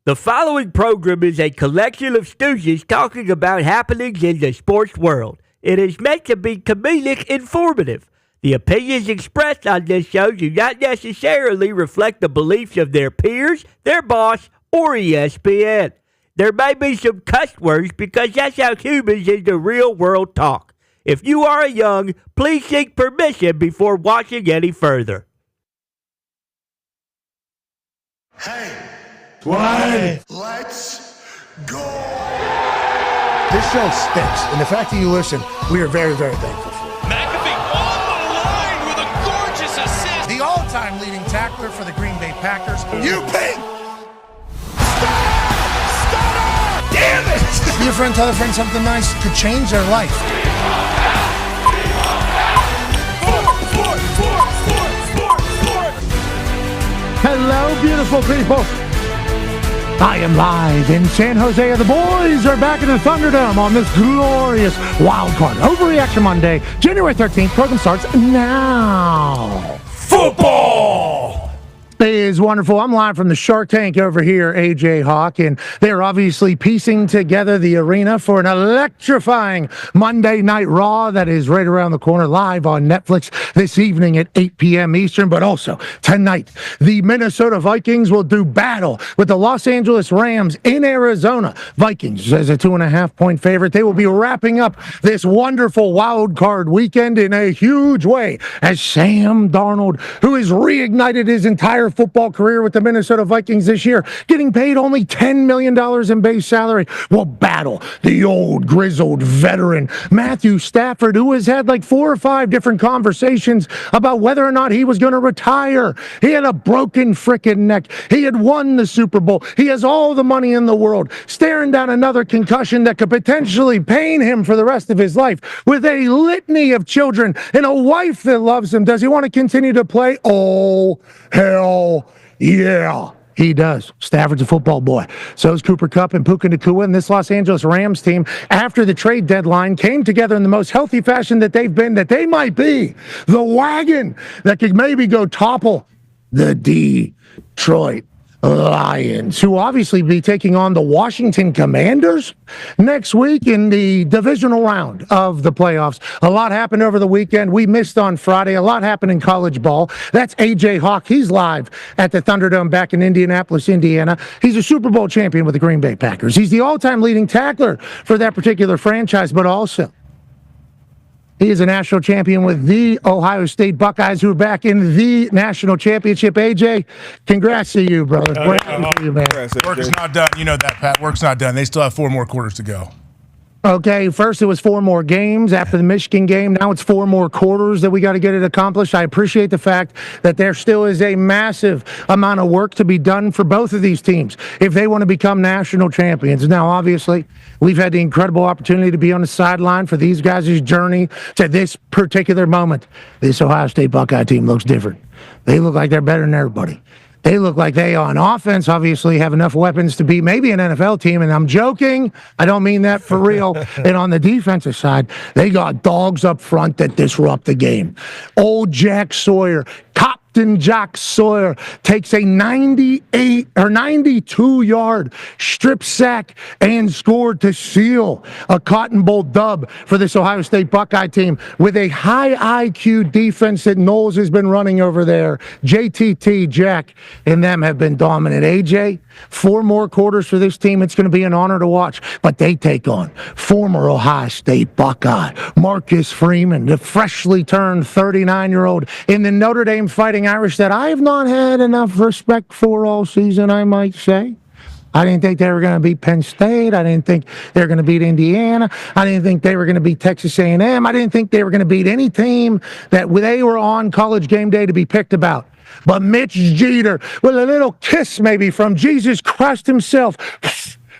The following program is a collection of stooges talking about happenings in the sports world. It is meant to be comedic informative. The opinions expressed on this show do not necessarily reflect the beliefs of their peers, their boss, or ESPN. There may be some cuss words because that's how humans in the real world talk. If you are young, please seek permission before watching any further. Hey, Why? let's go. This show stinks, and the fact that you listen, we are very, very thankful for. McAfee on the line with a gorgeous assist. The all-time leading tackler for the Green Bay Packers. You pink. Damn it! Your friend tell a friend something nice could change their life. Hello, beautiful people. I am live in San Jose. The boys are back in the Thunderdome on this glorious Wildcard Overreaction Monday, January 13th. Program starts now. Football. It is wonderful. I'm live from the Shark Tank over here, AJ Hawk, and they're obviously piecing together the arena for an electrifying Monday Night Raw that is right around the corner, live on Netflix this evening at 8 p.m. Eastern. But also tonight, the Minnesota Vikings will do battle with the Los Angeles Rams in Arizona. Vikings as a 2.5-point favorite. They will be wrapping up this wonderful wild card weekend in a huge way as Sam Darnold, who has reignited his entire football career with the Minnesota Vikings this year, getting paid only $10 million in base salary, will battle the old grizzled veteran Matthew Stafford, who has had like 4 or 5 different conversations about whether or not he was going to retire. He had a broken frickin' neck. He had won the Super Bowl. He has all the money in the world, staring down another concussion that could potentially pain him for the rest of his life, with a litany of children and a wife that loves him. Does he want to continue to play? Oh, hell yeah, he does. Stafford's a football boy. So is Cooper Kupp and Puka Nacua, and this Los Angeles Rams team, after the trade deadline, came together in the most healthy fashion that they've been, that they might be the wagon that could maybe go topple the Detroit Lions, who obviously be taking on the Washington Commanders next week in the divisional round of the playoffs. A lot happened over the weekend. We missed on Friday. A lot happened in college ball. That's AJ Hawk. He's live at the Thunderdome back in Indianapolis, Indiana. He's a Super Bowl champion with the Green Bay Packers. He's the all-time leading tackler for that particular franchise, but also he is a national champion with the Ohio State Buckeyes, who are back in the national championship. AJ, congrats to you, brother. Congrats to you, man. Work is not done. You know that, Pat. Work's not done. They still have 4 more quarters to go. Okay, first it was 4 more games after the Michigan game. Now it's 4 more quarters that we got to get it accomplished. I appreciate the fact that there still is a massive amount of work to be done for both of these teams if they want to become national champions. Now, obviously, we've had the incredible opportunity to be on the sideline for these guys' journey to this particular moment. This Ohio State Buckeye team looks different. They look like they're better than everybody. They look like they, on offense, obviously have enough weapons to be maybe an NFL team, and I'm joking. I don't mean that for real. And on the defensive side, they got dogs up front that disrupt the game. Old Jack Sawyer, Captain Jack Sawyer, takes a 92-yard strip sack and scored to seal a Cotton Bowl dub for this Ohio State Buckeye team with a high IQ defense that Knowles has been running over there. JTT, Jack, and them have been dominant. AJ, 4 more quarters for this team. It's going to be an honor to watch. But they take on former Ohio State Buckeye Marcus Freeman, the freshly turned 39-year-old in the Notre Dame Fighting Irish that I have not had enough respect for all season, I might say. I didn't think they were going to beat Penn State. I didn't think they were going to beat Indiana. I didn't think they were going to beat Texas A&M. I didn't think they were going to beat any team that they were on College Game Day to be picked about. But Mitch Jeter, with a little kiss maybe from Jesus Christ himself,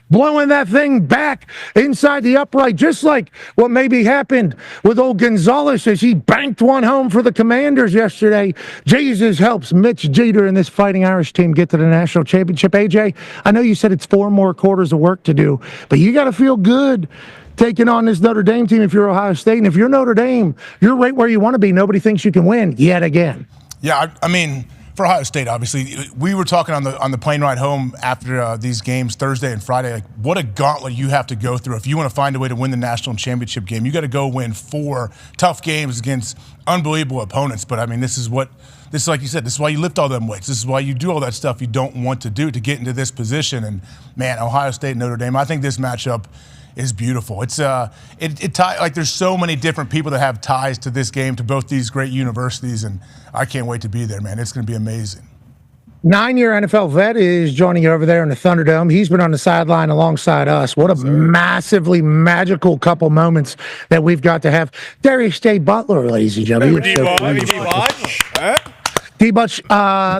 blowing that thing back inside the upright, just like what maybe happened with old Gonzalez as he banked one home for the Commanders yesterday. Jesus helps Mitch Jeter and this Fighting Irish team get to the national championship. AJ, I know you said it's 4 more quarters of work to do, but you got to feel good taking on this Notre Dame team if you're Ohio State. And if you're Notre Dame, you're right where you want to be. Nobody thinks you can win yet again. Yeah, I mean, for Ohio State, obviously, we were talking on the plane ride home after these games Thursday and Friday. Like, what a gauntlet you have to go through if you want to find a way to win the national championship game. You got to go win 4 tough games against unbelievable opponents. But I mean, this is like you said, this is why you lift all them weights. This is why you do all that stuff you don't want to do to get into this position. And man, Ohio State and Notre Dame, I think this matchup is beautiful. It's like there's so many different people that have ties to this game, to both these great universities, and I can't wait to be there, man. It's going to be amazing. 9-year NFL vet is joining you over there in the Thunderdome. He's been on the sideline alongside us. What a massively magical couple moments that we've got to have. Darius J. Butler, ladies and gentlemen. D-Butch,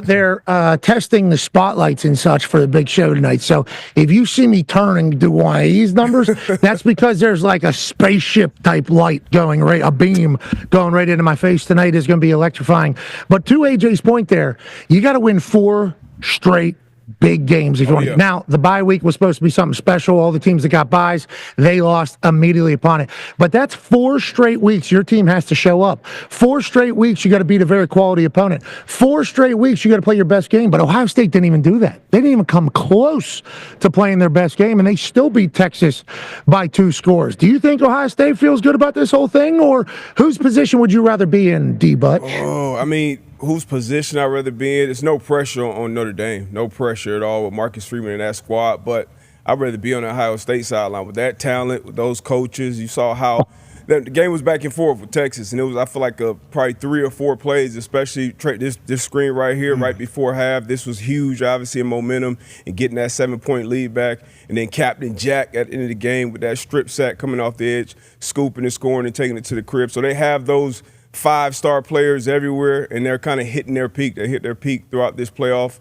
they're testing the spotlights and such for the big show tonight. So if you see me turn and do one of these numbers, that's because there's like a spaceship type light going a beam going right into my face tonight. Is going to be electrifying. But to AJ's point there, you got to win 4 straight big games if you want. Yeah. Now, the bye week was supposed to be something special. All the teams that got byes, they lost immediately upon it. But that's 4 straight weeks your team has to show up. 4 straight weeks you got to beat a very quality opponent. 4 straight weeks you got to play your best game. But Ohio State didn't even do that. They didn't even come close to playing their best game, and they still beat Texas by 2 scores. Do you think Ohio State feels good about this whole thing, or whose position would you rather be in, D-Butch? Oh, I mean, whose position I'd rather be in? There's no pressure on Notre Dame. No pressure at all with Marcus Freeman and that squad. But I'd rather be on the Ohio State sideline with that talent, with those coaches. You saw how the game was back and forth with Texas. And it was, I feel like, probably 3 or 4 plays, especially this screen right here, right before half. This was huge, obviously, in momentum and getting that 7-point lead back. And then Captain Jack at the end of the game with that strip sack coming off the edge, scooping and scoring and taking it to the crib. So they have those 5-star players everywhere, and they're kind of hitting their peak. They hit their peak throughout this playoff.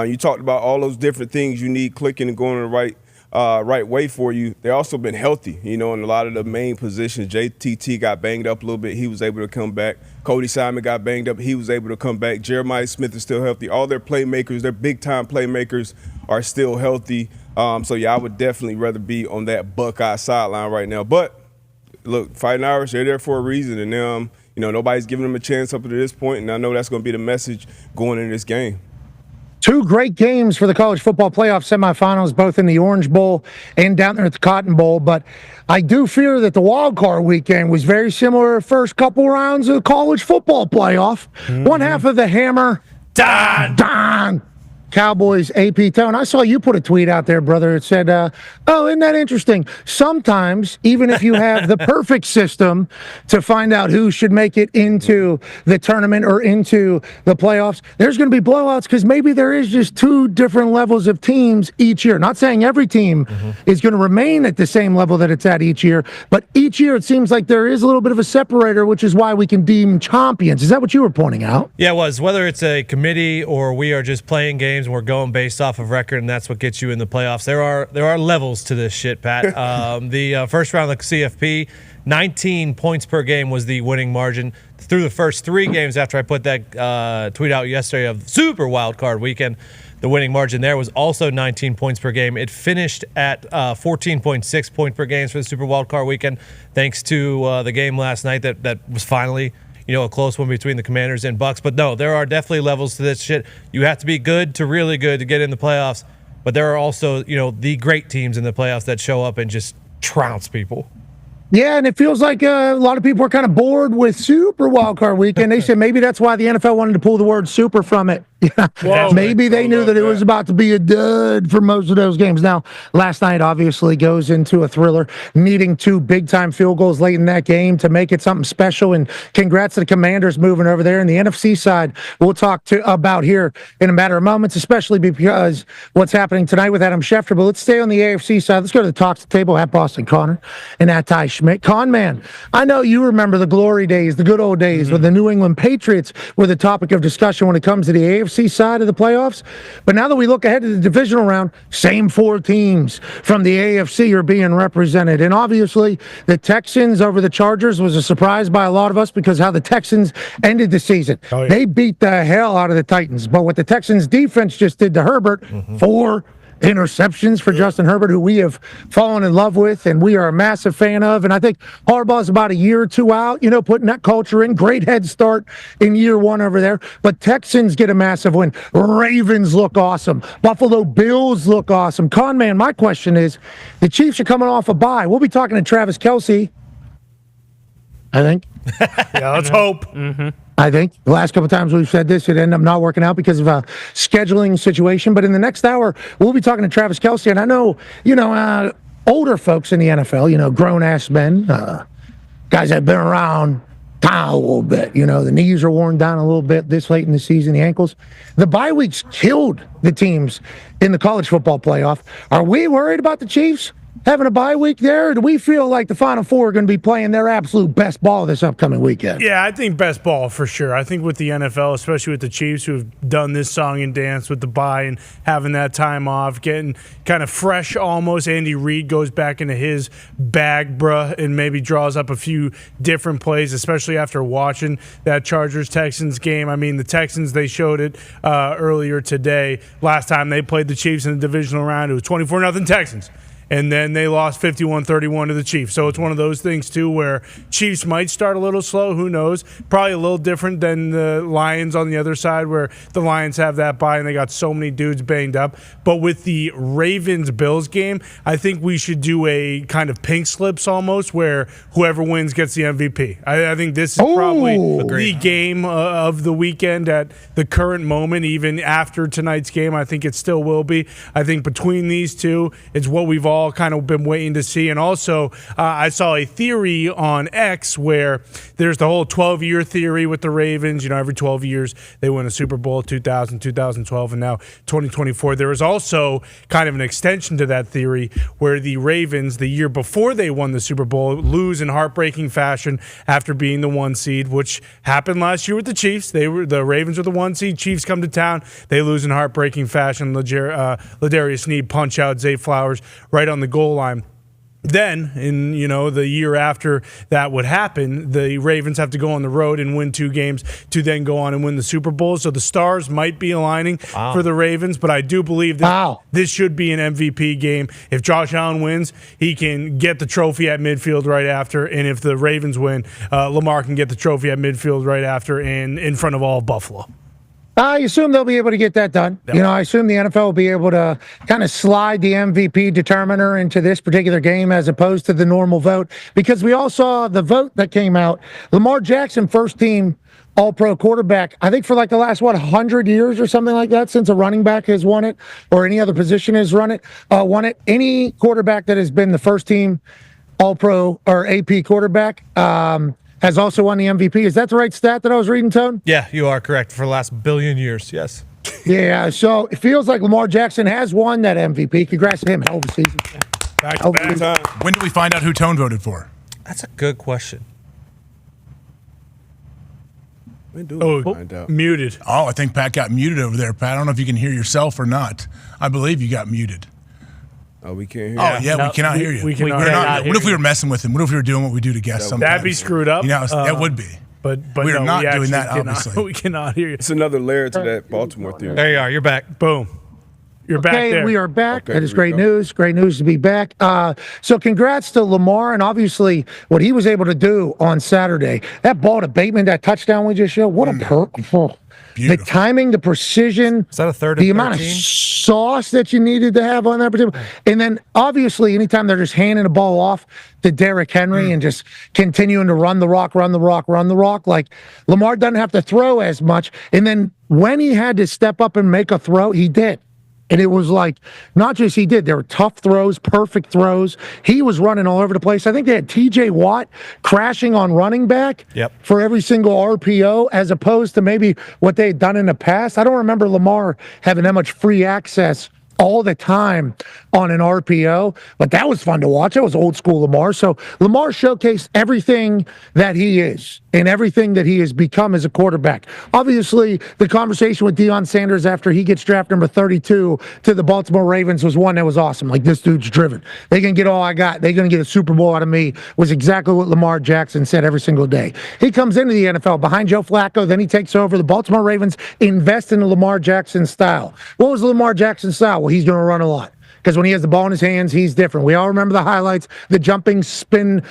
You talked about all those different things you need clicking and going the right way for you. They also been healthy, in a lot of the main positions. JTT got banged up a little bit. He was able to come back. Cody Simon got banged up. He was able to come back. Jeremiah Smith is still healthy. All their playmakers, their big-time playmakers, are still healthy. So, yeah, I would definitely rather be on that Buckeye sideline right now. But, look, Fighting Irish, they're there for a reason, and nobody's giving them a chance up to this point, and I know that's going to be the message going into this game. 2 great games for the college football playoff semifinals, both in the Orange Bowl and down there at the Cotton Bowl. But I do fear that the Wildcard weekend was very similar to the first couple rounds of the college football playoff. One half of the hammer, Dahn. Cowboys AP tone. I saw you put a tweet out there, brother. It said, oh, isn't that interesting? Sometimes, even if you have the perfect system to find out who should make it into the tournament or into the playoffs, there's going to be blowouts because maybe there is just 2 different levels of teams each year. Not saying every team is going to remain at the same level that it's at each year, but each year it seems like there is a little bit of a separator, which is why we can deem champions. Is that what you were pointing out? Yeah, it was. Whether it's a committee or we are just playing games, we're going based off of record, and that's what gets you in the playoffs. There are levels to this shit, Pat. The first round of the CFP, 19 points per game was the winning margin. Through the first 3 games after I put that tweet out yesterday of Super Wildcard weekend, the winning margin there was also 19 points per game. It finished at 14.6 points per game for the Super Wildcard weekend, thanks to the game last night that was finally a close one between the Commanders and Bucks. But no, there are definitely levels to this shit. You have to be good to really good to get in the playoffs. But there are also, the great teams in the playoffs that show up and just trounce people. Yeah, and it feels like a lot of people are kind of bored with Super Wildcard Weekend. They said maybe that's why the NFL wanted to pull the word super from it. Maybe they knew that it was about to be a dud for most of those games. Now, last night obviously goes into a thriller, needing 2 big-time field goals late in that game to make it something special. And congrats to the Commanders moving over there. And the NFC side we'll talk about here in a matter of moments, especially because what's happening tonight with Adam Schefter. But let's stay on the AFC side. Let's go to the talk to the table at Boston Connor and at Ty Schmidt. Con man, I know you remember the glory days, the good old days when the New England Patriots were the topic of discussion when it comes to the AFC side of the playoffs. But now that we look ahead to the divisional round, same 4 teams from the AFC are being represented. And obviously, the Texans over the Chargers was a surprise by a lot of us because how the Texans ended the season. Oh, yeah. They beat the hell out of the Titans. But what the Texans defense just did to Herbert, 4 interceptions for Justin Herbert, who we have fallen in love with and we are a massive fan of. And I think Harbaugh's about a year or two out, putting that culture in. Great head start in year one over there. But Texans get a massive win. Ravens look awesome. Buffalo Bills look awesome. Conman, my question is, the Chiefs are coming off a bye. We'll be talking to Travis Kelce, I think. Yeah, let's hope. I think the last couple of times we've said this, it ended up not working out because of a scheduling situation. But in the next hour, we'll be talking to Travis Kelce. And I know, older folks in the NFL, grown-ass men, guys that have been around town a little bit. The knees are worn down a little bit this late in the season, the ankles. The bye weeks killed the teams in the college football playoff. Are we worried about the Chiefs having a bye week there, or do we feel like the Final Four are going to be playing their absolute best ball this upcoming weekend? Yeah, I think best ball for sure. I think with the NFL, especially with the Chiefs, who have done this song and dance with the bye and having that time off, getting kind of fresh almost. Andy Reid goes back into his bag, bruh, and maybe draws up a few different plays, especially after watching that Chargers-Texans game. I mean, the Texans, they showed it earlier today. Last time they played the Chiefs in the divisional round, it was 24-0 Texans. And then they lost 51-31 to the Chiefs. So it's one of those things, too, where Chiefs might start a little slow. Who knows? Probably a little different than the Lions on the other side, where the Lions have that bye and they got so many dudes banged up. But with the Ravens-Bills game, I think we should do a kind of pink slips almost, where whoever wins gets the MVP. I think this is probably the game of the weekend at the current moment, even after tonight's game. I think it still will be. I think between these two, it's what we've all kind of been waiting to see. And also, I saw a theory on X where there's the whole 12-year theory with the Ravens. Every 12 years they win a Super Bowl, 2000, 2012, and now 2024. There is also kind of an extension to that theory where the Ravens, the year before they won the Super Bowl, lose in heartbreaking fashion after being the 1 seed, which happened last year with the Chiefs. The Ravens were the 1 seed. Chiefs come to town. They lose in heartbreaking fashion. Ladarius Sneed punch out Zay Flowers right on the goal line. Then, in the year after that would happen, the Ravens have to go on the road and win 2 games to then go on and win the Super Bowl. So the stars might be aligning for the Ravens, but I do believe that this should be an MVP game. If Josh Allen wins, he can get the trophy at midfield right after, and if the Ravens win, Lamar can get the trophy at midfield right after and in front of all of Buffalo. I assume they'll be able to get that done. Yep. I assume the NFL will be able to kind of slide the MVP determiner into this particular game as opposed to the normal vote, because we all saw the vote that came out. Lamar Jackson, first team All-Pro quarterback, I think for like the last, 100 years or something like that, since a running back has won it or any other position has won it. Any quarterback that has been the first team All-Pro or AP quarterback, has also won the MVP. Is that the right stat that I was reading, Tone? Yeah, you are correct. For the last billion years, yes. Yeah, so it feels like Lamar Jackson has won that MVP. Congrats to him. Hell of a season. Back. When do we find out who Tone voted for? That's a good question. Muted. Oh, I think Pat got muted over there. Pat, I don't know if you can hear yourself or not. I believe you got muted. Oh, we can't hear you. Oh, yeah, we cannot hear you. We cannot what if we were messing with him? What if we were doing what we do to guests sometimes? That'd be screwed up. That would be. But we are not doing that, cannot, obviously. We cannot hear you. It's another layer to that Baltimore theory. There you are. You're back. Boom. You're back there. We are back. Okay, that is great news. Great news to be back. So congrats to Lamar, and obviously what he was able to do on Saturday. That ball to Bateman, that touchdown we just showed, what a perk. The timing, the precision, is that a third the and amount 13? of sauce that you needed to have on that particular. And then obviously anytime they're just handing the ball off to Derrick Henry and just continuing to run the rock, like Lamar doesn't have to throw as much. And then when he had to step up and make a throw, he did. And it was like, not just he did, there were tough throws, perfect throws. He was running all over the place. I think they had TJ Watt crashing on running back for every single RPO, as opposed to maybe what they had done in the past. I don't remember Lamar having that much free access all the time on an RPO, but that was fun to watch. It was old school Lamar. So Lamar showcased everything that he is and everything that he has become as a quarterback. Obviously, the conversation with Deion Sanders after he gets draft number 32 to the Baltimore Ravens was one that was awesome. Like, this dude's driven. They can get all I got. They're going to get a Super Bowl out of me, was exactly what Lamar Jackson said every single day. He comes into the NFL behind Joe Flacco, then he takes over. The Baltimore Ravens invest in the Lamar Jackson style. What was the Lamar Jackson style? Well, he's going to run a lot. Because when he has the ball in his hands, he's different. We all remember the highlights, the jumping spin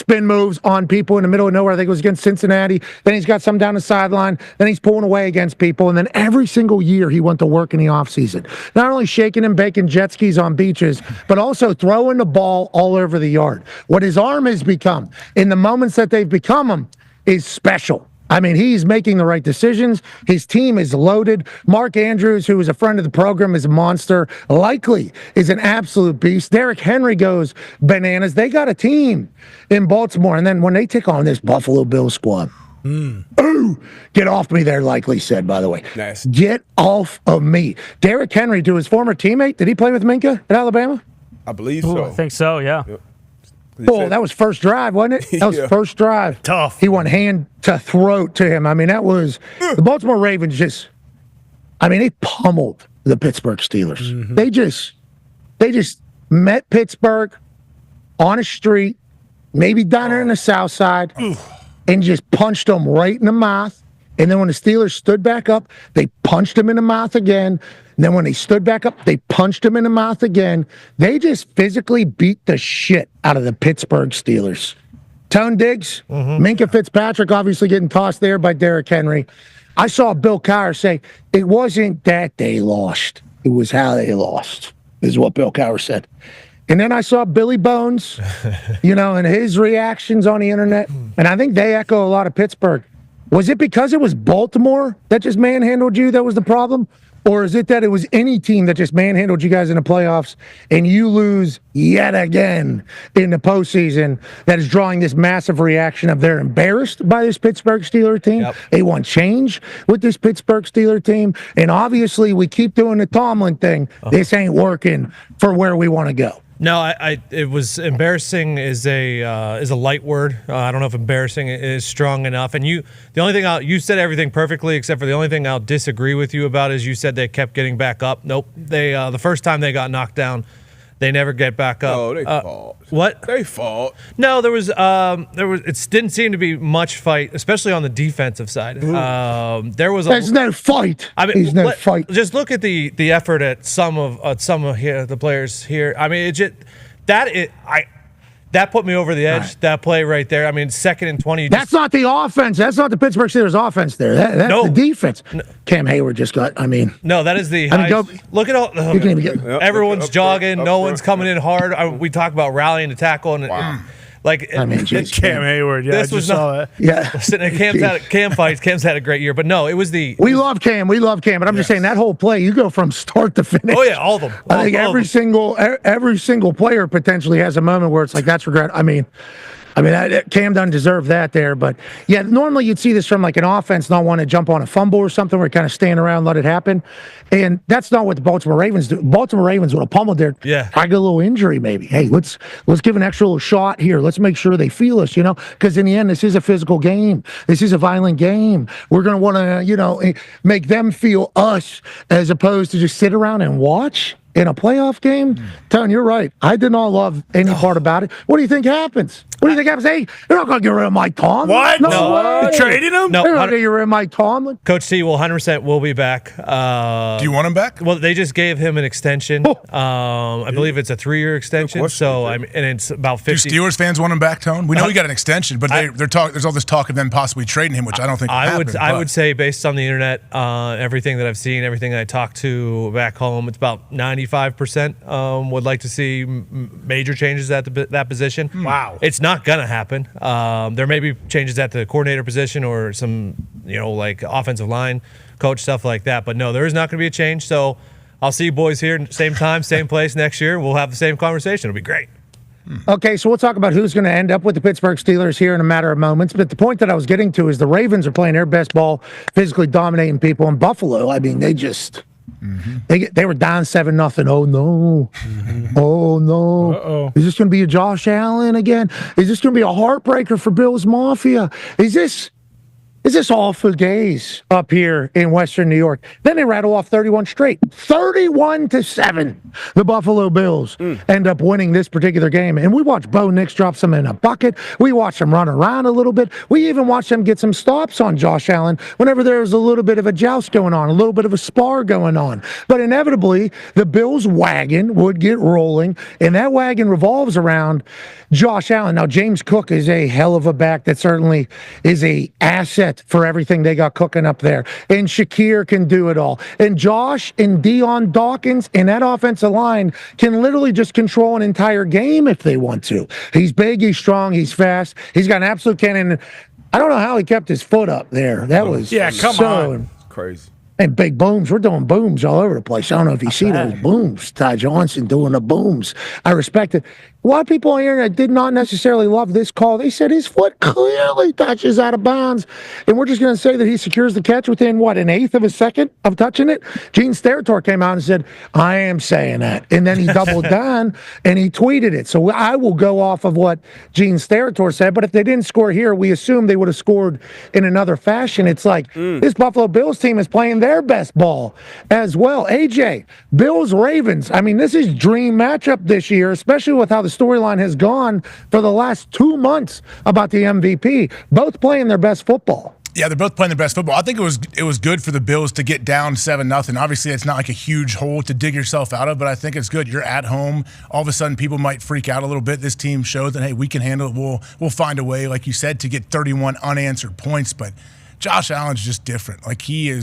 moves on people in the middle of nowhere. I think it was against Cincinnati. Then he's got some down the sideline. Then he's pulling away against people. And then every single year he went to work in the offseason. Not only shaking and baking jet skis on beaches, but also throwing the ball all over the yard. What his arm has become in the moments that they've become him is special. I mean, he's making the right decisions. His team is loaded. Mark Andrews, who is a friend of the program, is a monster. Likely is an absolute beast. Derrick Henry goes bananas. They got a team in Baltimore. And then when they take on this Buffalo Bills squad, ooh, get off me there, Likely said, by the way. Nice. Get off of me. Derrick Henry, to his former teammate, did he play with Minka at Alabama? I believe so. I think so, yeah. Yep. Oh, that was first drive, wasn't it? That was first drive. Tough. He went hand to throat to him. I mean, that was the Baltimore Ravens they pummeled the Pittsburgh Steelers. Mm-hmm. They just met Pittsburgh on a street, maybe down there in the South Side, and just punched them right in the mouth. And then when the Steelers stood back up, they punched him in the mouth again. And then when they stood back up, they punched him in the mouth again. They just physically beat the shit out of the Pittsburgh Steelers. Tone Diggs, Minka Fitzpatrick obviously getting tossed there by Derrick Henry. I saw Bill Cowher say, it wasn't that they lost. It was how they lost, is what Bill Cowher said. And then I saw Billy Bones, and his reactions on the internet. And I think they echo a lot of Pittsburgh. Was it because it was Baltimore that just manhandled you that was the problem? Or is it that it was any team that just manhandled you guys in the playoffs and you lose yet again in the postseason that is drawing this massive reaction of they're embarrassed by this Pittsburgh Steelers team? Yep. They want change with this Pittsburgh Steelers team. And obviously we keep doing the Tomlin thing. This ain't working for where we want to go. No, it was embarrassing is a light word. I don't know if embarrassing is strong enough. And you said everything perfectly, except for the only thing I'll disagree with you about is you said they kept getting back up. Nope. They the first time they got knocked down, they never get back up. Oh, they fought. What? They fought. No, there was it didn't seem to be much fight, especially on the defensive side. There's no fight. There's no fight. Just look at the effort at some of the players here. I mean, that put me over the edge. Right. That play right there. I mean, 2nd and 20. That's not the offense. That's not the Pittsburgh Steelers offense there. That's the defense. No. Cam Hayward just got, No, that is the look at all. Everyone's jogging. No one's coming in hard. We talk about rallying to tackle. And Cam Hayward. Yeah, this was saw that. Yeah. Cam's had a great year. But no, it was the. We love Cam. But I'm just saying that whole play, you go from start to finish. Oh, yeah, all of them. I think every single player potentially has a moment where it's like, that's regret. Cam doesn't deserve that there, but yeah, normally you'd see this from like an offense not want to jump on a fumble or something where kind of stand around, let it happen. And that's not what the Baltimore Ravens do. Baltimore Ravens would have pummeled there. Yeah. I get a little injury maybe. Hey, let's give an extra little shot here. Let's make sure they feel us, because in the end, this is a physical game. This is a violent game. We're going to want to, make them feel us as opposed to just sit around and watch. In a playoff game, Tony, you're right. I did not love any part about it. What do you think happens? Hey, they're not going to get rid of Mike Tomlin. What? No. You're trading him? No. They're not going to get rid of Mike Tomlin. Coach T will 100% will be back. Do you want him back? Well, they just gave him an extension. I believe it's a 3-year extension. So and it's about 50. Do Steelers fans want him back, Tone? We know he got an extension, but there's all this talk of them possibly trading him, which I don't think I would say based on the internet, everything that I've seen, everything that I talked to back home, it's about 95% would like to see major changes at that position. Wow. It's not going to happen. There may be changes at the coordinator position or some, like offensive line coach, stuff like that. But no, there is not going to be a change. So I'll see you boys here, same time, same place next year. We'll have the same conversation. It'll be great. Okay, so we'll talk about who's going to end up with the Pittsburgh Steelers here in a matter of moments. But the point that I was getting to is the Ravens are playing their best ball, physically dominating people. In Buffalo, they just... They were down 7-0. Oh no! Oh no! Uh-oh. Is this going to be a Josh Allen again? Is this going to be a heartbreaker for Bills Mafia? Is this It's just awful days up here in Western New York. Then they rattle off 31 straight. 31-7. The Buffalo Bills end up winning this particular game. And we watched Bo Nix drop some in a bucket. We watched them run around a little bit. We even watched them get some stops on Josh Allen whenever there was a little bit of a joust going on, a little bit of a spar going on. But inevitably, the Bills wagon would get rolling, and that wagon revolves around Josh Allen. Now, James Cook is a hell of a back that certainly is a asset for everything they got cooking up there. And Shakir can do it all. And Josh and Deion Dawkins and that offensive line can literally just control an entire game if they want to. He's big, he's strong, he's fast. He's got an absolute cannon. I don't know how he kept his foot up there. That was come on. Crazy. And big booms. We're doing booms all over the place. I don't know if you see those booms. Ty Johnson doing the booms. I respect it. A lot of people on the internet did not necessarily love this call. They said his foot clearly touches out of bounds. And we're just going to say that he secures the catch within, an eighth of a second of touching it? Gene Steratore came out and said, I am saying that. And then he doubled down and he tweeted it. So I will go off of what Gene Steratore said. But if they didn't score here, we assume they would have scored in another fashion. It's like this Buffalo Bills team is playing their best ball as well. AJ, Bills-Ravens. I mean, this is dream matchup this year, especially with how the storyline has gone for the last 2 months about the MVP. Both playing their best football. Yeah, they're both playing their best football. I think it was good for the Bills to get down 7-0. Obviously, it's not like a huge hole to dig yourself out of, but I think it's good. You're at home. All of a sudden, people might freak out a little bit. This team shows that, hey, we can handle it. We'll find a way, like you said, to get 31 unanswered points. But Josh Allen's just different. Like he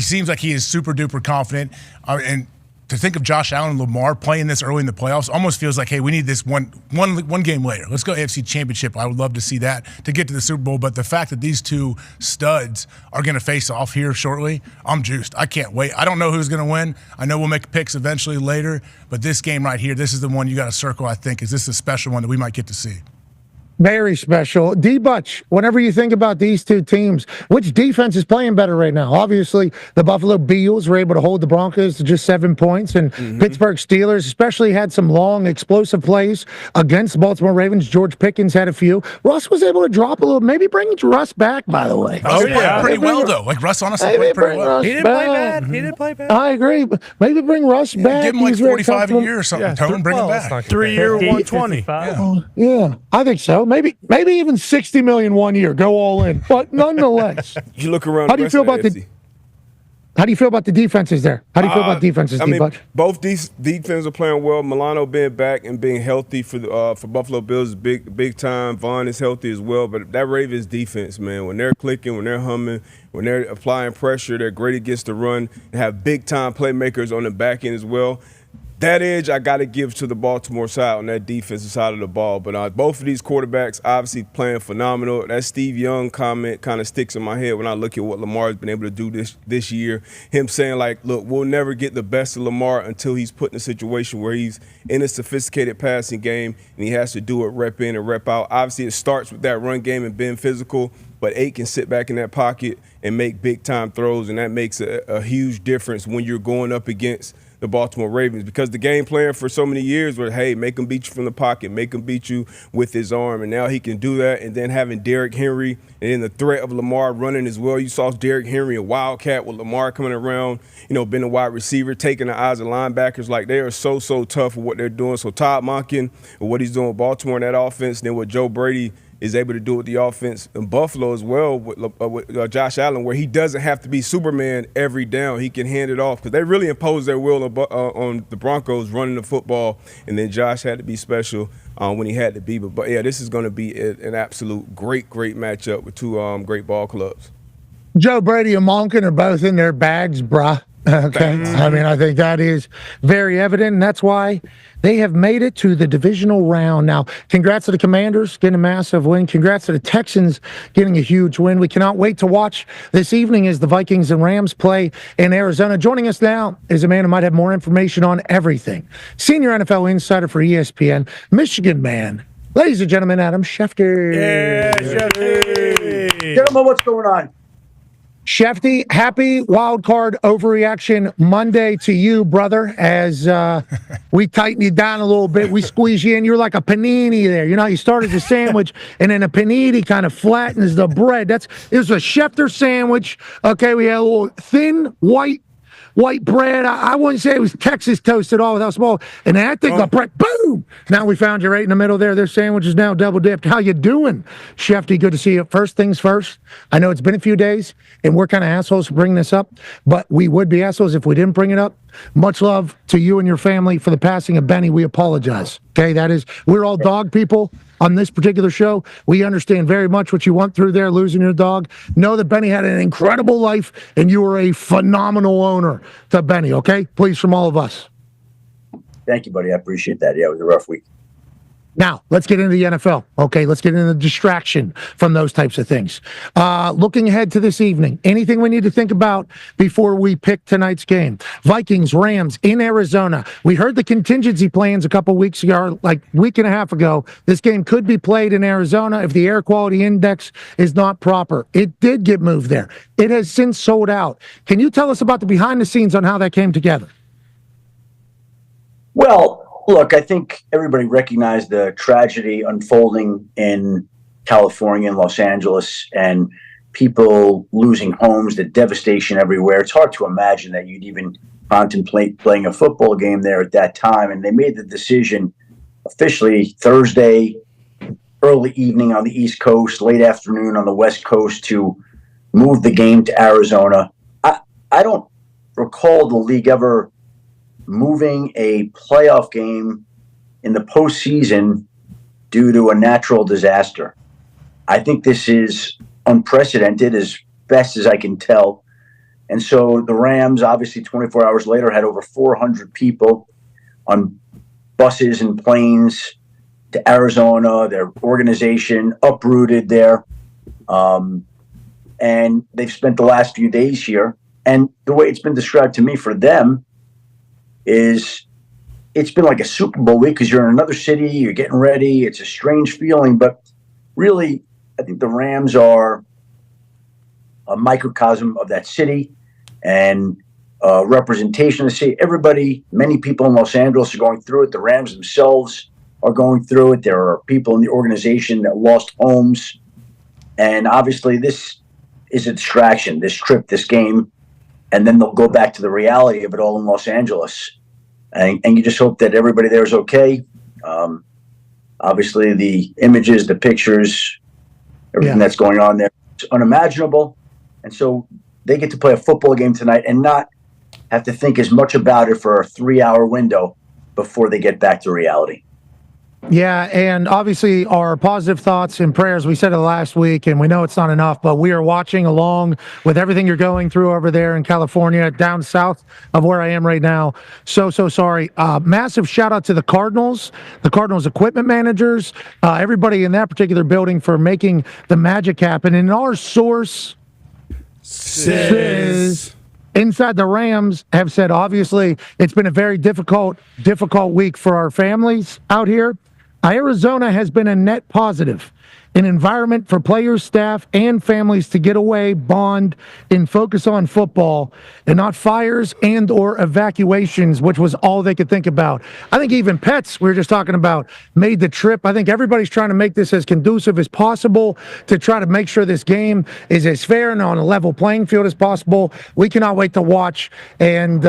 seems like he is super duper confident. And to think of Josh Allen and Lamar playing this early in the playoffs almost feels like, hey, we need this one game later. Let's go AFC Championship. I would love to see that to get to the Super Bowl. But the fact that these two studs are going to face off here shortly, I'm juiced. I can't wait. I don't know who's going to win. I know we'll make picks eventually later. But this game right here, this is the one you got to circle, I think. Is this a special one that we might get to see? Very special. D-Butch, whenever you think about these two teams, which defense is playing better right now? Obviously, the Buffalo Bills were able to hold the Broncos to just 7 points, and Pittsburgh Steelers especially had some long, explosive plays against the Baltimore Ravens. George Pickens had a few. Russ was able to drop a little, maybe bring Russ back, by the way. Russ played pretty well, though. Like, Russ honestly played pretty well. He didn't play bad. He didn't play bad. I agree. But maybe bring Russ back. Give him like 45 a year or something. Tone, bring him back. 3-year, 120. Yeah, I think so. Maybe even $60 million 1 year. Go all in. But nonetheless, You look around. how do you feel about the defenses there? How do you feel about defenses, D-Butch? Both defenses are playing well. Milano being back and being healthy for Buffalo Bills is big time. Vaughn is healthy as well. But that Ravens defense, man, when they're clicking, when they're humming, when they're applying pressure, they're great against the run. They have big time playmakers on the back end as well. That edge I got to give to the Baltimore side on that defensive side of the ball. But both of these quarterbacks obviously playing phenomenal. That Steve Young comment kind of sticks in my head when I look at what Lamar's been able to do this year. Him saying, like, look, we'll never get the best of Lamar until he's put in a situation where he's in a sophisticated passing game and he has to do it rep in and rep out. Obviously, it starts with that run game and being physical, but Ake can sit back in that pocket and make big-time throws, and that makes a huge difference when you're going up against the Baltimore Ravens, because the game plan for so many years was, hey, make him beat you from the pocket, make him beat you with his arm, and now he can do that. And then having Derrick Henry and then the threat of Lamar running as well. You saw Derrick Henry, a wildcat with Lamar coming around, being a wide receiver, taking the eyes of linebackers. Like, they are so tough with what they're doing. So Todd Monken, what he's doing with Baltimore in that offense, then what Joe Brady is able to do with the offense in Buffalo as well with Josh Allen, where he doesn't have to be Superman every down. He can hand it off because they really imposed their will on the Broncos running the football, and then Josh had to be special when he had to be. But yeah, this is going to be an absolute great matchup with two great ball clubs. Joe Brady and Monken are both in their bags, bruh. Okay. I mean, I think that is very evident, and that's why they have made it to the divisional round. Now, congrats to the Commanders getting a massive win. Congrats to the Texans getting a huge win. We cannot wait to watch this evening as the Vikings and Rams play in Arizona. Joining us now is a man who might have more information on everything. Senior NFL insider for ESPN, Michigan man. Ladies and gentlemen, Adam Schefter. Yeah, Schefter. Gentlemen, what's going on? Shefty, happy Wildcard Overreaction Monday to you, brother, as we tighten you down a little bit. We squeeze you in. You're like a panini there. You know, you start as a sandwich, and then a panini kind of flattens the bread. It was a Schefter sandwich. Okay, we had a little thin, white bread. I wouldn't say it was Texas toast at all without small. And that thing got bread. Boom! Now we found you right in the middle there. Their sandwich is now double dipped. How you doing, Shefty? Good to see you. First things first. I know it's been a few days, and we're kind of assholes for bringing this up, but we would be assholes if we didn't bring it up. Much love to you and your family for the passing of Benny. We apologize. Okay, we're all dog people on this particular show. We understand very much what you went through there, losing your dog. Know that Benny had an incredible life, and you were a phenomenal owner to Benny, okay? Please, from all of us. Thank you, buddy. I appreciate that. Yeah, it was a rough week. Now, let's get into the NFL. Okay, let's get into the distraction from those types of things. Looking ahead to this evening, anything we need to think about before we pick tonight's game? Vikings, Rams in Arizona. We heard the contingency plans a couple weeks ago, like a week and a half ago. This game could be played in Arizona if the air quality index is not proper. It did get moved there. It has since sold out. Can you tell us about the behind the scenes on how that came together? Well, look, I think everybody recognized the tragedy unfolding in California and Los Angeles and people losing homes, the devastation everywhere. It's hard to imagine that you'd even contemplate playing a football game there at that time. And they made the decision officially Thursday, early evening on the East Coast, late afternoon on the West Coast to move the game to Arizona. I don't recall the league ever moving a playoff game in the postseason due to a natural disaster. I think this is unprecedented as best as I can tell. And so the Rams, obviously 24 hours later, had over 400 people on buses and planes to Arizona, their organization uprooted there. And they've spent the last few days here. And the way it's been described to me for them is it's been like a Super Bowl week because you're in another city, you're getting ready. It's a strange feeling, but really, I think the Rams are a microcosm of that city and representation of the city. Everybody, many people in Los Angeles are going through it. The Rams themselves are going through it. There are people in the organization that lost homes. And obviously, this is a distraction, this trip, this game. And then they'll go back to the reality of it all in Los Angeles. And you just hope that everybody there is okay. Obviously, the images, the pictures, everything that's going on there is unimaginable. And so they get to play a football game tonight and not have to think as much about it for a 3-hour window before they get back to reality. Yeah, and obviously our positive thoughts and prayers, we said it last week, and we know it's not enough, but we are watching along with everything you're going through over there in California, down south of where I am right now. So sorry. Massive shout out to the Cardinals equipment managers, everybody in that particular building for making the magic happen. And our source says inside the Rams have said, obviously, it's been a very difficult week for our families out here. Arizona has been a net positive, an environment for players, staff, and families to get away, bond, and focus on football, and not fires and or evacuations, which was all they could think about. I think even pets, we were just talking about, made the trip. I think everybody's trying to make this as conducive as possible to try to make sure this game is as fair and on a level playing field as possible. We cannot wait to watch. And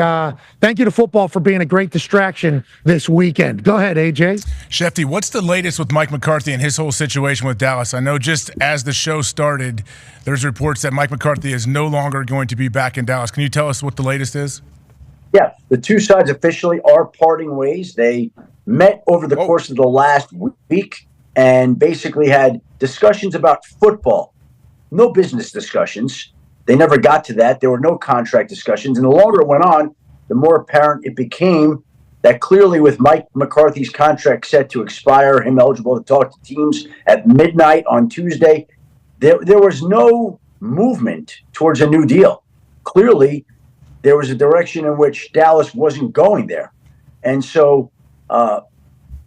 thank you to football for being a great distraction this weekend. Go ahead, AJ. Shefty, what's the latest with Mike McCarthy and his whole situation with Dallas? I know just as the show started, there's reports that Mike McCarthy is no longer going to be back in Dallas. Can you tell us what the latest is? Yeah, the two sides officially are parting ways. They met over the course of the last week and basically had discussions about football. No business discussions. They never got to that. There were no contract discussions. And the longer it went on, the more apparent it became that clearly with Mike McCarthy's contract set to expire, him eligible to talk to teams at midnight on Tuesday, there was no movement towards a new deal. Clearly, there was a direction in which Dallas wasn't going there. And so,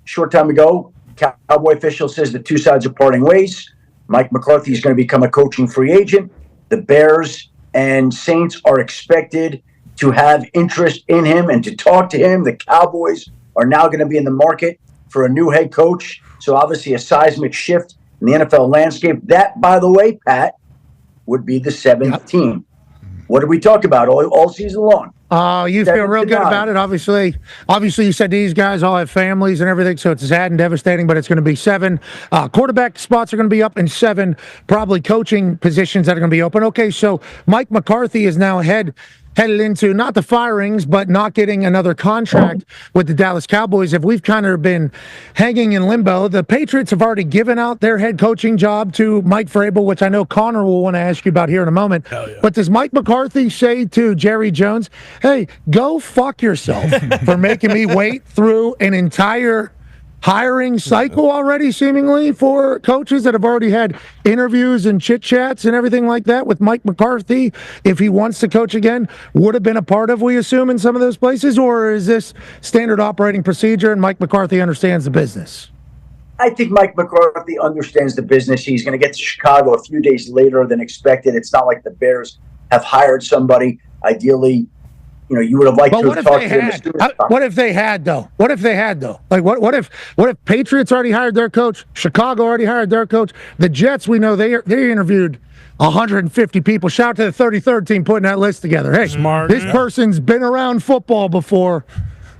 short time ago, Cowboy official says the two sides are parting ways. Mike McCarthy is going to become a coaching free agent. The Bears and Saints are expected to have interest in him and to talk to him. The Cowboys are now going to be in the market for a new head coach. So obviously a seismic shift in the NFL landscape. That, by the way, Pat, would be the seventh team. What did we talk about all season long? You feel real good about it. Obviously, you said these guys all have families and everything, so it's sad and devastating, but it's going to be 7. Quarterback spots are going to be up, and 7 probably coaching positions that are going to be open. Okay, so Mike McCarthy is now headed into not the firings, but not getting another contract with the Dallas Cowboys. If we've kind of been hanging in limbo, the Patriots have already given out their head coaching job to Mike Vrabel, which I know Connor will want to ask you about here in a moment. Yeah. But does Mike McCarthy say to Jerry Jones, hey, go fuck yourself for making me wait through an entire hiring cycle already, seemingly, for coaches that have already had interviews and chit-chats and everything like that with Mike McCarthy, if he wants to coach again, would have been a part of, we assume, in some of those places? Or is this standard operating procedure and Mike McCarthy understands the business? I think Mike McCarthy understands the business. He's going to get to Chicago a few days later than expected. It's not like the Bears have hired somebody. Ideally, you would have liked to have talked to him. What if they had, though? Like, what if Patriots already hired their coach? Chicago already hired their coach. The Jets, we know they interviewed 150 people. Shout out to the 33rd team putting that list together. Hey, this person's been around football before,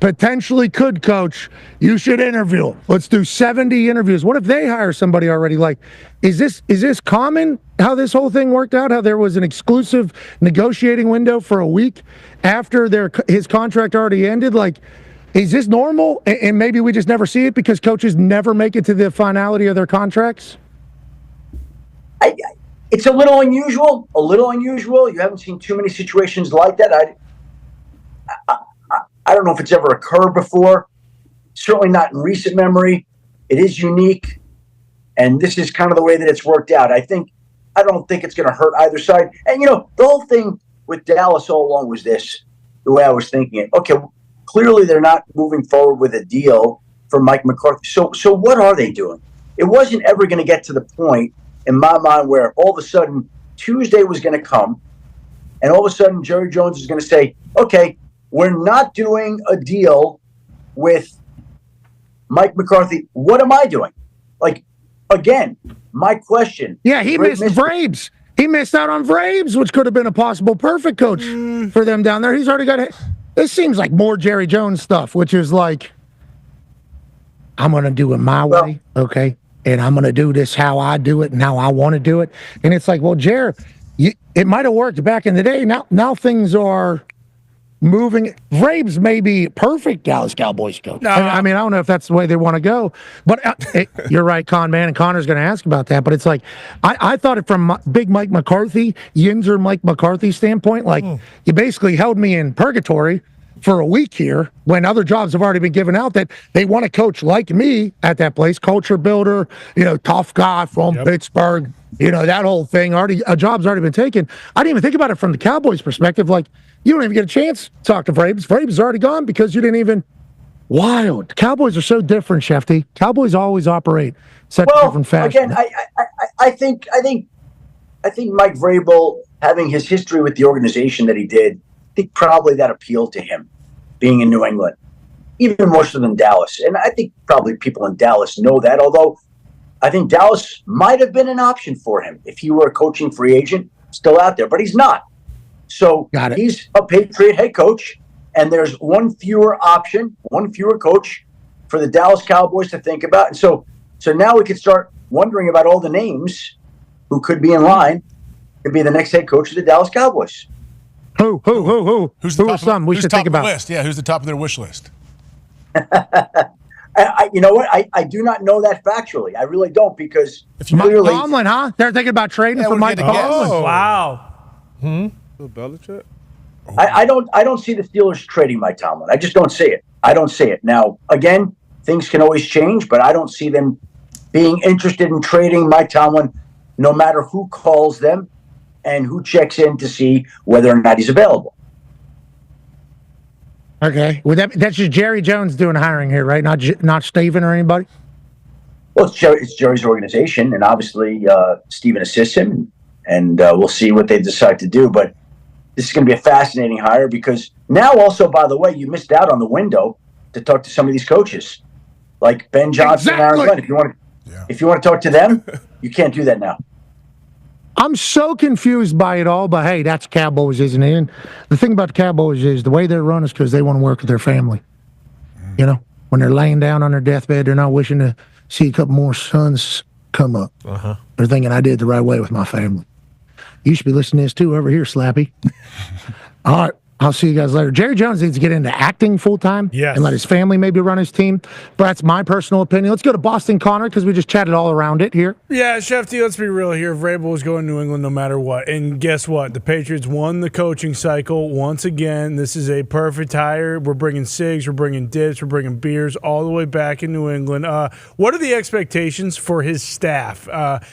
potentially could coach. You should interview him. Let's do 70 interviews. What if they hire somebody already? Like, is this common, how this whole thing worked out, how there was an exclusive negotiating window for a week after his contract already ended? Like, is this normal? And maybe we just never see it because coaches never make it to the finality of their contracts? It's a little unusual. You haven't seen too many situations like that. I don't know if it's ever occurred before. Certainly not in recent memory. It is unique. And this is kind of the way that it's worked out. I don't think it's going to hurt either side. And, the whole thing with Dallas all along was this, the way I was thinking it. Okay, clearly they're not moving forward with a deal for Mike McCarthy. So what are they doing? It wasn't ever going to get to the point, in my mind, where all of a sudden Tuesday was going to come, and all of a sudden Jerry Jones is going to say, okay, we're not doing a deal with Mike McCarthy. What am I doing? Like, again, my question. Yeah, he missed Vrabes. He missed out on Vrabes, which could have been a possible perfect coach for them down there. He's already got it. This seems like more Jerry Jones stuff, which is like, I'm going to do it my way, okay? And I'm going to do this how I do it and how I want to do it. And it's like, well, Jerry, it might have worked back in the day. Now things are moving. Vrabes may be perfect Dallas Cowboys coach. No. I mean, I don't know if that's the way they want to go. But you're right, Con Man, and Connor's going to ask about that. But it's like, I thought it from big Mike McCarthy, Yinzer Mike McCarthy standpoint, like you basically held me in purgatory for a week here when other jobs have already been given out that they want a coach like me at that place, culture builder, tough guy from Pittsburgh, that whole thing. A job's already been taken. I didn't even think about it from the Cowboys' perspective. Like, you don't even get a chance to talk to Vrabes. Vrabes is already gone because you didn't even. Wild. The Cowboys are so different, Shefty. Cowboys always operate such a different fashion. Again, I think Mike Vrabel, having his history with the organization that he did, I think probably that appealed to him, being in New England, even more so than Dallas. And I think probably people in Dallas know that, although I think Dallas might have been an option for him if he were a coaching free agent still out there, but he's not. So he's a Patriot head coach, and there's one fewer option, one fewer coach for the Dallas Cowboys to think about. And so now we can start wondering about all the names who could be in line to be the next head coach of the Dallas Cowboys. Who? Who's the top some we should think about? List? Yeah, who's the top of their wish list? You know what? I do not know that factually. I really don't, because clearly Tomlin, huh? They're thinking about trading for Mike Tomlin. Oh, wow. Belichick? I don't see the Steelers trading Mike Tomlin. I just don't see it. I don't see it. Now, again, things can always change, but I don't see them being interested in trading Mike Tomlin, no matter who calls them and who checks in to see whether or not he's available. Okay. Well, that's just Jerry Jones doing hiring here, right? Not Steven or anybody? Well, it's Jerry's organization, and obviously Steven assists him, and we'll see what they decide to do. But this is going to be a fascinating hire because now also, by the way, you missed out on the window to talk to some of these coaches like Ben Johnson and Aaron Glenn. If you want to talk to them, you can't do that now. I'm so confused by it all, but hey, that's Cowboys, isn't it? And the thing about the Cowboys is the way they're run is because they want to work with their family. You know, when they're laying down on their deathbed, they're not wishing to see a couple more sons come up. They're thinking I did the right way with my family. You should be listening to this too over here, Slappy. All right. I'll see you guys later. Jerry Jones needs to get into acting full-time and let his family maybe run his team. But that's my personal opinion. Let's go to Boston Connor because we just chatted all around it here. Yeah, Shefty, let's be real here. Vrabel is going to New England no matter what. And guess what? The Patriots won the coaching cycle once again. This is a perfect hire. We're bringing cigs, we're bringing dips, we're bringing beers all the way back in New England. What are the expectations for his staff?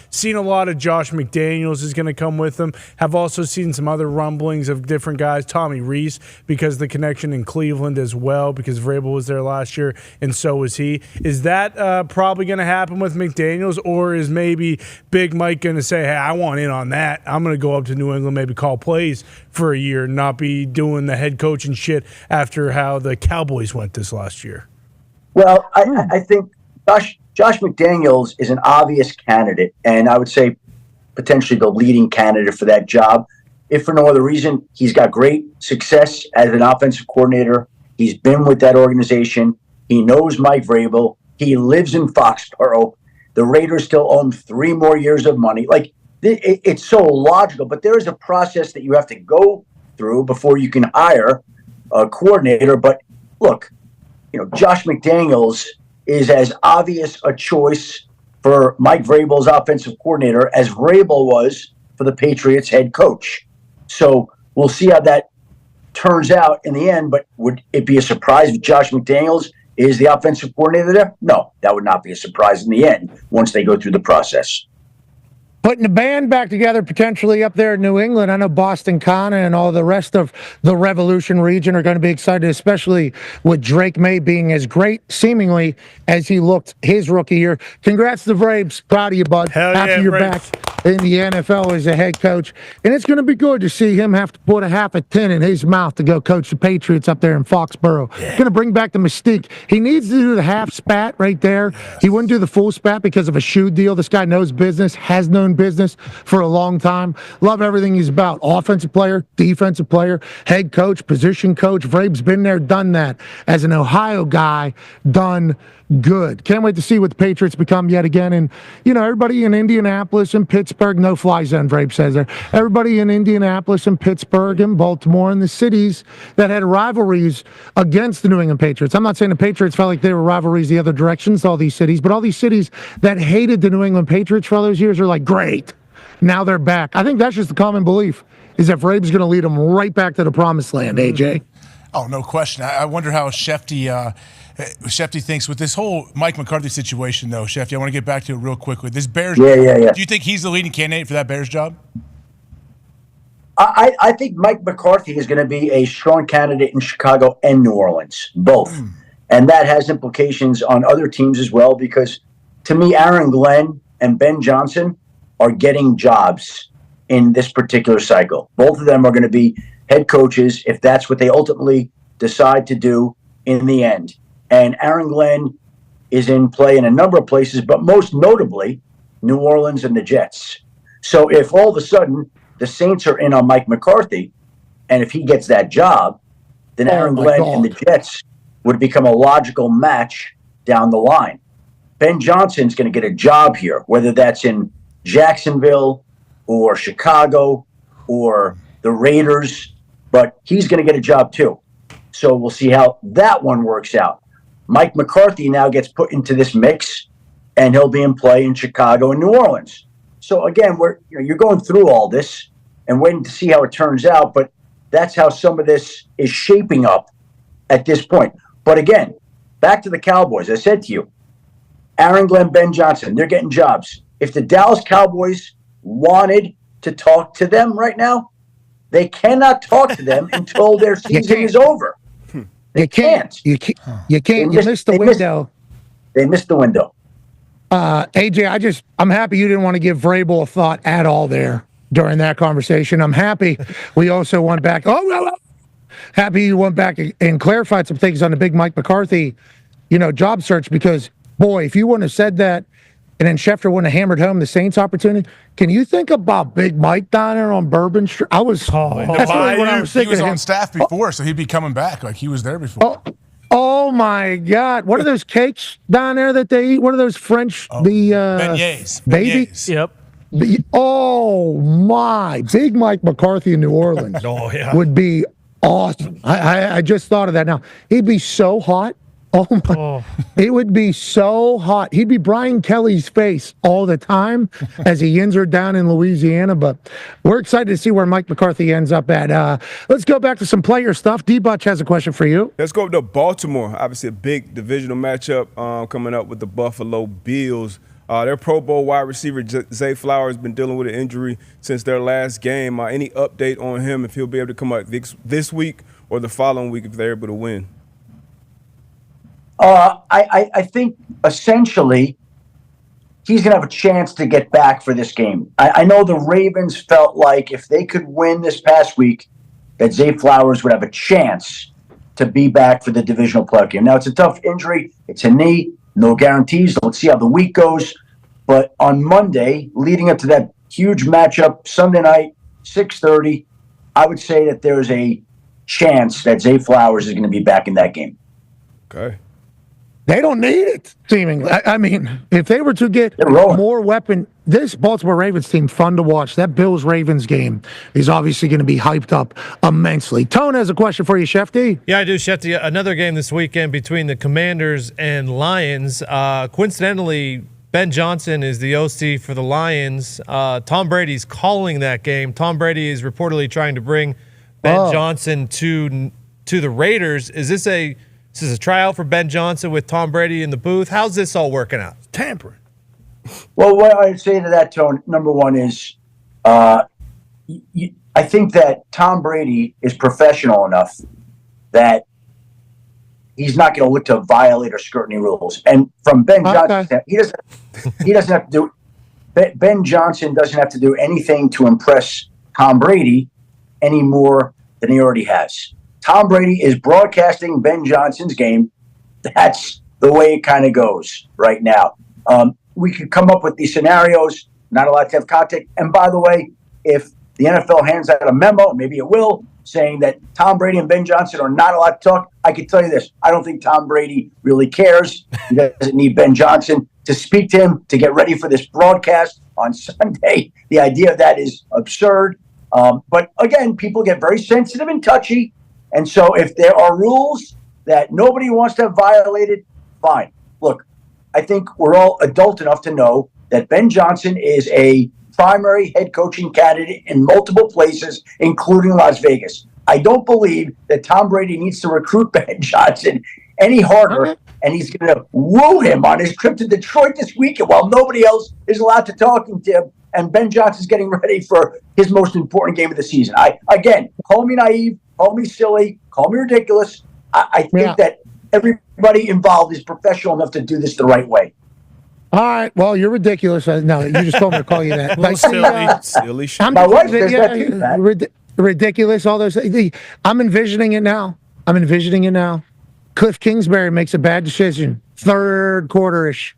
Seen a lot of Josh McDaniels is going to come with them. Have also seen some other rumblings of different guys. Tommy Reese, because of the connection in Cleveland as well, because Vrabel was there last year, and so was he. Is that probably going to happen with McDaniels, or is maybe Big Mike going to say, hey, I want in on that. I'm going to go up to New England, maybe call plays for a year, not be doing the head coaching shit after how the Cowboys went this last year? Well, I think Josh McDaniels is an obvious candidate, and I would say potentially the leading candidate for that job. If for no other reason, he's got great success as an offensive coordinator. He's been with that organization. He knows Mike Vrabel. He lives in Foxborough. The Raiders still owe him 3 more years of money. Like, it's so logical, but there is a process that you have to go through before you can hire a coordinator. But look, Josh McDaniels is as obvious a choice for Mike Vrabel's offensive coordinator as Vrabel was for the Patriots head coach. So we'll see how that turns out in the end, but would it be a surprise if Josh McDaniels is the offensive coordinator there? No, that would not be a surprise in the end once they go through the process. Putting the band back together potentially up there in New England. I know Boston Connor and all the rest of the Revolution region are going to be excited, especially with Drake May being as great, seemingly, as he looked his rookie year. Congrats to the Braves. Proud of you, bud. Hell After yeah, you're Braves. back in the NFL as a head coach. And it's going to be good to see him have to put a half a tin in his mouth to go coach the Patriots up there in Foxborough. Going to bring back the mystique. He needs to do the half spat right there. He wouldn't do the full spat because of a shoe deal. This guy knows business, has known business for a long time. Love everything he's about. Offensive player, defensive player, head coach, position coach. Vrabel's been there, done that. As an Ohio guy, done good. Can't wait to see what the Patriots become yet again. And, everybody in Indianapolis and Pittsburgh, no fly zone, Vrabel says there. Everybody in Indianapolis and Pittsburgh and Baltimore and the cities that had rivalries against the New England Patriots. I'm not saying the Patriots felt like they were rivalries the other directions, all these cities, but all these cities that hated the New England Patriots for all those years are like, great. Now they're back. I think that's just the common belief, is that Vrabel's going to lead them right back to the promised land, AJ. Oh, no question. I wonder how Shefty thinks with this whole Mike McCarthy situation, though. Shefty, I want to get back to it real quickly. This Bears job, do you think he's the leading candidate for that Bears job? I think Mike McCarthy is going to be a strong candidate in Chicago and New Orleans, both. And that has implications on other teams as well, because to me, Aaron Glenn and Ben Johnson are getting jobs in this particular cycle. Both of them are going to be head coaches if that's what they ultimately decide to do in the end. And Aaron Glenn is in play in a number of places, but most notably New Orleans and the Jets. So if all of a sudden the Saints are in on Mike McCarthy, and if he gets that job, then Aaron Glenn and the Jets would become a logical match down the line. Ben Johnson's going to get a job here, whether that's in Jacksonville or Chicago or the Raiders, but he's going to get a job too. So we'll see how that one works out. Mike McCarthy now gets put into this mix, and he'll be in play in Chicago and New Orleans. So again, you're going through all this and waiting to see how it turns out, but that's how some of this is shaping up at this point. But again, back to the Cowboys. I said to you, Aaron Glenn, Ben Johnson, they're getting jobs. If the Dallas Cowboys wanted to talk to them right now, they cannot talk to them until their season is over. They can't. You can't. You missed the window. They missed the window. AJ, I'm happy you didn't want to give Vrabel a thought at all there. during that conversation. I'm happy we also went back. Happy you went back and clarified some things on the big Mike McCarthy, job search, because, boy, if you wouldn't have said that and then Schefter wouldn't have hammered home the Saints opportunity, can you think about Big Mike down there on Bourbon Street? That's really what I was thinking. He was on staff before, so he'd be coming back. Like, he was there before. Oh my God. What are those cakes down there that they eat? What are those French, beignets. Baby? Yep. Oh my. Big Mike McCarthy in New Orleans would be awesome. I just thought of that now. He'd be so hot. Oh my. It would be so hot. He'd be Brian Kelly's face all the time as he injured down in Louisiana. But we're excited to see where Mike McCarthy ends up at. Let's go back to some player stuff. D-Butch has a question for you. Let's go to Baltimore. Obviously a big divisional matchup coming up with the Buffalo Bills. Their Pro Bowl wide receiver, Zay Flowers, has been dealing with an injury since their last game. Any update on him, if he'll be able to come out this week or the following week if they're able to win? I think essentially he's going to have a chance to get back for this game. I know the Ravens felt like if they could win this past week, that Zay Flowers would have a chance to be back for the divisional playoff game. Now, it's a tough injury. It's a knee. No guarantees. Let's see how the week goes. But on Monday, leading up to that huge matchup, Sunday night, 6:30, I would say that there's a chance that Zay Flowers is going to be back in that game. Okay. They don't need it, seemingly. I mean, if they were to get more weapon, this Baltimore Ravens team, fun to watch. That Bills-Ravens game is obviously going to be hyped up immensely. Tone has a question for you, Shefty. Yeah, I do, Shefty. Another game this weekend between the Commanders and Lions. Coincidentally, Ben Johnson is the OC for the Lions. Tom Brady's calling that game. Tom Brady is reportedly trying to bring Ben Johnson to the Raiders. Is this a tryout for Ben Johnson with Tom Brady in the booth? How's this all working out? Tampering. Well, what I'd say to that, Tone, number one is I think that Tom Brady is professional enough that he's not going to look to violate or skirt any rules. And from Ben Johnson, he doesn't have to do. Ben Johnson doesn't have to do anything to impress Tom Brady any more than he already has. Tom Brady is broadcasting Ben Johnson's game. That's the way it kind of goes right now. We could come up with these scenarios, not allowed to have contact. And by the way, if the NFL hands out a memo, maybe it will, saying that Tom Brady and Ben Johnson are not allowed to talk, I can tell you this. I don't think Tom Brady really cares. He doesn't need Ben Johnson to speak to him to get ready for this broadcast on Sunday. The idea of that is absurd. But again, people get very sensitive and touchy. And so if there are rules that nobody wants to have violated, fine. Look, I think we're all adult enough to know that Ben Johnson is a primary head coaching candidate in multiple places, including Las Vegas. I don't believe that Tom Brady needs to recruit Ben Johnson any harder, and he's going to woo him on his trip to Detroit this weekend while nobody else is allowed to talk to him, and Ben Johnson's getting ready for his most important game of the season. Again, call me naive, call me silly, call me ridiculous. I think that everybody involved is professional enough to do this the right way. All right. Well, you're ridiculous. No, you just told me to call you that. Silly. My wife says that too, Matt. Ridiculous. All those. I'm envisioning it now. Cliff Kingsbury makes a bad decision. Third quarter-ish.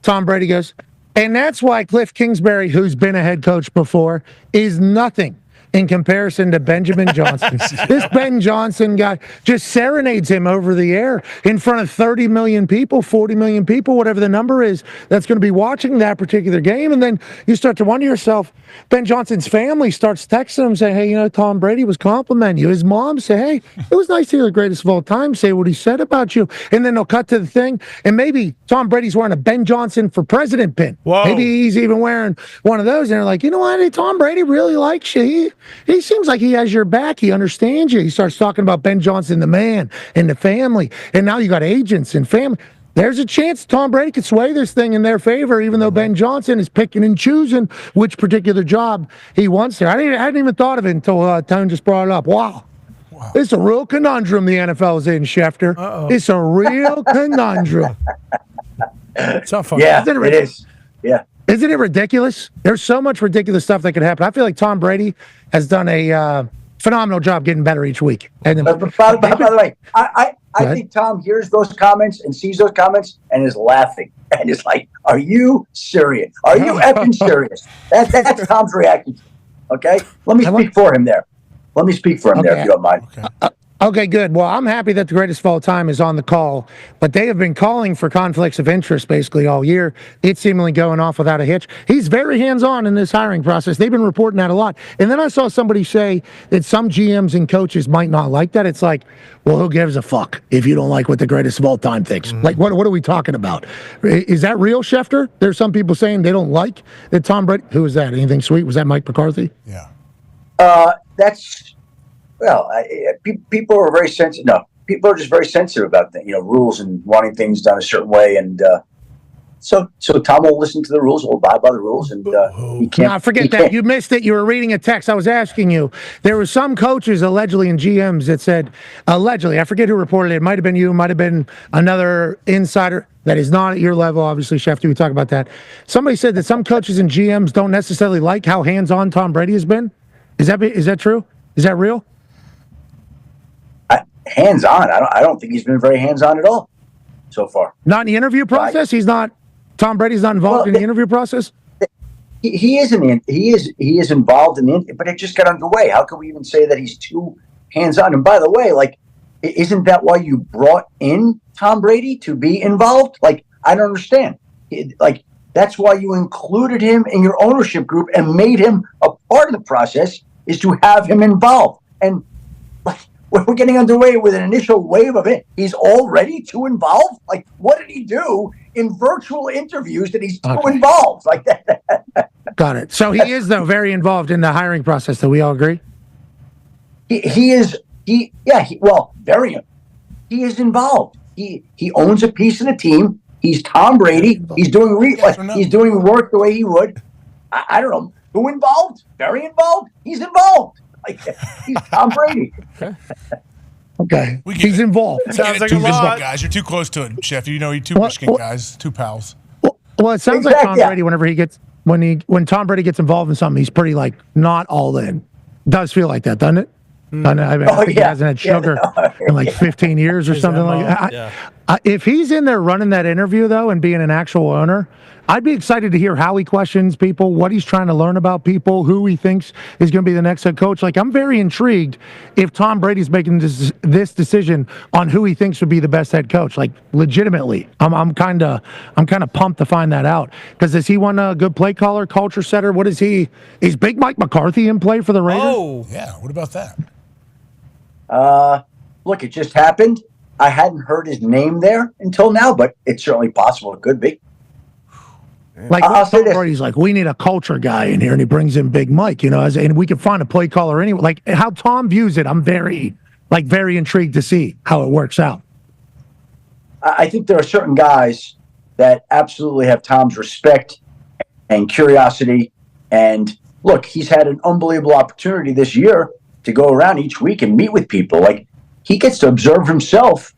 Tom Brady goes. And that's why Cliff Kingsbury, who's been a head coach before, is nothing in comparison to Benjamin Johnson. This Ben Johnson guy just serenades him over the air in front of 30 million people, 40 million people, whatever the number is, that's going to be watching that particular game. And then you start to wonder yourself, Ben Johnson's family starts texting him saying, hey, Tom Brady was complimenting you. His mom say, hey, it was nice to hear the greatest of all time say what he said about you. And then they'll cut to the thing, and maybe Tom Brady's wearing a Ben Johnson for president pin. Whoa. Maybe he's even wearing one of those, and they're like, you know what, Tom Brady really likes you. He seems like he has your back. He understands you. He starts talking about Ben Johnson, the man, and the family. And now you got agents and family. There's a chance Tom Brady could sway this thing in their favor, even though Ben Johnson is picking and choosing which particular job he wants there. I hadn't even thought of it until Tone just brought it up. Wow. It's a real conundrum the NFL is in, Schefter. It's a real conundrum. It's not fun. Yeah, it is. Yeah. Isn't it ridiculous? There's so much ridiculous stuff that could happen. I feel like Tom Brady has done a phenomenal job getting better each week. And by the way, I think Tom hears those comments and sees those comments and is laughing and is like, "Are you serious? Are you effing serious?" That's Tom's reaction. Okay, let me speak for him there. If you don't mind. Okay, good. Well, I'm happy that the greatest of all time is on the call, but they have been calling for conflicts of interest basically all year. It's seemingly going off without a hitch. He's very hands-on in this hiring process. They've been reporting that a lot. And then I saw somebody say that some GMs and coaches might not like that. It's like, well, who gives a fuck if you don't like what the greatest of all time thinks? Like, what are we talking about? Is that real, Schefter? There's some people saying they don't like that Tom Brady. Who was that? Anything sweet? Was that Mike McCarthy? Yeah. That's. Well, people are very sensitive. No, people are just very sensitive about rules and wanting things done a certain way. And so Tom will listen to the rules, will abide by the rules, and he can't. No, forget that. You missed it. You were reading a text. I was asking you. There were some coaches allegedly and GMs that said allegedly. I forget who reported it. It might have been you. It might have been another insider that is not at your level. Obviously, Schefter, we talk about that. Somebody said that some coaches and GMs don't necessarily like how hands-on Tom Brady has been. Is that true? Is that real? Hands-on. I don't think he's been very hands-on at all so far. Not in the interview process. He's not. Tom Brady's not involved in the interview process. He is involved in the, but it just got underway. How can we even say that he's too hands-on? And by the way, isn't that why you brought in Tom Brady to be involved? I don't understand. That's why you included him in your ownership group and made him a part of the process, is to have him involved. And we're getting underway with an initial wave of it. He's already too involved. What did he do in virtual interviews that he's too involved? Got it. So he is, though, very involved in the hiring process. Do we all agree? He is. Very. He is involved. He owns a piece of the team. He's Tom Brady. He's doing he's doing work the way he would. I don't know who involved. Very involved. He's involved. He's Tom Brady. Okay. He's involved. Sounds like a lot. Guys, you're too close to it, Chef. You're two Michigan guys, two pals. Well, it sounds like Tom Brady, when Tom Brady gets involved in something, he's pretty not all in. Does feel like that, doesn't it? I think he hasn't had sugar in 15 years or something like that. If he's in there running that interview, though, and being an actual owner, I'd be excited to hear how he questions people, what he's trying to learn about people, who he thinks is going to be the next head coach. I'm very intrigued if Tom Brady's making this decision on who he thinks would be the best head coach. Legitimately, I'm kind of pumped to find that out. Because is he one a good play caller, culture setter? What is he? Is Big Mike McCarthy in play for the Raiders? Oh, yeah. What about that? Look, it just happened. I hadn't heard his name there until now, but it's certainly possible. It could be. I'll say this. Brady's we need a culture guy in here, and he brings in Big Mike, and we can find a play caller anyway. How Tom views it, I'm very intrigued to see how it works out. I think there are certain guys that absolutely have Tom's respect and curiosity. And look, he's had an unbelievable opportunity this year to go around each week and meet with people. He gets to observe himself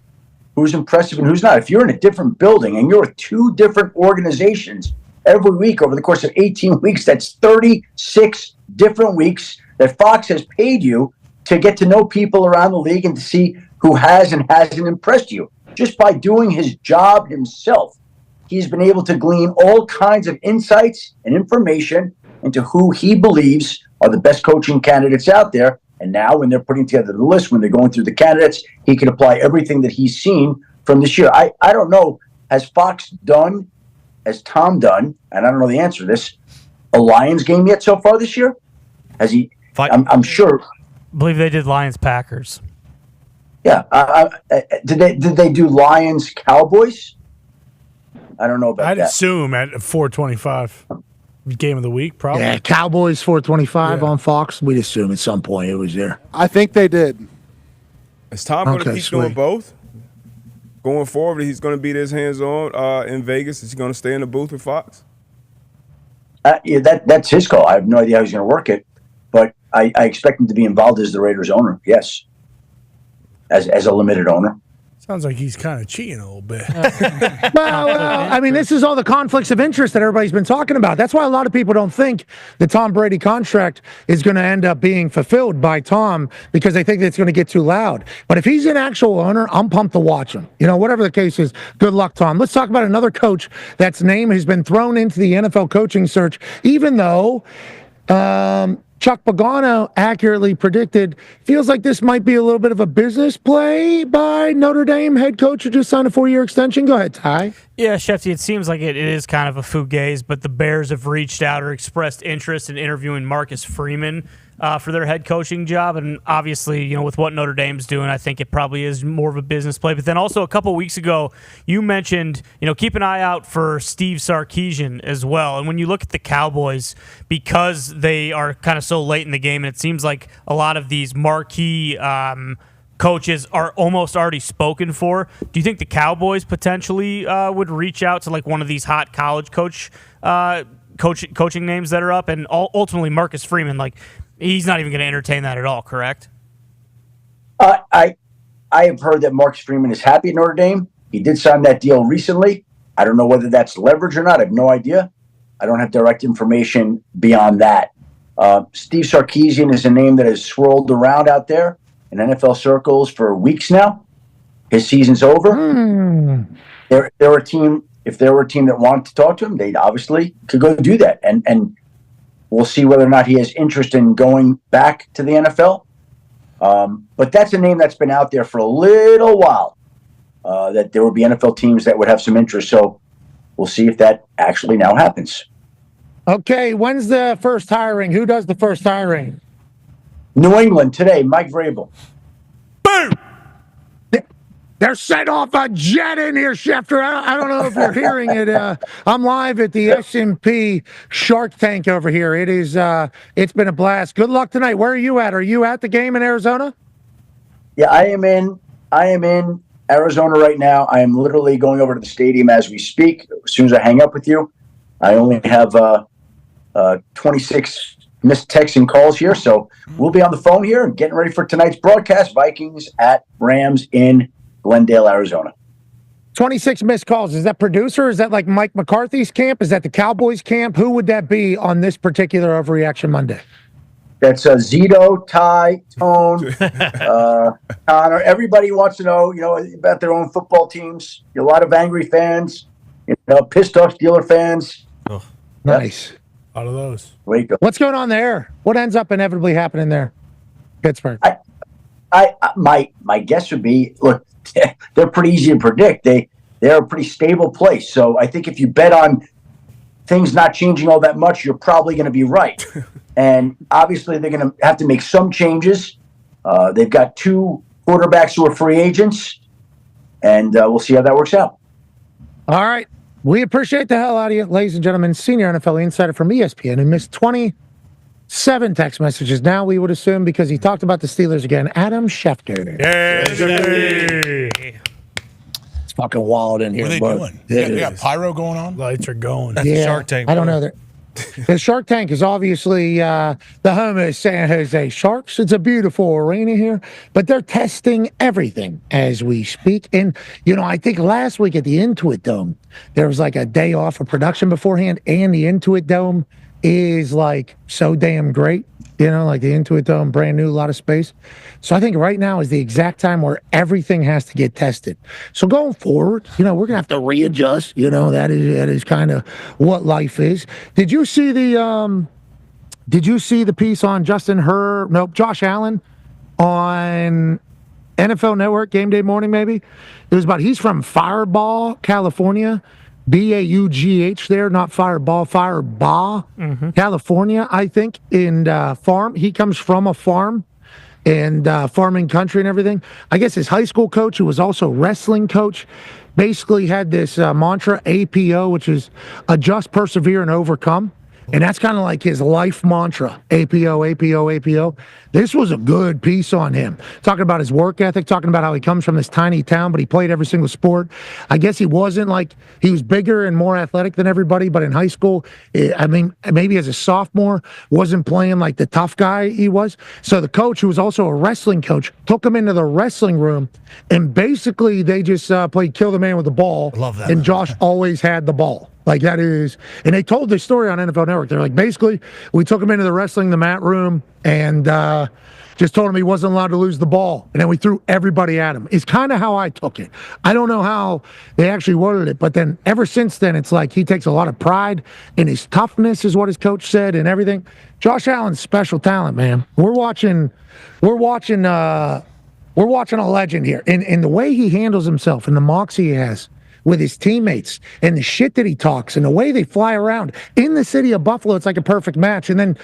who's impressive and who's not. If you're in a different building and you're with two different organizations every week over the course of 18 weeks, that's 36 different weeks that Fox has paid you to get to know people around the league and to see who has and hasn't impressed you. Just by doing his job himself, he's been able to glean all kinds of insights and information into who he believes are the best coaching candidates out there. And now when they're putting together the list, when they're going through the candidates, he can apply everything that he's seen from this year. I don't know, has Fox done, has Tom done, and I don't know the answer to this, a Lions game yet so far this year? Has he? I'm sure. I believe they did Lions-Packers. Yeah. Did they do Lions-Cowboys? I don't know about that. I'd assume at 425. Game of the week, probably. Yeah, Cowboys 425 on Fox. We'd assume at some point it was there. I think they did. Is Tom going to keep doing both? Going forward, he's going to be this hands-on in Vegas. Is he going to stay in the booth with Fox? That's his call. I have no idea how he's going to work it, but I expect him to be involved as the Raiders owner, yes, as a limited owner. Sounds like he's kind of cheating a little bit. Well, I mean, this is all the conflicts of interest that everybody's been talking about. That's why a lot of people don't think the Tom Brady contract is going to end up being fulfilled by Tom, because they think that it's going to get too loud. But if he's an actual owner, I'm pumped to watch him. Whatever the case is, good luck, Tom. Let's talk about another coach that's name has been thrown into the NFL coaching search, even though Chuck Pagano accurately predicted, feels like this might be a little bit of a business play by Notre Dame head coach who just signed a 4-year extension. Go ahead, Ty. Yeah, Shefty, it seems like it is kind of a fugazi, but the Bears have reached out or expressed interest in interviewing Marcus Freeman for their head coaching job. And obviously, with what Notre Dame's doing, I think it probably is more of a business play. But then also a couple weeks ago, you mentioned, keep an eye out for Steve Sarkisian as well. And when you look at the Cowboys, because they are kind of so late in the game, and it seems like a lot of these marquee coaches are almost already spoken for. Do you think the Cowboys potentially would reach out to like one of these hot college coaching names that are up? And ultimately, Marcus Freeman, he's not even going to entertain that at all, correct? I have heard that Marcus Freeman is happy at Notre Dame. He did sign that deal recently. I don't know whether that's leverage or not. I have no idea. I don't have direct information beyond that. Steve Sarkisian is a name that has swirled around out there in NFL circles for weeks now. His season's over. They're a team. If there were a team that wanted to talk to him, they obviously could go do that. And we'll see whether or not he has interest in going back to the NFL. But that's a name that's been out there for a little while, that there would be NFL teams that would have some interest. So we'll see if that actually now happens. Okay, when's the first hiring? Who does the first hiring? New England today, Mike Vrabel. Boom! They're setting off a jet in here, Schefter. I don't know if you're hearing it. I'm live at the S&P Shark Tank over here. It's been a blast. Good luck tonight. Where are you at? Are you at the game in Arizona? Yeah, I am in Arizona right now. I am literally going over to the stadium as we speak. As soon as I hang up with you, I only have 26 missed texts and calls here, so we'll be on the phone here and getting ready for tonight's broadcast. Vikings at Rams in Glendale, Arizona. 26 missed calls. Is that producer? Is that like Mike McCarthy's camp? Is that the Cowboys camp? Who would that be on this particular Overreaction Monday? That's Zito, Ty, Tone, Connor. Everybody wants to know, about their own football teams. A lot of angry fans, pissed off Steeler fans. Oh, nice. A lot of those. Wake up. What's going on there? What ends up inevitably happening there? Pittsburgh. My guess would be, look, they're pretty easy to predict. They're a pretty stable place. So I think if you bet on things not changing all that much, you're probably going to be right. And obviously they're going to have to make some changes. They've got 2 quarterbacks who are free agents, and we'll see how that works out. All right. We appreciate the hell out of you, ladies and gentlemen. Senior NFL insider from ESPN who missed 27 text messages. Now we would assume because he talked about the Steelers again, Adam Schefter. Yeah. It's fucking wild in here. What are they doing? They got pyro going on? Lights are going. Yeah, Shark Tank. I don't know. The Shark Tank is obviously the home of San Jose Sharks. It's a beautiful arena here, but they're testing everything as we speak. And, I think last week at the Intuit Dome, there was like a day off of production beforehand, and the Intuit Dome is like so damn great. Like the Intuit Dome, brand new, a lot of space. So I think right now is the exact time where everything has to get tested. So going forward, we're going to have to readjust. That is kind of what life is. Did you see the piece on Josh Allen on NFL Network, Game Day Morning maybe? It was about, he's from Fireball, California. Baugh there, not Fireball, Firebaugh, California, I think, in farm. He comes from a farm and farming country and everything. I guess his high school coach, who was also wrestling coach, basically had this mantra, APO, which is adjust, persevere, and overcome. And that's kind of like his life mantra, APO, APO, APO. This was a good piece on him. Talking about his work ethic, talking about how he comes from this tiny town, but he played every single sport. I guess he wasn't like, he was bigger and more athletic than everybody, but in high school, I mean, maybe as a sophomore, wasn't playing like the tough guy he was. So the coach, who was also a wrestling coach, took him into the wrestling room, and basically they just played kill the man with the ball. Love that. And Josh always had the ball. Like that is, and they told this story on NFL Network. They're like, basically, we took him into the mat room, and just told him he wasn't allowed to lose the ball. And then we threw everybody at him. It's kind of how I took it. I don't know how they actually worded it, but then ever since then, it's like he takes a lot of pride in his toughness, is what his coach said, and everything. Josh Allen's special talent, man. We're watching a legend here. And the way he handles himself and the moxie he has with his teammates and the shit that he talks and the way they fly around in the city of Buffalo, it's like a perfect match. And then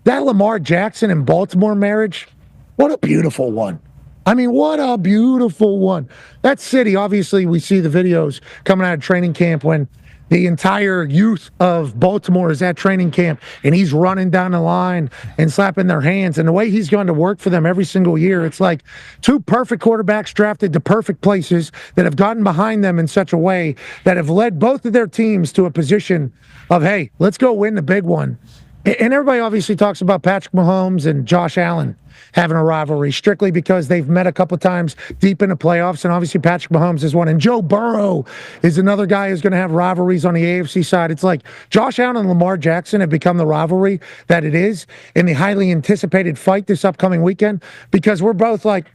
that Lamar Jackson and Baltimore marriage, what a beautiful one. I mean, what a beautiful one. That city, obviously, we see the videos coming out of training camp when the entire youth of Baltimore is at training camp, and he's running down the line and slapping their hands. And the way he's going to work for them every single year, it's like two perfect quarterbacks drafted to perfect places that have gotten behind them in such a way that have led both of their teams to a position of, hey, let's go win the big one. And everybody obviously talks about Patrick Mahomes and Josh Allen having a rivalry strictly because they've met a couple times deep in the playoffs, and obviously Patrick Mahomes is one. And Joe Burrow is another guy who's going to have rivalries on the AFC side. It's like Josh Allen and Lamar Jackson have become the rivalry that it is in the highly anticipated fight this upcoming weekend, because we're both like,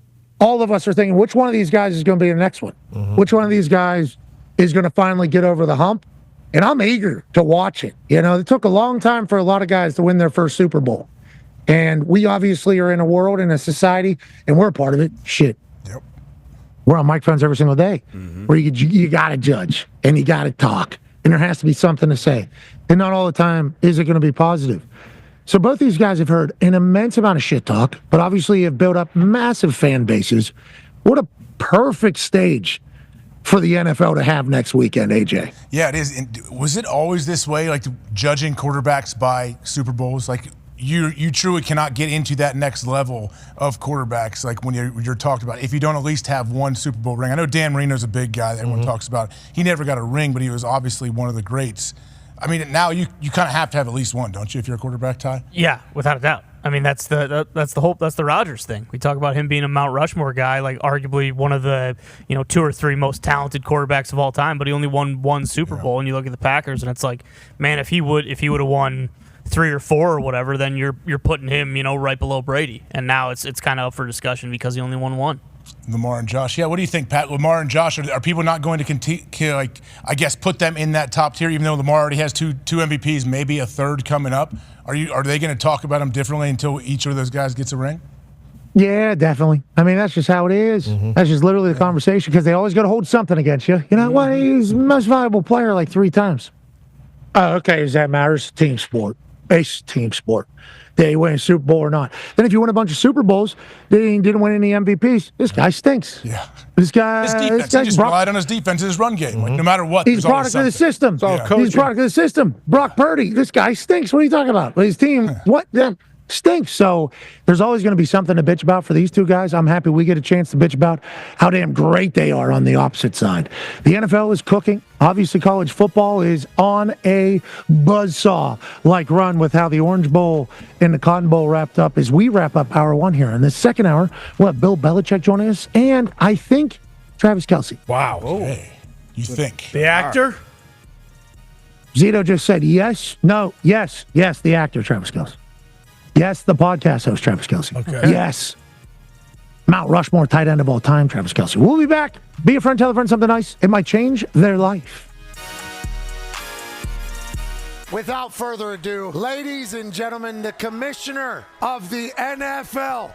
all of us are thinking, which one of these guys is going to be the next one? Mm-hmm. Which one of these guys is going to finally get over the hump? And I'm eager to watch it. You know, it took a long time for a lot of guys to win their first Super Bowl. And we obviously are in a world, in a society, and we're a part of it. Shit. Yep. We're on microphones every single day, where you got to judge, and you got to talk, and there has to be something to say. And not all the time is it going to be positive. So both these guys have heard an immense amount of shit talk, but obviously have built up massive fan bases. What a perfect stage for the NFL to have next weekend, AJ. Yeah, it is. And was it always this way, like judging quarterbacks by Super Bowls? Like you truly cannot get into that next level of quarterbacks, like when you're talked about, if you don't at least have one Super Bowl ring. I know Dan Marino's a big guy that everyone talks about. He never got a ring, but he was obviously one of the greats. I mean, now you kind of have to have at least one, don't you, if you're a quarterback, Ty? Yeah, without a doubt. I mean, that's the Rodgers thing. We talk about him being a Mount Rushmore guy, like arguably one of the 2 or 3 most talented quarterbacks of all time, but he only won one Super Bowl. And you look at the Packers, and it's like, man, if he would have won 3 or 4 or whatever, then you're putting him right below Brady. And now it's kind of up for discussion because he only won one. Lamar and Josh. Yeah, what do you think, Pat? Lamar and Josh, are people not going to continue, like, I guess, put them in that top tier, even though Lamar already has two MVPs, maybe a third coming up? Are they going to talk about them differently until each of those guys gets a ring? Yeah, definitely. I mean, that's just how it is. That's just literally the conversation, because they always got to hold something against you. You know, well, he's the most valuable player like 3 times. Oh, okay, does that matter? It's a team sport. It's team sport. They win a Super Bowl or not. Then if you win a bunch of Super Bowls, they didn't win any MVPs. This guy stinks. Yeah. This guy. His defense. He just relied on his defense, his run game. Like, no matter what. He's product of the system. He's product of the system. Brock Purdy. This guy stinks. What are you talking about? His team. What? Yeah, stinks. So there's always going to be something to bitch about for these two guys. I'm happy we get a chance to bitch about how damn great they are on the opposite side. The NFL is cooking. Obviously, college football is on a buzzsaw-like run with how the Orange Bowl and the Cotton Bowl wrapped up as we wrap up Hour 1 here. In the second hour, we'll have Bill Belichick joining us, and I think Travis Kelce. Wow. Hey, you think. The actor? Zito just said yes, no, yes, the actor, Travis Kelce. Yes, the podcast host, Travis Kelce. Okay. Yes. Mount Rushmore tight end of all time, Travis Kelce. We'll be back. Be a friend, tell a friend something nice. It might change their life. Without further ado, ladies and gentlemen, the commissioner of the NFL.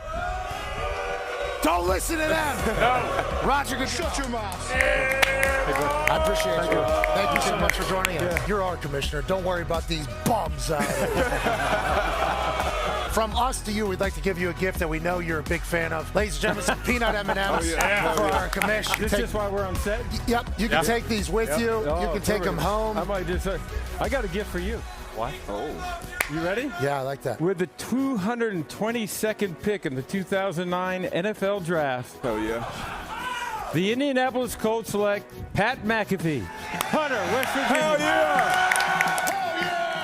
Don't listen to them. No. Roger, shut your mouth. I appreciate you. Thank you so much for joining us. You're our commissioner. Don't worry about these bums out there. From us to you, we'd like to give you a gift that we know you're a big fan of. Ladies and gentlemen, some peanut M&Ms for our commission. This is why we're on set? Yep. You can take these with you. You can take them home. I got a gift for you. What? Oh. You ready? Yeah, I like that. With the 222nd pick in the 2009 NFL Draft. Oh, yeah. The Indianapolis Colts select Pat McAfee. Hunter, West Virginia. Hell yeah!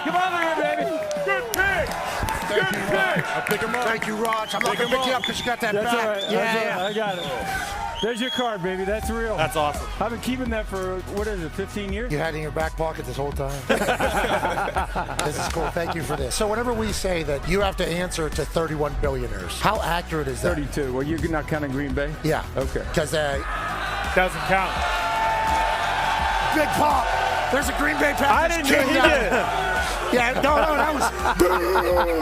Come on here, baby. Good pick! Good pick! I'll pick him up. Thank you, Raj. I'm not going to pick you up because you got that That's back. all right. Yeah, That's all right. I got it. There's your card, baby. That's real. That's awesome. I've been keeping that for, 15 years? You had it in your back pocket this whole time. This is cool. Thank you for this. So whenever we say that you have to answer to 31 billionaires, how accurate is that? 32. Well, you're not counting Green Bay? Yeah. Okay. Because Doesn't count. Big Pop. There's a Green Bay Packers. I didn't know he did. Yeah, no, that was.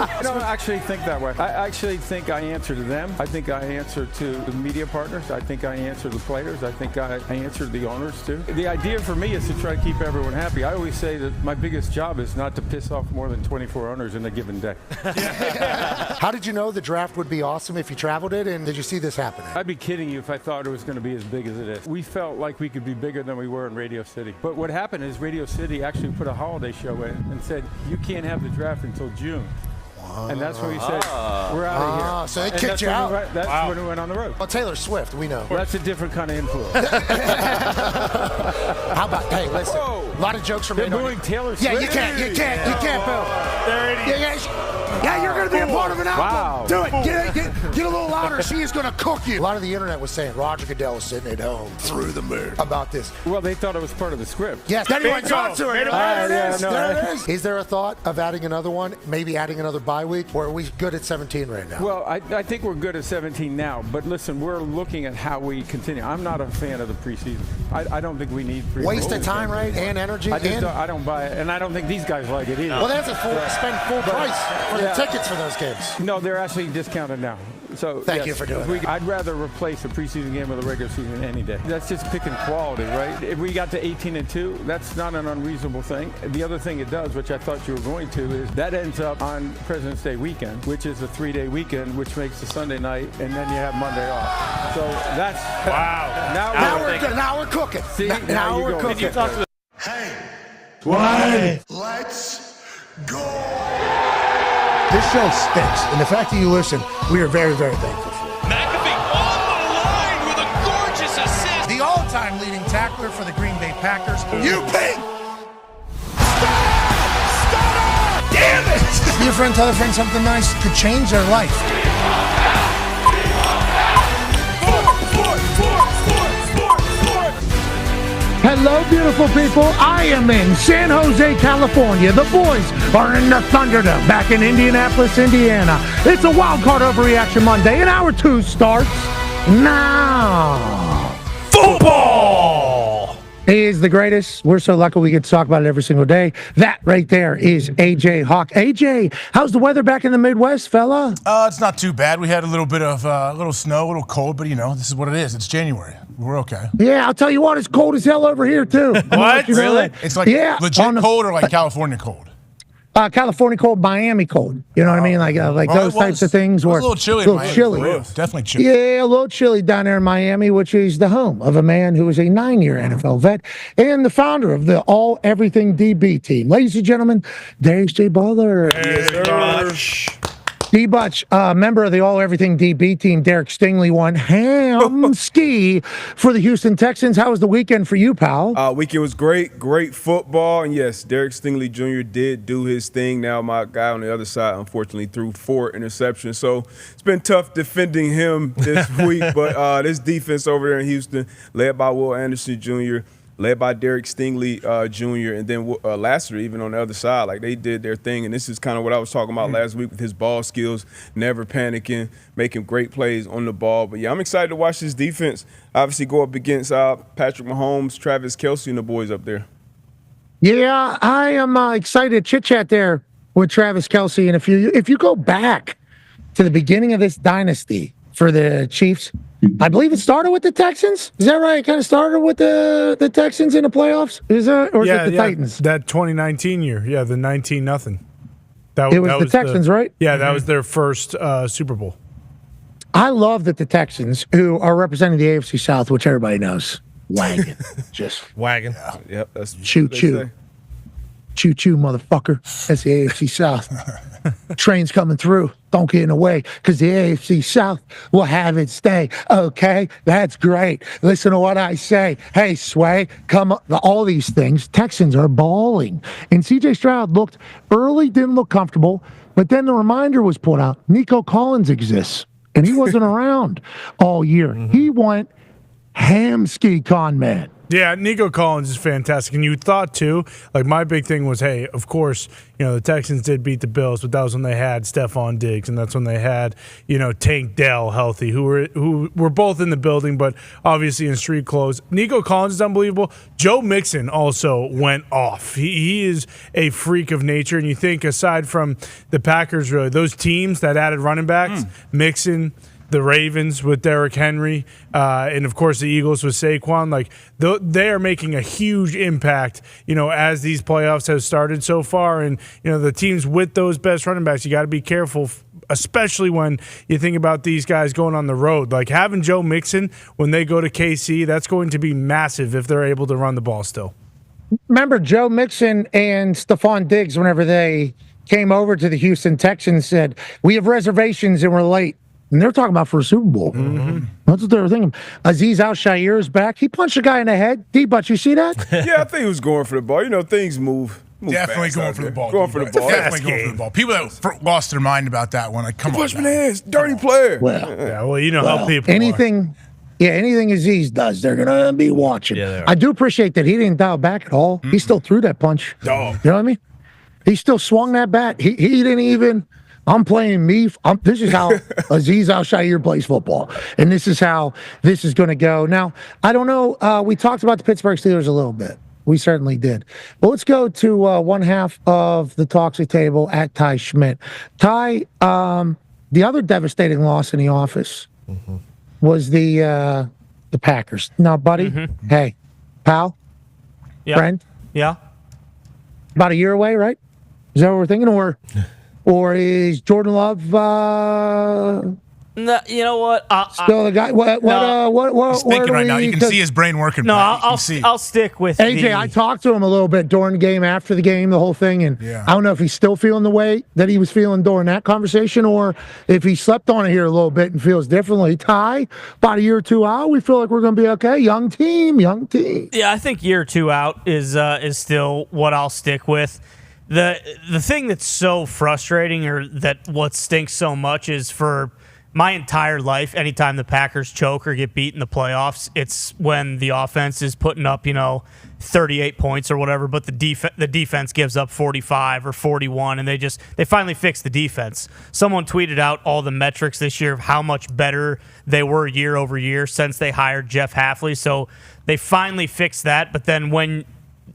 I don't actually think that way. I actually think I answer to them. I think I answer to the media partners. I think I answer to the players. I think I answer to the owners, too. The idea for me is to try to keep everyone happy. I always say that my biggest job is not to piss off more than 24 owners in a given day. How did you know the draft would be awesome if you traveled it, and did you see this happening? I'd be kidding you if I thought it was going to be as big as it is. We felt like we could be bigger than we were in Radio City. But what happened is Radio City actually put a holiday show in and said, you can't have the draft until June. And that's when we said, we're out of here. So they And kicked you out? That's when we went on the road. Well, Taylor Swift, we know. Well, that's a different kind of influence. How about, hey, listen, a lot of jokes from They're booing Taylor Swift. Yeah, you can't boo. Yeah, you're going to be a part of an album. Wow. Do it. Get a little louder. She is going to cook you. A lot of the internet was saying Roger Goodell is sitting at home through the moon about this. Well, they thought it was part of the script. Yes, then he went on to it. There it no. is. Is there a thought of adding another one, maybe adding another bye week, or are we good at 17 right now? Well, I think we're good at 17 now, but listen, we're looking at how we continue. I'm not a fan of the preseason. I don't think we need preseason. Waste of time, right, and energy. I don't buy it, and I don't think these guys like it either. Well, that's spend full price for the tickets for those games. No, they're actually discounted now. So Thank you for doing that. I'd rather replace a preseason game with a regular season any day. That's just picking quality, right? If we got to 18-2, that's not an unreasonable thing. The other thing it does, which I thought you were going to, is that ends up on President's Day weekend, which is a 3-day weekend, which makes a Sunday night, and then you have Monday off. So that's Wow. Now we're cooking. See, now we're go. cooking. Hey, What? let's go. This show stinks, and the fact that you listen, we are very, very thankful for. McAfee on the line with a gorgeous assist. The all-time leading tackler for the Green Bay Packers. You pick. Damn it! Be a friend, tell a friend something nice could change their life. Hello, beautiful people. I am in San Jose, California. The boys are in the Thunderdome back in Indianapolis, Indiana. It's a Wildcard Overreaction Monday, and hour 2 starts now. Football. He is the greatest. We're so lucky we get to talk about it every single day. That right there is AJ Hawk. AJ, how's the weather back in the Midwest, fella? It's not too bad. We had a little bit of a little snow, a little cold, but this is what it is. It's January. We're okay. Yeah, I'll tell you what, it's cold as hell over here, too. What? Really? It's like legit cold or like California cold? California cold, Miami cold. You know what I mean? Like those types of things. It was a little chilly in Miami. Chilly. Definitely chilly. Yeah, a little chilly down there in Miami, which is the home of a man who is a 9-year NFL vet and the founder of the All Everything DB team. Ladies and gentlemen, Darius J. Butler. D-Butch, member of the All Everything DB team, Derek Stingley won ham ski for the Houston Texans. How was the weekend for you, pal? Weekend was great football, and yes, Derek Stingley Jr. did do his thing. Now my guy on the other side, unfortunately, threw 4 interceptions, so it's been tough defending him this week. But this defense over there in Houston, led by Will Anderson Jr., led by Derek Stingley Jr., and then Lassiter even on the other side. Like, they did their thing, and this is kind of what I was talking about last week with his ball skills, never panicking, making great plays on the ball. But, yeah, I'm excited to watch this defense obviously go up against Patrick Mahomes, Travis Kelce, and the boys up there. Yeah, I am excited to chit-chat there with Travis Kelce. And if you go back to the beginning of this dynasty for the Chiefs, I believe it started with the Texans. Is that right? It kind of started with the Texans in the playoffs. Is that, or is it the Titans? That 2019 year, the 19-0. It was the Texans, right? Yeah, that was their first Super Bowl. I love that the Texans, who are representing the AFC South, which everybody knows, wagon, just wagon. Yep, that's choo choo. Choo-choo, motherfucker. That's the AFC South. Train's coming through. Don't get in the way, because the AFC South will have its day. Okay, that's great. Listen to what I say. Hey, Sway, come up. All these things. Texans are balling. And C.J. Stroud looked early, didn't look comfortable, but then the reminder was put out. Nico Collins exists, and he wasn't around all year. He went ham-ski con man. Yeah, Nico Collins is fantastic. And you thought, too, like my big thing was, hey, of course, the Texans did beat the Bills, but that was when they had Stephon Diggs, and that's when they had, Tank Dell healthy, who were both in the building, but obviously in street clothes. Nico Collins is unbelievable. Joe Mixon also went off. He is a freak of nature. And you think, aside from the Packers, really, those teams that added running backs, Mixon, the Ravens with Derrick Henry, and of course the Eagles with Saquon, like they are making a huge impact, as these playoffs have started so far. And the teams with those best running backs, you got to be careful, especially when you think about these guys going on the road. Like having Joe Mixon when they go to KC, that's going to be massive if they're able to run the ball still. Remember Joe Mixon and Stephon Diggs, whenever they came over to the Houston Texans, said, we have reservations and we're late. And they're talking about for a Super Bowl. That's what they were thinking. Azeez Al-Shaair is back. He punched a guy in the head. D-Butch, you see that? Yeah, I think he was going for the ball. Things move. Definitely going for the ball. Going for the ball. Definitely going for the ball. People that lost their mind about that one, like, come on. Push my hands. Dirty player. Well, how people anything. Yeah, anything Azeez does, they're going to be watching. Yeah, I do appreciate that he didn't dial back at all. He still threw that punch. Dog. You know what I mean? He still swung that bat. He didn't even... I'm playing me. This is how Azeez Al-Shaair plays football. And this is how this is going to go. Now, I don't know. We talked about the Pittsburgh Steelers a little bit. We certainly did. But let's go to one half of the Toxic Table at Ty Schmidt. Ty, the other devastating loss in the office was the Packers. Now, buddy, hey, pal, friend. Yeah. About a year away, right? Is that what we're thinking? Or is Jordan Love No, you know what? still the guy? He's thinking right now. You can see his brain working. No, Pat. I'll stick with AJ. I talked to him a little bit during the game, after the game, the whole thing, and I don't know if he's still feeling the way that he was feeling during that conversation, or if he slept on it here a little bit and feels differently. Ty, about a year or two out, we feel like we're going to be okay. Young team. Yeah, I think year or two out is still what I'll stick with. The thing that's so frustrating, or that what stinks so much, is for my entire life, anytime the Packers choke or get beat in the playoffs, it's when the offense is putting up, 38 points or whatever, but the defense gives up 45 or 41, and they finally fixed the defense. Someone tweeted out all the metrics this year of how much better they were year over year since they hired Jeff Hafley. So they finally fixed that, but then when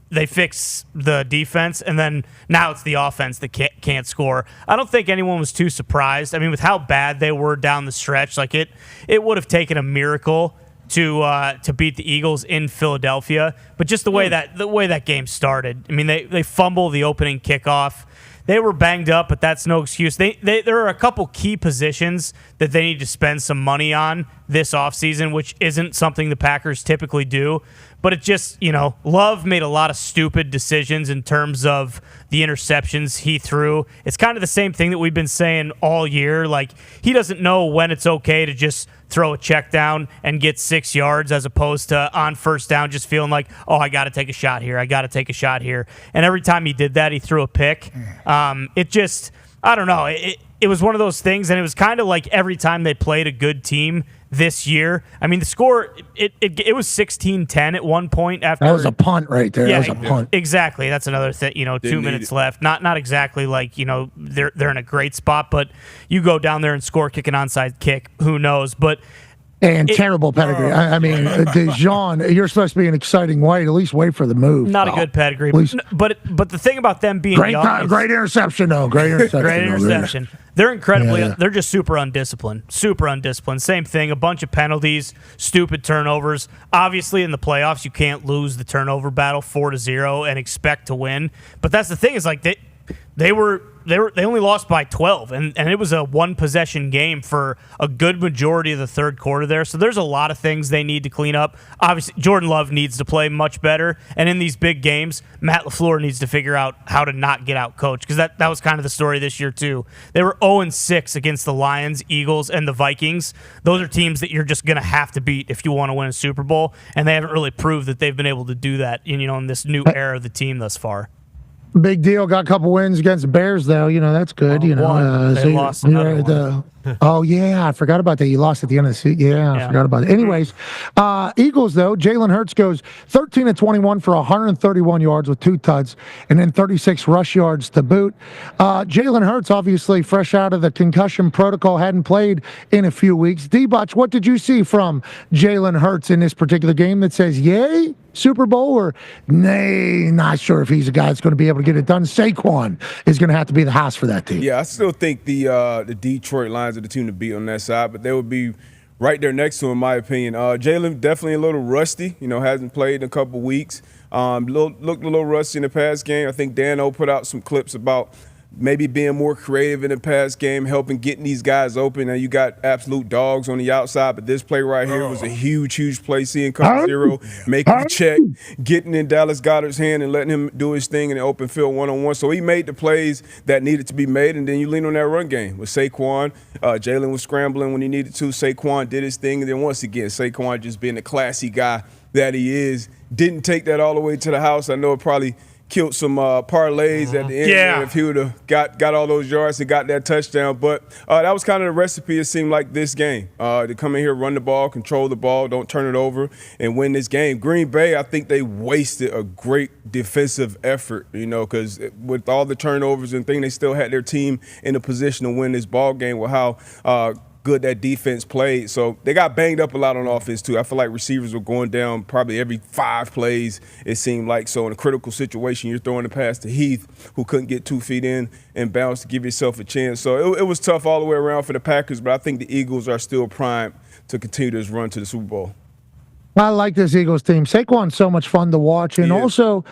they fix the defense, and then now it's the offense that can't score. I don't think anyone was too surprised. I mean, with how bad they were down the stretch, like it would have taken a miracle to beat the Eagles in Philadelphia. But just the way that game started, I mean, they fumble the opening kickoff. They were banged up, but that's no excuse. There are a couple key positions that they need to spend some money on this offseason, which isn't something the Packers typically do. But it just, Love made a lot of stupid decisions in terms of the interceptions he threw. It's kind of the same thing that we've been saying all year. Like, he doesn't know when it's okay to just throw a check down and get 6 yards, as opposed to on first down just feeling like, oh, I got to take a shot here. And every time he did that, he threw a pick. It just, I don't know. It was one of those things, and it was kind of like every time they played a good team this year. I mean, the score, it was 16-10 at one point. After that was a punt right there. Yeah, that was a punt. Exactly. That's another thing. 2 minutes left. Not exactly like, they're in a great spot, but you go down there and score, kick an onside kick. Who knows? But terrible pedigree. I mean, DeJean, you're supposed to be an exciting white. At least wait for the move. Not a good pedigree. But the thing about them being great interception, though. Great interception. They're incredibly. They're just super undisciplined. Same thing. A bunch of penalties, stupid turnovers. Obviously, in the playoffs, you can't lose the turnover battle 4-0 and expect to win. But that's the thing, is like they were they only lost by 12, and it was a one-possession game for a good majority of the third quarter there. So there's a lot of things they need to clean up. Obviously, Jordan Love needs to play much better, and in these big games, Matt LaFleur needs to figure out how to not get out-coached, because that was kind of the story this year too. They were 0-6 against the Lions, Eagles, and the Vikings. Those are teams that you're just going to have to beat if you want to win a Super Bowl, and they haven't really proved that they've been able to do that in this new era of the team thus far. Big deal. Got a couple wins against the Bears, though. That's good. They lost another one. Oh, yeah. I forgot about that. You lost at the end of the season. Yeah, I forgot about it. Anyways, Eagles, though, Jalen Hurts goes 13-21 for 131 yards with 2 tuds and then 36 rush yards to boot. Jalen Hurts, obviously, fresh out of the concussion protocol, hadn't played in a few weeks. D-Botch, what did you see from Jalen Hurts in this particular game that says, yay, Super Bowl, or nay, not sure if he's a guy that's going to be able to get it done? Saquon is going to have to be the house for that team. Yeah, I still think the Detroit Lions are the team to beat on that side, but they would be right there next to him, in my opinion. Jalen definitely a little rusty, hasn't played in a couple weeks. Looked a little rusty in the past game. I think Dahn put out some clips about maybe being more creative in the past game, helping getting these guys open. Now you got absolute dogs on the outside, but this play right here was a huge play, seeing cover zero, making the check, getting in Dallas Goedert's hand and letting him do his thing in the open field one-on-one. So he made the plays that needed to be made, and then you lean on that run game with Saquon. Jalen was scrambling when he needed to. Saquon did his thing, and then once again, Saquon just being the classy guy that he is, didn't take that all the way to the house. I know it probably killed some parlays at the end if he would have got all those yards and got that touchdown. But that was kind of the recipe, it seemed like, this game. To come in here, run the ball, control the ball, don't turn it over, and win this game. Green Bay, I think they wasted a great defensive effort, because with all the turnovers and things, they still had their team in a position to win this ball game with how good that defense played. So they got banged up a lot on offense too. I feel like receivers were going down probably every 5 plays, it seemed like. So in a critical situation, you're throwing the pass to Heath, who couldn't get 2 feet in and bounce to give yourself a chance. So it was tough all the way around for the Packers, but I think the Eagles are still primed to continue this run to the Super Bowl. I like this Eagles team. Saquon's so much fun to watch, and also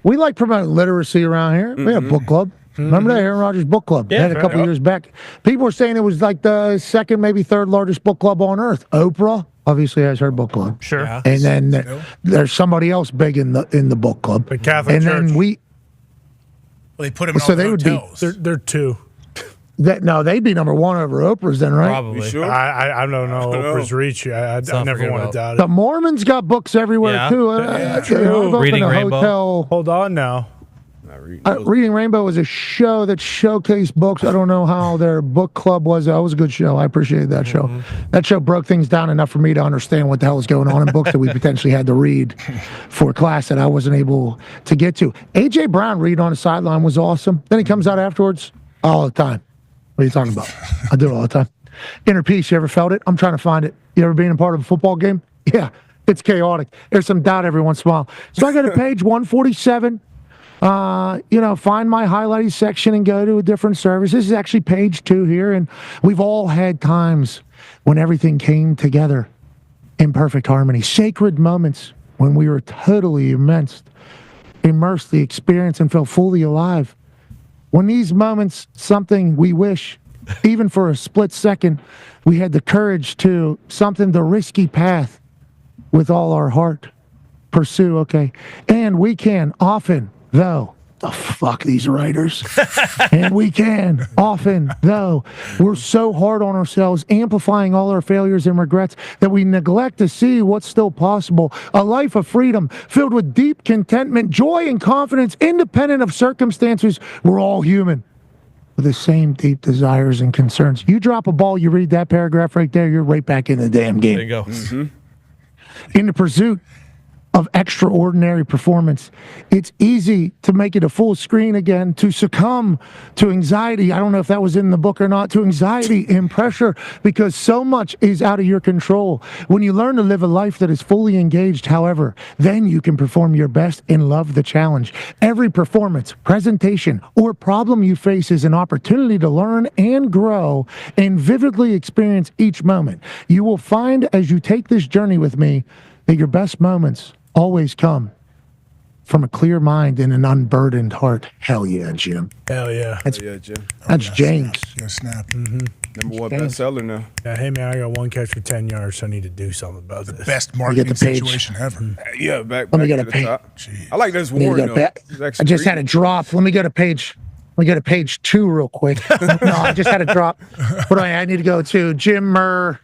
we like promoting literacy around here. We have book club. Remember that Aaron Rodgers book club? Yeah, had a couple years back. People were saying it was like the second, maybe third largest book club on earth. Oprah obviously has her book club. Sure. Yeah. And then there's somebody else big in the book club. The Catholic and Church. Then they put them in all the hotels. They're 2. They'd be number 1 over Oprah's then, right? Probably. Sure? I don't know Oprah's reach. I never want to doubt it. The Mormons got books everywhere too. Reading Rainbow. Hold on now. Reading Rainbow was a show that showcased books. I don't know how their book club was. That was a good show. I appreciated that show. That show broke things down enough for me to understand what the hell was going on in books that we potentially had to read for class that I wasn't able to get to. A.J. Brown reading on the sideline was awesome. Then he comes out afterwards all the time. What are you talking about? I do it all the time. Inner peace, you ever felt it? I'm trying to find it. You ever been a part of a football game? Yeah, it's chaotic. There's some doubt every once in a while. So I go to page 147. Find my highlighted section and go to a different service. This is actually page 2 here, and we've all had times when everything came together in perfect harmony. Sacred moments when we were totally immersed the experience and felt fully alive. When these moments, something we wish, even for a split second, we had the courage to something the risky path with all our heart pursue, okay? And we can often, though, fuck these writers. And we can often, though, we're so hard on ourselves, amplifying all our failures and regrets, that we neglect to see what's still possible. A life of freedom filled with deep contentment, joy, and confidence, independent of circumstances. We're all human with the same deep desires and concerns. You drop a ball, you read that paragraph right there, you're right back in the damn game. There you go. In the pursuit of extraordinary performance, it's easy to make it a full screen again, to succumb to anxiety. I don't know if that was in the book or not, to anxiety and pressure, because so much is out of your control. When you learn to live a life that is fully engaged, however, then you can perform your best and love the challenge. Every performance, presentation, or problem you face is an opportunity to learn and grow and vividly experience each moment. You will find as you take this journey with me that your best moments always come from a clear mind and an unburdened heart. Hell yeah, Jim. Hell yeah. That's, Yeah, Jim. that's James. You're snap. Number one bestseller now. Yeah, hey, man, I got one catch for 10 yards, so I need to do something about this. Best get marketing the page. situation ever. Yeah, back Let me to get a the page. top. I like this Let me Warren, go though. back. He's I actually just had a drop. Let me go to page 2 real quick. No, I just had a drop. What do I need to go to? Jim Murr,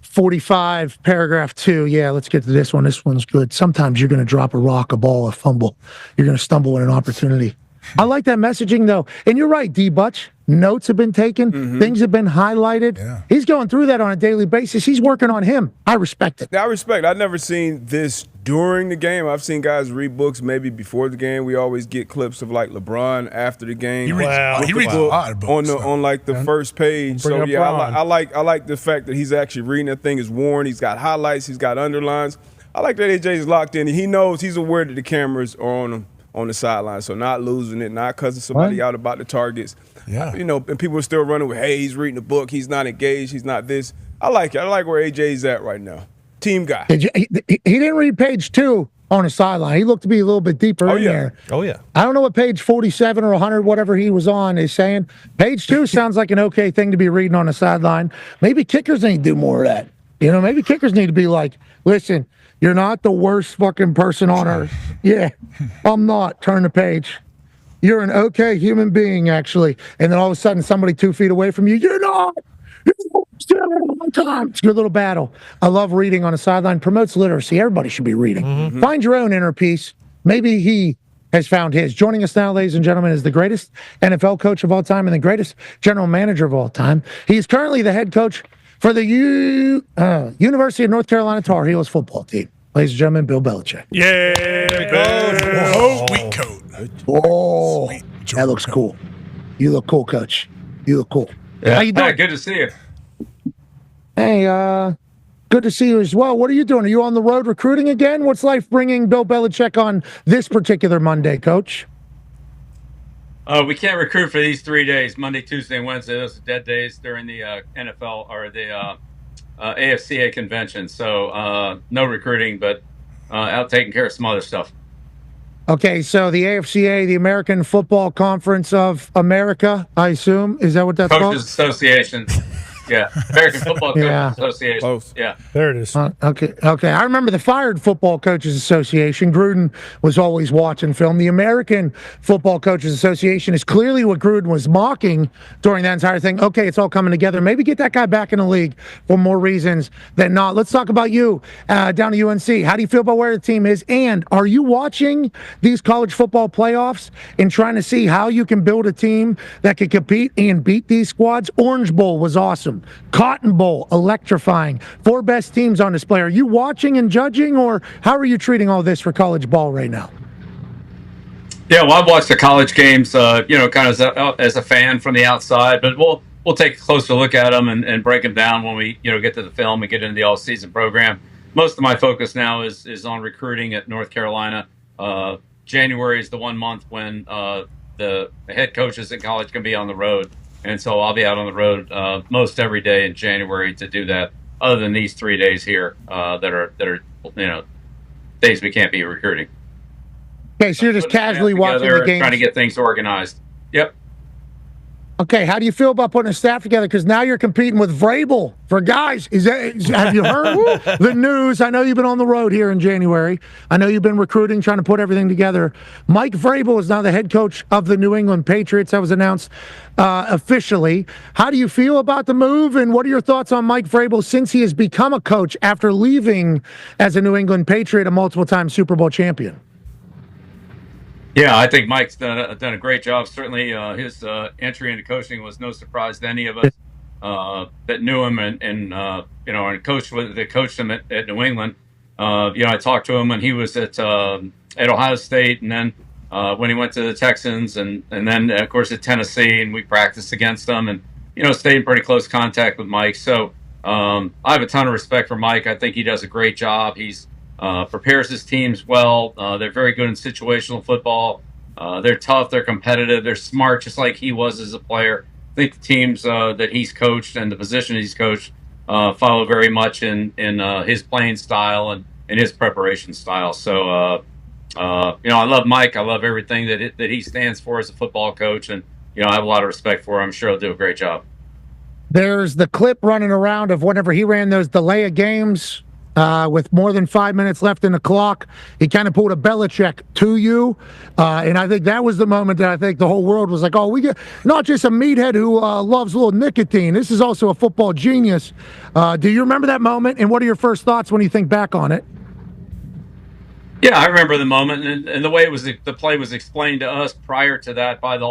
45, paragraph 2. Yeah, let's get to this one. This one's good. Sometimes you're going to drop a rock, a ball, a fumble. You're going to stumble in an opportunity. I like that messaging, though. And you're right, D. Butch. Notes have been taken. Things have been highlighted. Yeah. He's going through that on a daily basis. He's working on him. I respect it. Yeah, I respect. I've never seen this during the game. I've seen guys read books maybe before the game. We always get clips of like LeBron after the game. He reads a lot of books. On like the first page. Bring So up yeah, Bron. I like the fact that he's actually reading. That thing is worn. He's got highlights. He's got underlines. I like that AJ's locked in. He knows, he's aware that the cameras are on him on the sideline. So not losing it, not cussing somebody out about the targets. Yeah. You know, and people are still running with, hey, he's reading a book. He's not engaged. He's not this. I like it. I like where AJ's at right now. Team guy. He didn't read page 2 on his sideline. He looked to be a little bit deeper in there. Oh, yeah. I don't know what page 47 or 100, whatever he was on, is saying. Page 2 sounds like an okay thing to be reading on the sideline. Maybe kickers need to do more of that. You know, maybe kickers need to be like, listen, you're not the worst fucking person on earth. Yeah, I'm not. Turn the page. You're an okay human being, actually. And then all of a sudden, somebody 2 feet away from you, you're not. It's a good little battle. I love reading on a sideline. Promotes literacy. Everybody should be reading. Find your own inner peace. Maybe he has found his. Joining us now, ladies and gentlemen, is the greatest NFL coach of all time and the greatest general manager of all time. He is currently the head coach for the University of North Carolina Tar Heels football team. Ladies and gentlemen, Bill Belichick. Yeah. Oh, sweet coat. Oh, Sweet that looks coat. cool. You look cool, Coach. You look cool. Yeah. How you doing? Hi, good to see you. Hey, good to see you as well. What are you doing? Are you on the road recruiting again? What's life bringing Bill Belichick on this particular Monday, Coach? We can't recruit for these 3 days, Monday, Tuesday, and Wednesday. Those are dead days during the NFL or the AFCA convention. So no recruiting, but out taking care of some other stuff. Okay, so the AFCA, the American Football Conference of America, I assume. Is that what that's called? Coaches Association. Yeah, American Football Coaches Yeah. Association. Close. Yeah. There it is. Okay. I remember the Fired Football Coaches Association. Gruden was always watching film. The American Football Coaches Association is clearly what Gruden was mocking during that entire thing. Okay, it's all coming together. Maybe get that guy back in the league for more reasons than not. Let's talk about you down at UNC. How do you feel about where the team is? And are you watching these college football playoffs and trying to see how you can build a team that can compete and beat these squads? Orange Bowl was awesome. Cotton Bowl, electrifying. 4 best teams on display. Are you watching and judging, or how are you treating all this for college ball right now? Yeah, well, I've watched the college games, kind of as a fan from the outside, but we'll take a closer look at them and break them down when we get to the film and get into the all-season program. Most of my focus now is on recruiting at North Carolina. January is the 1 month when the head coaches in college can be on the road. And so I'll be out on the road most every day in January to do that. Other than these 3 days here that are days we can't be recruiting. Okay, so you're just casually watching the games. Trying to get things organized. Yep. Okay, how do you feel about putting a staff together? Because now you're competing with Vrabel for guys. Have you heard the news? I know you've been on the road here in January. I know you've been recruiting, trying to put everything together. Mike Vrabel is now the head coach of the New England Patriots. That was announced officially. How do you feel about the move, and what are your thoughts on Mike Vrabel since he has become a coach after leaving as a New England Patriot, a multiple-time Super Bowl champion? Yeah, I think Mike's done a great job. Certainly, his entry into coaching was no surprise to any of us that knew him and coached him at New England. I talked to him when he was at Ohio State, and then when he went to the Texans, and then of course at Tennessee, and we practiced against them, and stayed in pretty close contact with Mike. So I have a ton of respect for Mike. I think he does a great job. He's prepares his teams well. They're very good in situational football. They're tough. They're competitive. They're smart, just like he was as a player. I think the teams that he's coached and the position he's coached follow very much in his playing style and his preparation style. So I love Mike. I love everything that he stands for as a football coach, and I have a lot of respect for him. I'm sure he'll do a great job. There's the clip running around of whenever he ran those delay of games with more than 5 minutes left in the clock. He kind of pulled a Belichick to you. And I think that was the moment that I think the whole world was like, oh, we get not just a meathead who loves a little nicotine. This is also a football genius. Do you remember that moment? And what are your first thoughts when you think back on it? Yeah, I remember the moment, and the way the play was explained to us prior to that by the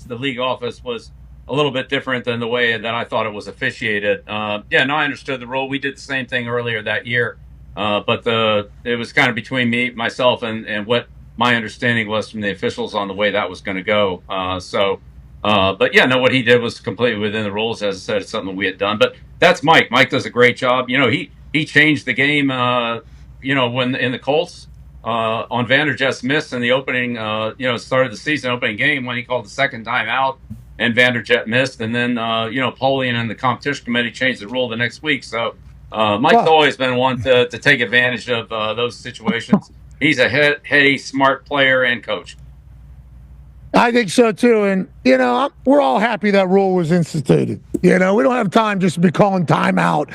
league office was a little bit different than the way that I thought it was officiated. I understood the rule. We did the same thing earlier that year, but it was kind of between myself, and what my understanding was from the officials on the way that was going to go. What he did was completely within the rules. As I said, it's something we had done. But that's Mike. Mike does a great job. He changed the game. When in the Colts. On Vanderjagt's miss in the opening, start of the season opening game when he called the second time out and Vanderjagt missed. And then, Polian and the competition committee changed the rule the next week. So Mike's always been one to take advantage of those situations. He's a heady, smart player and coach. I think so too, and we're all happy that rule was instituted. We don't have time just to be calling timeout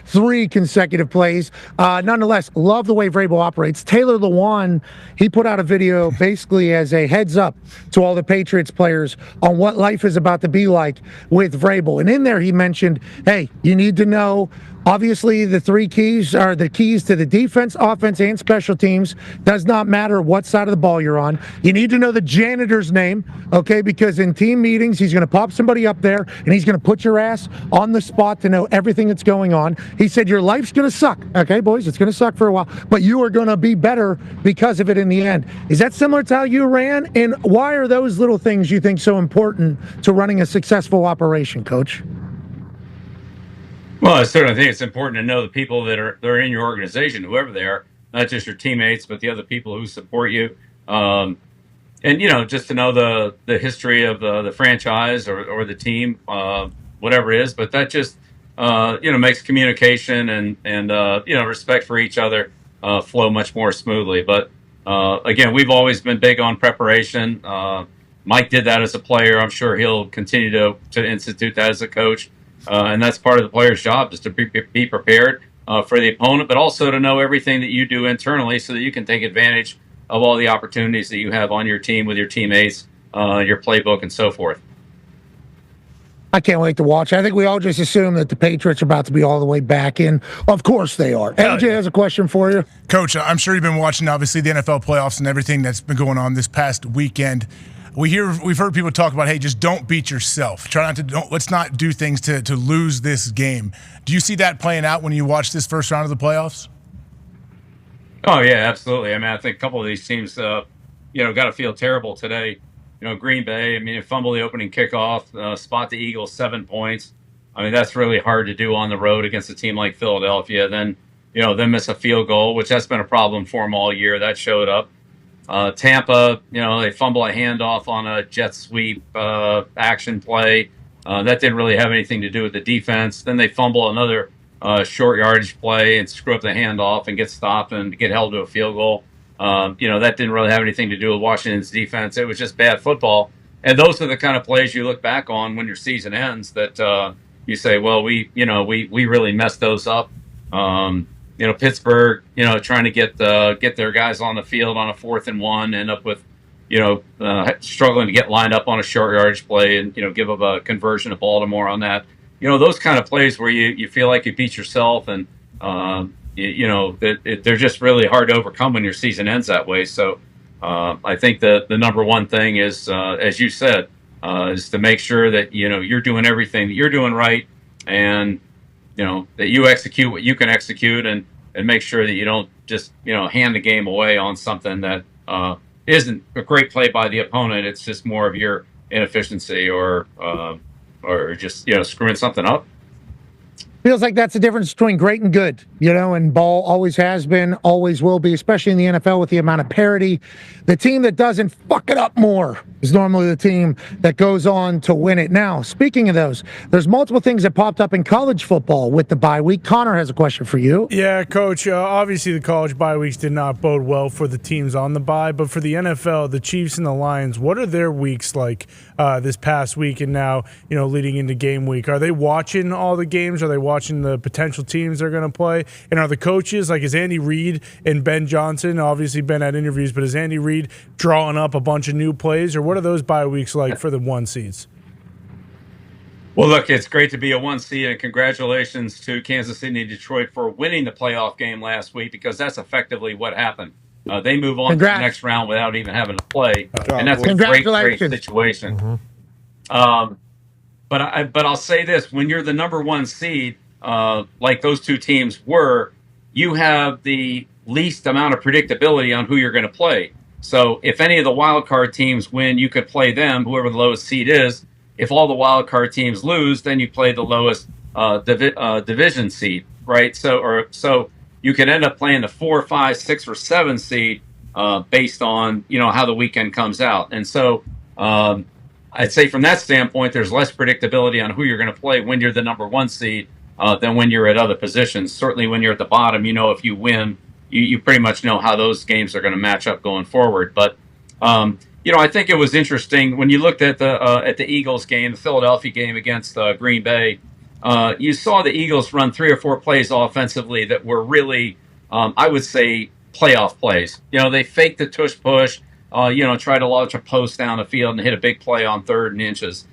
3 consecutive plays. Nonetheless, love the way Vrabel operates. Taylor Lewan, he put out a video basically as a heads up to all the Patriots players on what life is about to be like with Vrabel, and in there he mentioned, hey, you need to know. Obviously, the 3 keys are the keys to the defense, offense, and special teams. Does not matter what side of the ball you're on. You need to know the janitor's name, okay? Because in team meetings, he's going to pop somebody up there, and he's going to put your ass on the spot to know everything that's going on. He said your life's going to suck, okay, boys? It's going to suck for a while, but you are going to be better because of it in the end. Is that similar to how you ran? And why are those little things you think so important to running a successful operation, Coach? Well, I certainly think it's important to know the people that are in your organization, whoever they are, not just your teammates, but the other people who support you. Just to know the history of the franchise or the team, whatever it is. But that just, makes communication and respect for each other flow much more smoothly. But again, we've always been big on preparation. Mike did that as a player. I'm sure he'll continue to institute that as a coach. And that's part of the player's job, is to be prepared for the opponent, but also to know everything that you do internally so that you can take advantage of all the opportunities that you have on your team with your teammates, your playbook, and so forth. I can't wait to watch. I think we all just assume that the Patriots are about to be all the way back in. Of course they are. AJ has a question for you. Coach, I'm sure you've been watching, obviously, the NFL playoffs and everything that's been going on this past weekend. We've heard people talk about, hey, just don't beat yourself. Let's not do things to lose this game. Do you see that playing out when you watch this first round of the playoffs? Oh yeah, absolutely. I mean, I think a couple of these teams, got to feel terrible today. Green Bay. I mean, fumble the opening kickoff, spot the Eagles 7 points. I mean, that's really hard to do on the road against a team like Philadelphia. Then miss a field goal, which that's been a problem for them all year. That showed up. Tampa, they fumble a handoff on a jet sweep action play. That didn't really have anything to do with the defense. Then they fumble another short yardage play and screw up the handoff and get stopped and get held to a field goal. That didn't really have anything to do with Washington's defense. It was just bad football. And those are the kind of plays you look back on when your season ends that you say, well, we really messed those up. Pittsburgh, trying to get their guys on the field on a 4th and 1, end up with, struggling to get lined up on a short yardage play and, give up a conversion to Baltimore on that. Those kind of plays where you feel like you beat yourself and, they're just really hard to overcome when your season ends that way. So I think the number one thing is, as you said, is to make sure that, you're doing everything that you're doing right and, that you execute what you can execute and make sure that you don't just, hand the game away on something that isn't a great play by the opponent. It's just more of your inefficiency or just, screwing something up. Feels like that's the difference between great and good, and ball always has been, always will be, especially in the NFL with the amount of parity. The team that doesn't fuck it up more is normally the team that goes on to win it. Now, speaking of those, there's multiple things that popped up in college football with the bye week. Connor has a question for you. Yeah, Coach, obviously the college bye weeks did not bode well for the teams on the bye, but for the NFL, the Chiefs and the Lions, what are their weeks like this past week and now, leading into game week? Are they watching all the games? Are they watching the potential teams they're going to play? And are the coaches, like is Andy Reid and Ben Johnson, obviously been at interviews, but is Andy Reid drawing up a bunch of new plays, or what are those bye weeks like for the 1 seeds? Well, look, it's great to be a 1 seed, and congratulations to Kansas City and Detroit for winning the playoff game last week, because that's effectively what happened. They move on to the next round without even having to play, and that's a great situation. But I'll say this: when you're the number 1 seed, like those two teams were, you have the least amount of predictability on who you're going to play. So if any of the wild card teams win, you could play them, whoever the lowest seed is. If all the wild card teams lose, then you play the lowest division seed, right? So you could end up playing the 4, 5, 6, or 7 seed based on how the weekend comes out. And so I'd say from that standpoint, there's less predictability on who you're going to play when you're the number 1 seed than when you're at other positions. Certainly when you're at the bottom, if you win, you pretty much know how those games are going to match up going forward. But I think it was interesting when you looked at the Eagles game, the Philadelphia game against Green Bay. You saw the Eagles run 3 or 4 plays offensively that were really, I would say, playoff plays. They faked the tush push, tried to launch a post down the field and hit a big play on 3rd and inches.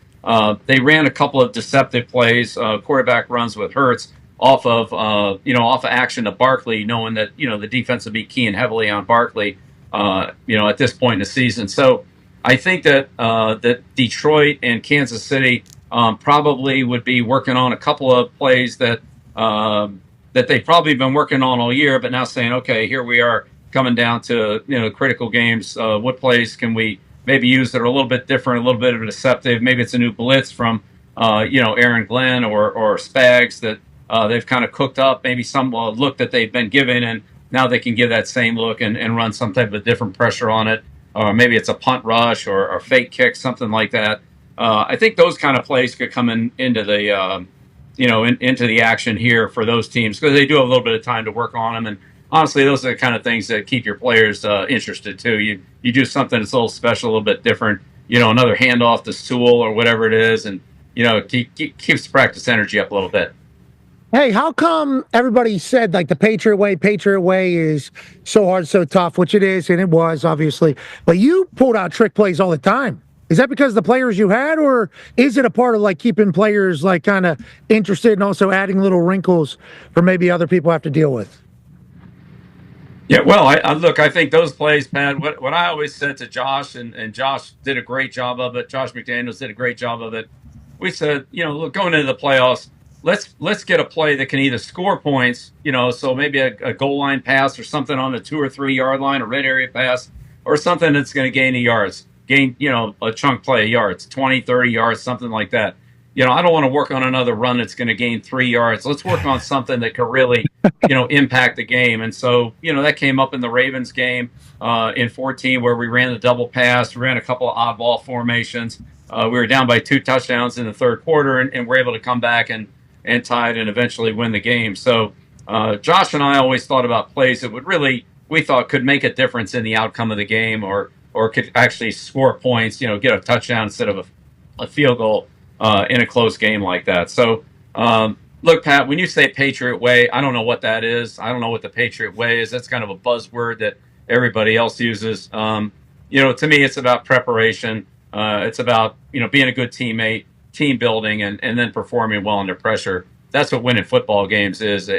They ran a couple of deceptive plays, quarterback runs with Hurts off of action to Barkley, knowing that the defense would be keying heavily on Barkley. At this point in the season. So I think that that Detroit and Kansas City probably would be working on a couple of plays that they've probably been working on all year, but now saying, okay, here we are coming down to critical games. What plays can we maybe use that are a little bit different, a little bit of a deceptive? Maybe it's a new blitz from Aaron Glenn or Spags that they've kind of cooked up. Maybe some look that they've been given, and now they can give that same look and run some type of different pressure on it. Or maybe it's a punt rush or fake kick, something like that. I think those kind of plays could come into the into the action here for those teams, because they do have a little bit of time to work on them. And honestly, those are the kind of things that keep your players interested too. You do something that's a little special, a little bit different. Another handoff to Sewell or whatever it is, and keeps practice energy up a little bit. Hey, how come everybody said like the Patriot way is so hard, so tough, which it is, and it was, obviously. But you pulled out trick plays all the time. Is that because of the players you had, or is it a part of like keeping players like kind of interested and also adding little wrinkles for maybe other people have to deal with? Yeah, well, I think those plays, Pat, what I always said to Josh, and Josh did a great job of it. Josh McDaniels did a great job of it. We said, look, going into the playoffs, let's get a play that can either score points, so maybe a goal line pass or something on the 2 or 3 yard line, a red area pass, or something that's going to gain a chunk play of yards, 20, 30 yards, something like that. I don't want to work on another run that's going to gain 3 yards. Let's work on something that could really, impact the game. And so, that came up in the Ravens game in 14, where we ran the double pass, we ran a couple of oddball formations. We were down by 2 touchdowns in the 3rd quarter, and we're able to come back and tied and eventually win the game. So Josh and I always thought about plays that we thought could make a difference in the outcome of the game, or could actually score points, get a touchdown instead of a field goal in a close game like that. So look, Pat, when you say Patriot way, I don't know what that is. I don't know what the Patriot way is. That's kind of a buzzword that everybody else uses. To me, it's about preparation. It's about, being a good teammate, team building, and then performing well under pressure. That's what winning football games is.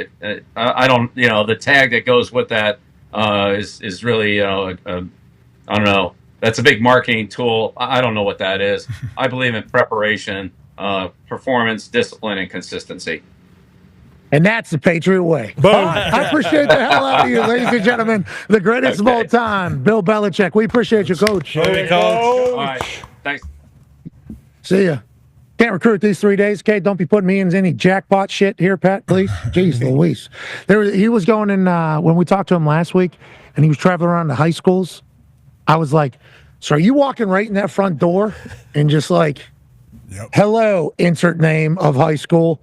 I don't, the tag that goes with that is really, I don't know. That's a big marketing tool. I don't know what that is. I believe in preparation, performance, discipline, and consistency. And that's the Patriot way. Boom. I appreciate the hell out of you, ladies and gentlemen. The greatest of all time, Bill Belichick. We appreciate you, Coach. Coach. All right. Thanks. See ya. Can't recruit these 3 days, okay? Don't be putting me in any jackpot shit here, Pat, please. Jeez Louise. He was going in, when we talked to him last week, and he was traveling around to high schools. I was like, so are you walking right in that front door and just like, hello, insert name of high school.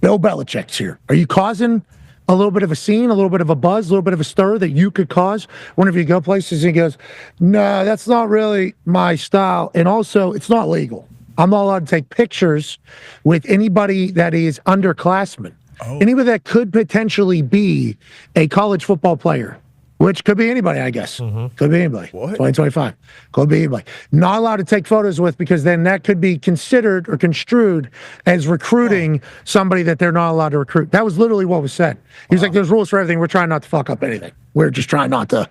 Bill Belichick's here. Are you causing a little bit of a scene, a little bit of a buzz, a little bit of a stir that you could cause whenever you go places? And he goes, no, that's not really my style. And also, it's not legal. I'm not allowed to take pictures with anybody that is underclassmen. Anybody that could potentially be a college football player, which could be anybody, I guess. Could be anybody. 2025. Could be anybody. Not allowed to take photos with, because then that could be considered or construed as recruiting somebody that they're not allowed to recruit. That was literally what was said. He was like, there's rules for everything. We're trying not to fuck up anything. We're trying not to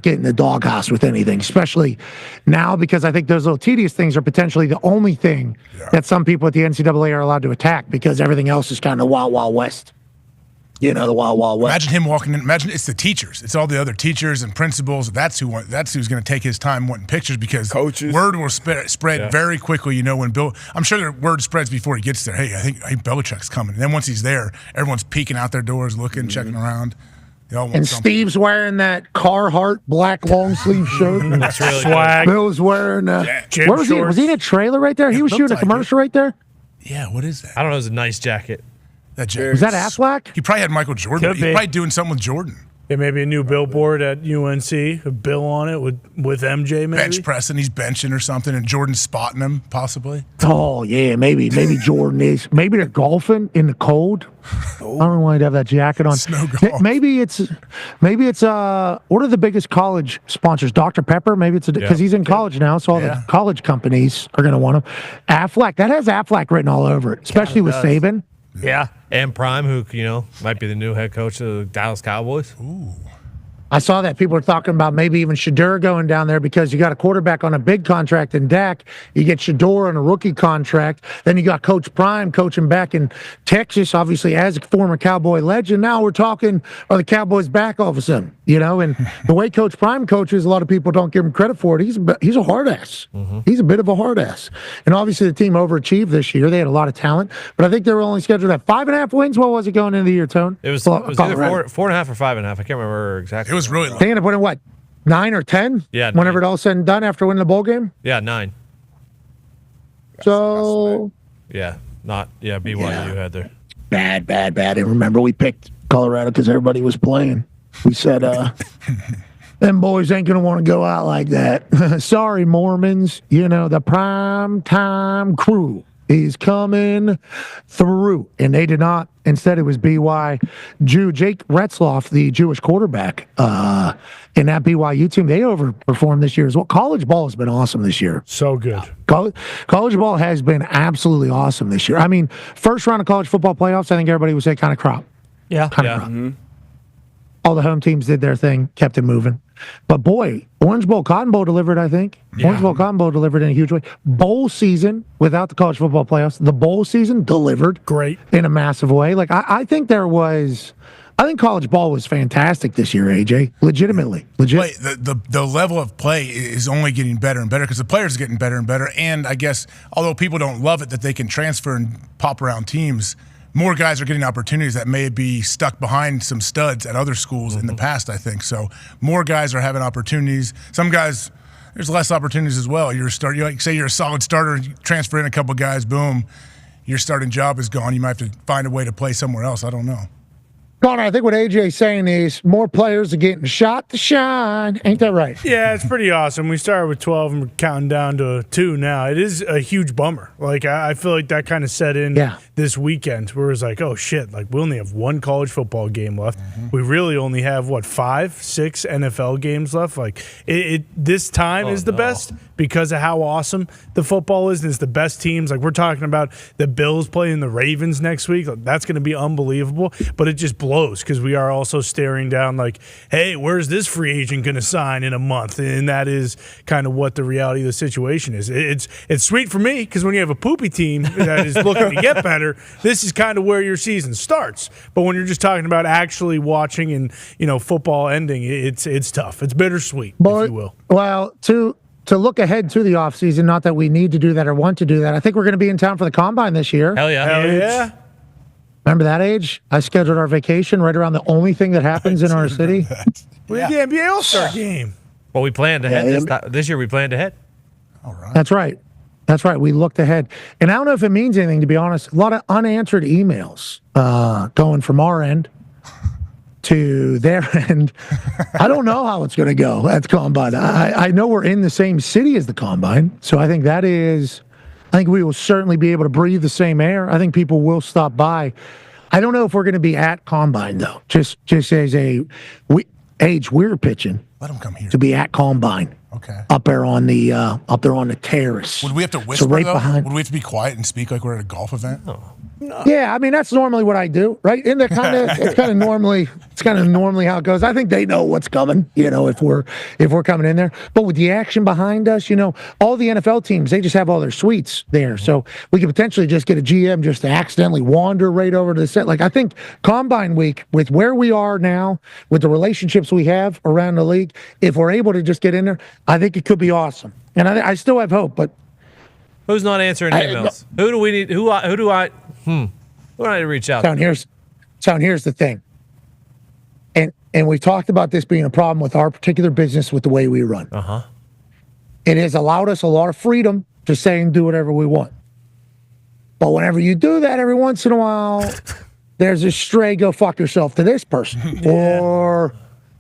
get in the doghouse with anything, especially now, because I think those little tedious things are potentially the only thing that some people at the NCAA are allowed to attack, because everything else is kind of wild, wild west. The wild, wild west. Imagine him walking in. Imagine it's the teachers. It's all the other teachers and principals. That's who's going to take his time wanting pictures, because coaches. Word will spread very quickly. When Bill, I'm sure the word spreads before he gets there. Hey, I think Belichick's coming. And then once he's there, everyone's peeking out their doors, looking, checking around. And Steve's wearing that Carhartt black long sleeve shirt. That's really swag. Bill's wearing. Where was he? Was he in a trailer right there? He was shooting a commercial right there. Yeah, what is that? I don't know. It was a nice jacket. That jacket. Was that Affleck? He probably had Michael Jordan. He's probably doing something with Jordan. Yeah, maybe a new billboard at UNC, a bill on it with MJ, maybe. Bench pressing, he's benching or something, and Jordan's spotting him, possibly. Oh, yeah, maybe Jordan is. Maybe they're golfing in the cold. I don't know why he'd have that jacket on. Snow golf. Maybe it's what are the biggest college sponsors? Dr. Pepper? Maybe it's because he's in college now, so all the college companies are going to want him. Affleck, that has Affleck written all over it, especially with Saban. Yeah. And Prime, who, might be the new head coach of the Dallas Cowboys. Ooh. I saw that people are talking about maybe even Shedeur going down there, because you got a quarterback on a big contract in Dak. You get Shedeur on a rookie contract. Then you got Coach Prime coaching back in Texas, obviously as a former Cowboy legend. Now we're talking, are the Cowboys back all of a sudden? And the way Coach Prime coaches, a lot of people don't give him credit for it. He's a hard ass. He's a bit of a hard ass. And obviously the team overachieved this year. They had a lot of talent, but I think they were only scheduled at 5.5 wins. What was it going into the year, Tone? It was either 4.5 or 5.5. I can't remember exactly. It was really low. They ended up winning, what, 9 or 10? Yeah. Whenever it all said and done after winning the bowl game? Yeah, 9. So. BYU had there. Bad. And remember, we picked Colorado because everybody was playing. We said, them boys ain't going to want to go out like that. Sorry, Mormons. The prime time crew is coming through. And they did not. Instead, it was Jake Retzloff, the Jewish quarterback, in that BYU team. They overperformed this year as well. College ball has been awesome this year. So good. College ball has been absolutely awesome this year. I mean, first round of college football playoffs, I think everybody would say kind of crop. Yeah. Kind of crop. All the home teams did their thing, kept it moving. But boy, Orange Bowl, Cotton Bowl delivered, I think. Yeah. Orange Bowl, Cotton Bowl delivered in a huge way. Bowl season, without the college football playoffs, the bowl season delivered. Great. In a massive way. I think college ball was fantastic this year, AJ. Legitimately. The level of play is only getting better and better because the players are getting better and better. And I guess, although people don't love it that they can transfer and pop around teams, more guys are getting opportunities that may be stuck behind some studs at other schools in the past, I think. So more guys are having opportunities. Some guys, there's less opportunities as well. Say you're a solid starter, you transfer in a couple guys, boom, your starting job is gone. You might have to find a way to play somewhere else. I don't know. Connor, I think what AJ's saying is more players are getting shot to shine. Ain't that right? Yeah, it's pretty awesome. We started with 12 and we're counting down to 2 now. It is a huge bummer. I feel like that kind of set in this weekend where it's like, oh, shit, we only have 1 college football game left. We really only have, 5, 6 NFL games left. This time is the best because of how awesome the football is, and it's the best teams. We're talking about the Bills playing the Ravens next week. That's going to be unbelievable, but it just blows because we are also staring down hey, where's this free agent going to sign in a month? And that is kind of what the reality of the situation is. It's sweet for me because when you have a poopy team that is looking to get better, this is kind of where your season starts. But when you're just talking about actually watching and football ending, it's tough. It's bittersweet, if you will. Well, to look ahead to the offseason, not that we need to do that or want to do that, I think we're going to be in town for the Combine this year. Hell yeah. Remember that age? I scheduled our vacation right around the only thing that happens in our city. We had the NBA All-Star game. Well, we planned ahead. This year we planned ahead. All right. That's right. That's right. We looked ahead. And I don't know if it means anything, to be honest. A lot of unanswered emails going from our end to their end. I don't know how it's going to go at the Combine. I know we're in the same city as the Combine, so I think we will certainly be able to breathe the same air. I think people will stop by. I don't know if we're going to be at Combine, though. Just as we're pitching. Let them come here. To be at Combine. Okay. Up there on the terrace. Would we have to whisper, right though? Behind. Would we have to be quiet and speak like we're at a golf event? No. Yeah, I mean that's normally what I do, right? Isn't that it's kind of normally how it goes. I think they know what's coming, if we're coming in there. But with the action behind us, all the NFL teams, they just have all their suites there, so we could potentially just get a GM just to accidentally wander right over to the set. Like I think Combine Week, with where we are now, with the relationships we have around the league, if we're able to just get in there, I think it could be awesome. And I still have hope, but. Who's not answering emails? Who do we need? Who do I need to reach out to? Here's the thing. And we've talked about this being a problem with our particular business with the way we run. Uh-huh. It has allowed us a lot of freedom to say and do whatever we want. But whenever you do that, every once in a while, there's a stray go fuck yourself to this person. Or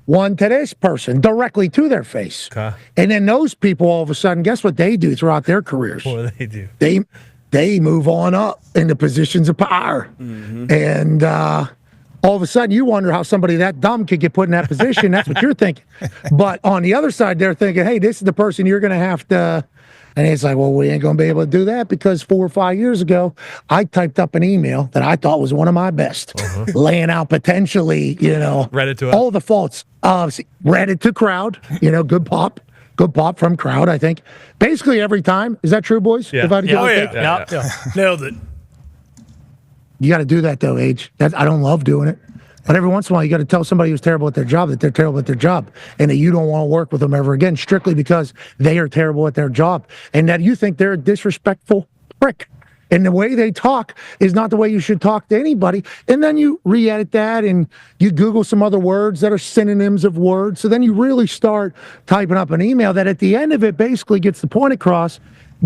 one to this person directly to their face. Okay. And then those people, all of a sudden, guess what they do throughout their careers? What do they do? They move on up into positions of power. Mm-hmm. And all of a sudden, you wonder how somebody that dumb could get put in that position. That's what you're thinking. But on the other side, they're thinking, hey, this is the person you're going to have to. And it's like, well, we ain't going to be able to do that because 4 or 5 years ago, I typed up an email that I thought was one of my best, laying out potentially, read it to all the faults. Read it to crowd, good pop from crowd, I think. Basically every time. Is that true, boys? Yeah. Yeah. Nailed it. You got to do that, though, Age. I don't love doing it. But every once in a while, you got to tell somebody who's terrible at their job that they're terrible at their job and that you don't want to work with them ever again, strictly because they are terrible at their job and that you think they're a disrespectful prick. And the way they talk is not the way you should talk to anybody. And then you re-edit that and you Google some other words that are synonyms of words. So then you really start typing up an email that at the end of it basically gets the point across,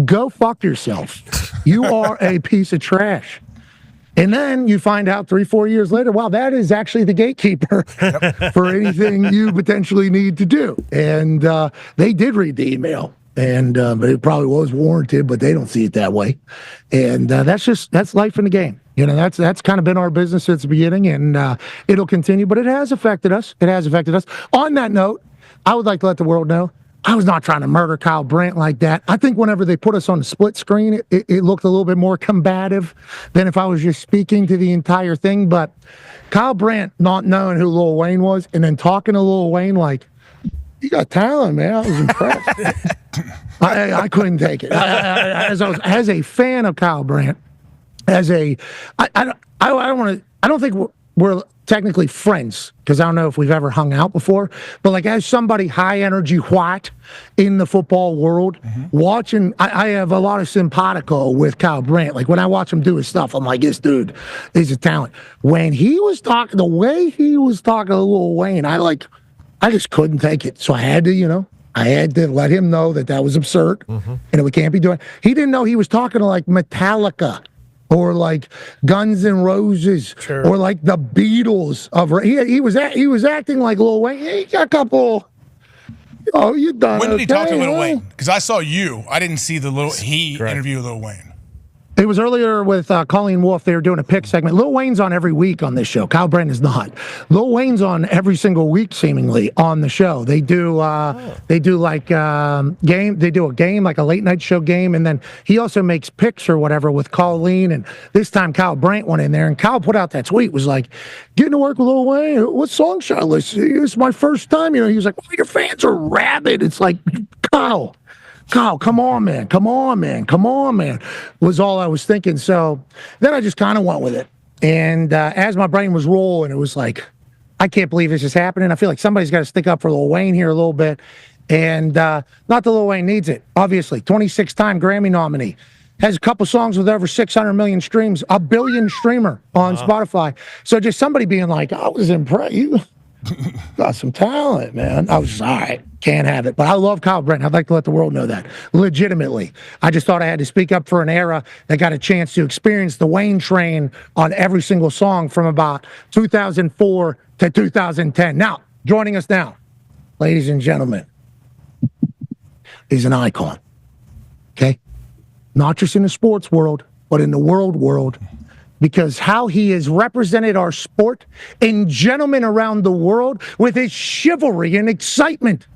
go fuck yourself. You are a piece of trash. And then you find out 3-4 years later, wow, that is actually the gatekeeper for anything you potentially need to do. And they did read the email, and but it probably was warranted, but they don't see it that way. And that's life in the game. That's kind of been our business since the beginning, and it'll continue. But it has affected us. It has affected us. On that note, I would like to let the world know I was not trying to murder Kyle Brandt like that. I think whenever they put us on the split screen, it looked a little bit more combative than if I was just speaking to the entire thing. But Kyle Brandt not knowing who Lil Wayne was and then talking to Lil Wayne like, you got talent, man. I was impressed. I couldn't take it. As a fan of Kyle Brandt, I don't think we're technically friends because I don't know if we've ever hung out before, but like as somebody high energy white in the football world, watching, I have a lot of simpatico with Kyle Brandt. Like when I watch him do his stuff, I'm like, this dude is a talent. When he was talking, the way he was talking to Lil Wayne, I just couldn't take it. So I had to, let him know that was absurd and we can't be doing. He didn't know he was talking to like Metallica or like Guns N' Roses, or like the Beatles. He was acting like Lil Wayne. He got a couple. Oh, you done? When did he talk to Lil Wayne? Because I saw you. I didn't see the interview with Lil Wayne. It was earlier with Colleen Wolfe. They were doing a pick segment. Lil Wayne's on every week on this show. Kyle Brandt is not. Lil Wayne's on every single week, seemingly, on the show. They do like game. They do a game, like a late night show game, and then he also makes picks or whatever with Colleen. And this time, Kyle Brandt went in there, and Kyle put out that tweet. Was like, getting to work with Lil Wayne. What song should I listen to? It's my first time. He was like, well, your fans are rabid. It's like, Kyle, come on, man. Was all I was thinking. So then I just kind of went with it. And as my brain was rolling, it was like, I can't believe this is happening. I feel like somebody's got to stick up for Lil Wayne here a little bit. And not that Lil Wayne needs it, obviously. 26-time Grammy nominee. Has a couple songs with over 600 million streams, a billion streamer on Spotify. So just somebody being like, I was impressed. You got some talent, man. I was just, all right, can't have it. But I love Kyle Brenton. I'd like to let the world know that, legitimately. I just thought I had to speak up for an era that got a chance to experience the Wayne train on every single song from about 2004 to 2010. Now, joining us now, ladies and gentlemen, he's an icon, okay? Not just in the sports world, but in the world, because how he has represented our sport and gentlemen around the world with his chivalry and excitement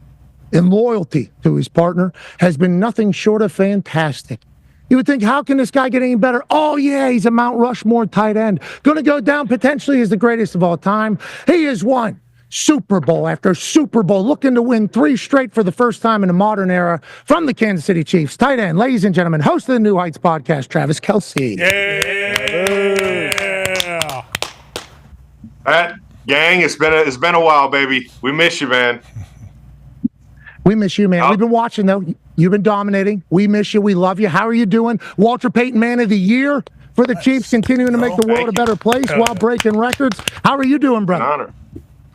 and loyalty to his partner has been nothing short of fantastic. You would think, how can this guy get any better? Oh, yeah, he's a Mount Rushmore tight end. Going to go down potentially as the greatest of all time. He has won Super Bowl after Super Bowl, looking to win 3 straight for the first time in the modern era from the Kansas City Chiefs. Tight end, ladies and gentlemen, host of the New Heights podcast, Travis Kelce. Yeah. Pat, gang, it's been a while, baby. We miss you, man. We miss you, man. We've been watching, though. You've been dominating. We miss you. We love you. How are you doing? Walter Payton Man of the Year for the Chiefs, continuing to make the world a better place while breaking records. How are you doing, brother? An honor.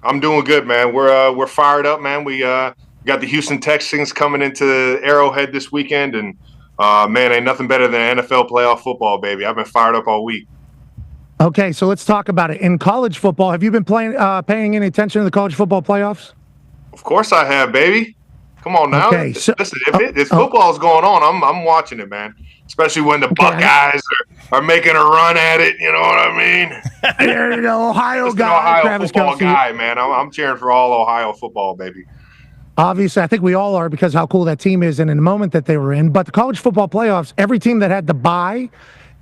I'm doing good, man. We're fired up, man. We got the Houston Texans coming into Arrowhead this weekend, and man, ain't nothing better than NFL playoff football, baby. I've been fired up all week. Okay, so let's talk about it. In college football, have you been paying any attention to the college football playoffs? Of course I have, baby. Come on now. Okay, so, listen, if football's going on, I'm watching it, man. Especially when the Buckeyes are making a run at it. You know what I mean? There you go, Ohio guy, Ohio Travis football Kelce. guy, man. I'm cheering for all Ohio football, baby. Obviously, I think we all are because how cool that team is and in the moment that they were in. But the college football playoffs, every team that had the bye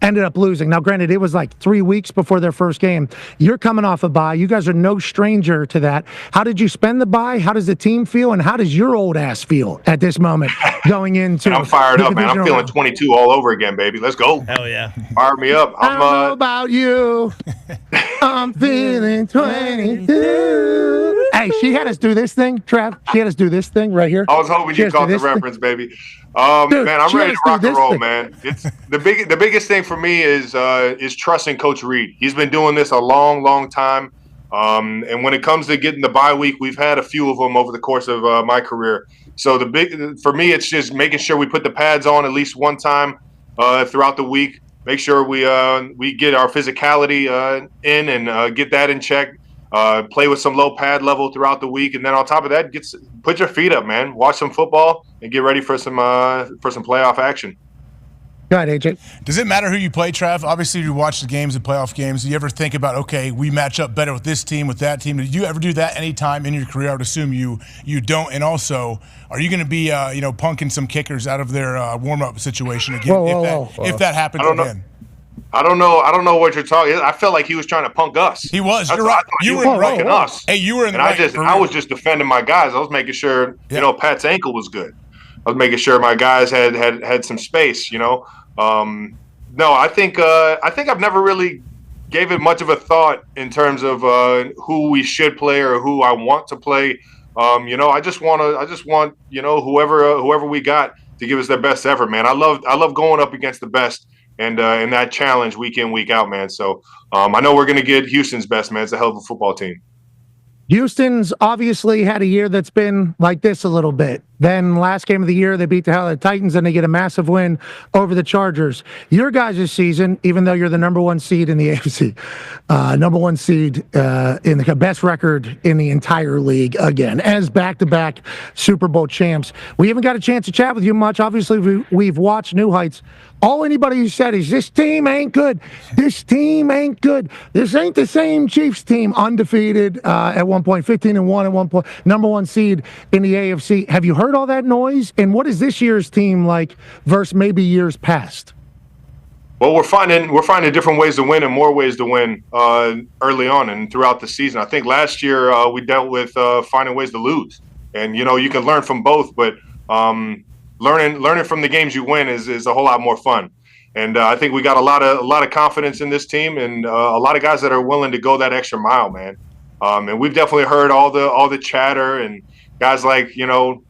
ended up losing. Now, granted, it was like 3 weeks before their first game. You're coming off a bye. You guys are no stranger to that. How did you spend the bye? How does the team feel? And how does your old ass feel at this moment going into I'm fired up, man. I'm feeling 22 all over again, baby. Let's go. Hell yeah. Fire me up. I don't know about you. I'm feeling 22. Hey, she had us do this thing, Trav. She had us do this thing right here. I was hoping you caught the reference, baby. Dude, man, I'm ready to rock and roll, man. It's the biggest thing for me is trusting Coach Reed. He's been doing this a long time. And when it comes to getting the bye week, we've had a few of them over the course of my career. So for me, it's just making sure we put the pads on at least one time throughout the week. Make sure we get our physicality in and get that in check. Play with some low pad level throughout the week, and then on top of that, put your feet up, man. Watch some football and get ready for some playoff action. Go ahead, AJ. Does it matter who you play, Trav? Obviously, you watch the games, the playoff games. Do you ever think about, okay, we match up better with this team, with that team? Did you ever do that any time in your career? I would assume you don't. And also, are you going to be punking some kickers out of their warm-up situation again if that happens again? I don't know what you're talking. I felt like he was trying to punk us. He was. You're right. You were punking us. Hey, you were in the right. I was just defending my guys. I was making sure Pat's ankle was good. I was making sure my guys had some space. No, I think I've never really gave it much of a thought in terms of who we should play or who I want to play. I just want whoever we got to give us their best effort, man. I love going up against the best. And that challenge week in, week out, man. So I know we're going to get Houston's best, man. It's a hell of a football team. Houston's obviously had a year that's been like this a little bit. Then last game of the year, they beat the hell out of the Titans, and they get a massive win over the Chargers. Your guys' season, even though you're the number 1 seed in the AFC, number 1 seed in the best record in the entire league, again, as back-to-back Super Bowl champs. We haven't got a chance to chat with you much. Obviously, we've watched New Heights. All anybody who said is, this team ain't good. This team ain't good. This ain't the same Chiefs team, undefeated at one point, 15-1 at one point, number 1 seed in the AFC. Have you heard all that noise? And what is this year's team like versus maybe years past? Well, we're finding different ways to win and more ways to win early on and throughout the season. I think last year we dealt with finding ways to lose, and you can learn from both, but learning from the games you win is a whole lot more fun. And I think we got a lot of confidence in this team and a lot of guys that are willing to go that extra mile, man. And we've definitely heard all the chatter and guys like,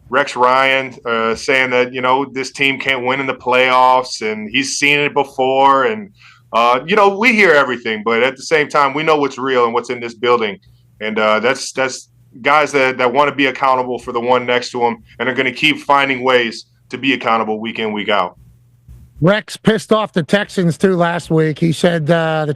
Rex Ryan saying that, this team can't win in the playoffs and he's seen it before. And, we hear everything, but at the same time, we know what's real and what's in this building. And that's guys that want to be accountable for the one next to them and are going to keep finding ways to be accountable week in, week out. Rex pissed off the Texans too last week. He said the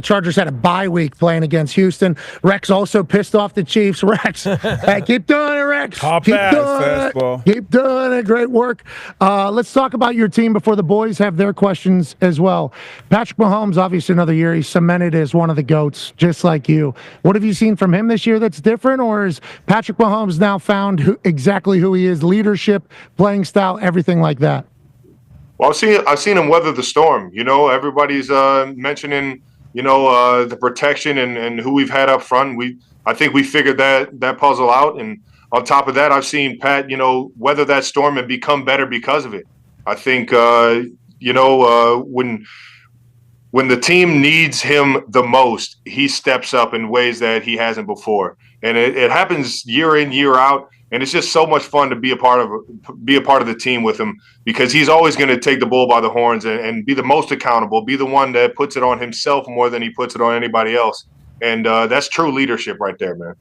Chargers had a bye week playing against Houston. Rex also pissed off the Chiefs. Rex, hey, keep doing it, Rex. Keep doing it. Great work. Let's talk about your team before the boys have their questions as well. Patrick Mahomes, obviously another year, he's cemented as one of the GOATs, just like you. What have you seen from him this year that's different, or is Patrick Mahomes now found exactly who he is, leadership, playing style, everything like that? Well, I've seen him weather the storm. Everybody's mentioning, the protection and who we've had up front. I think we figured that puzzle out. And on top of that, I've seen Pat, weather that storm and become better because of it. I think, when the team needs him the most, he steps up in ways that he hasn't before. And it happens year in, year out. And it's just so much fun to be a part of the team with him, because he's always going to take the bull by the horns and be the most accountable, be the one that puts it on himself more than he puts it on anybody else. And that's true leadership right there, man.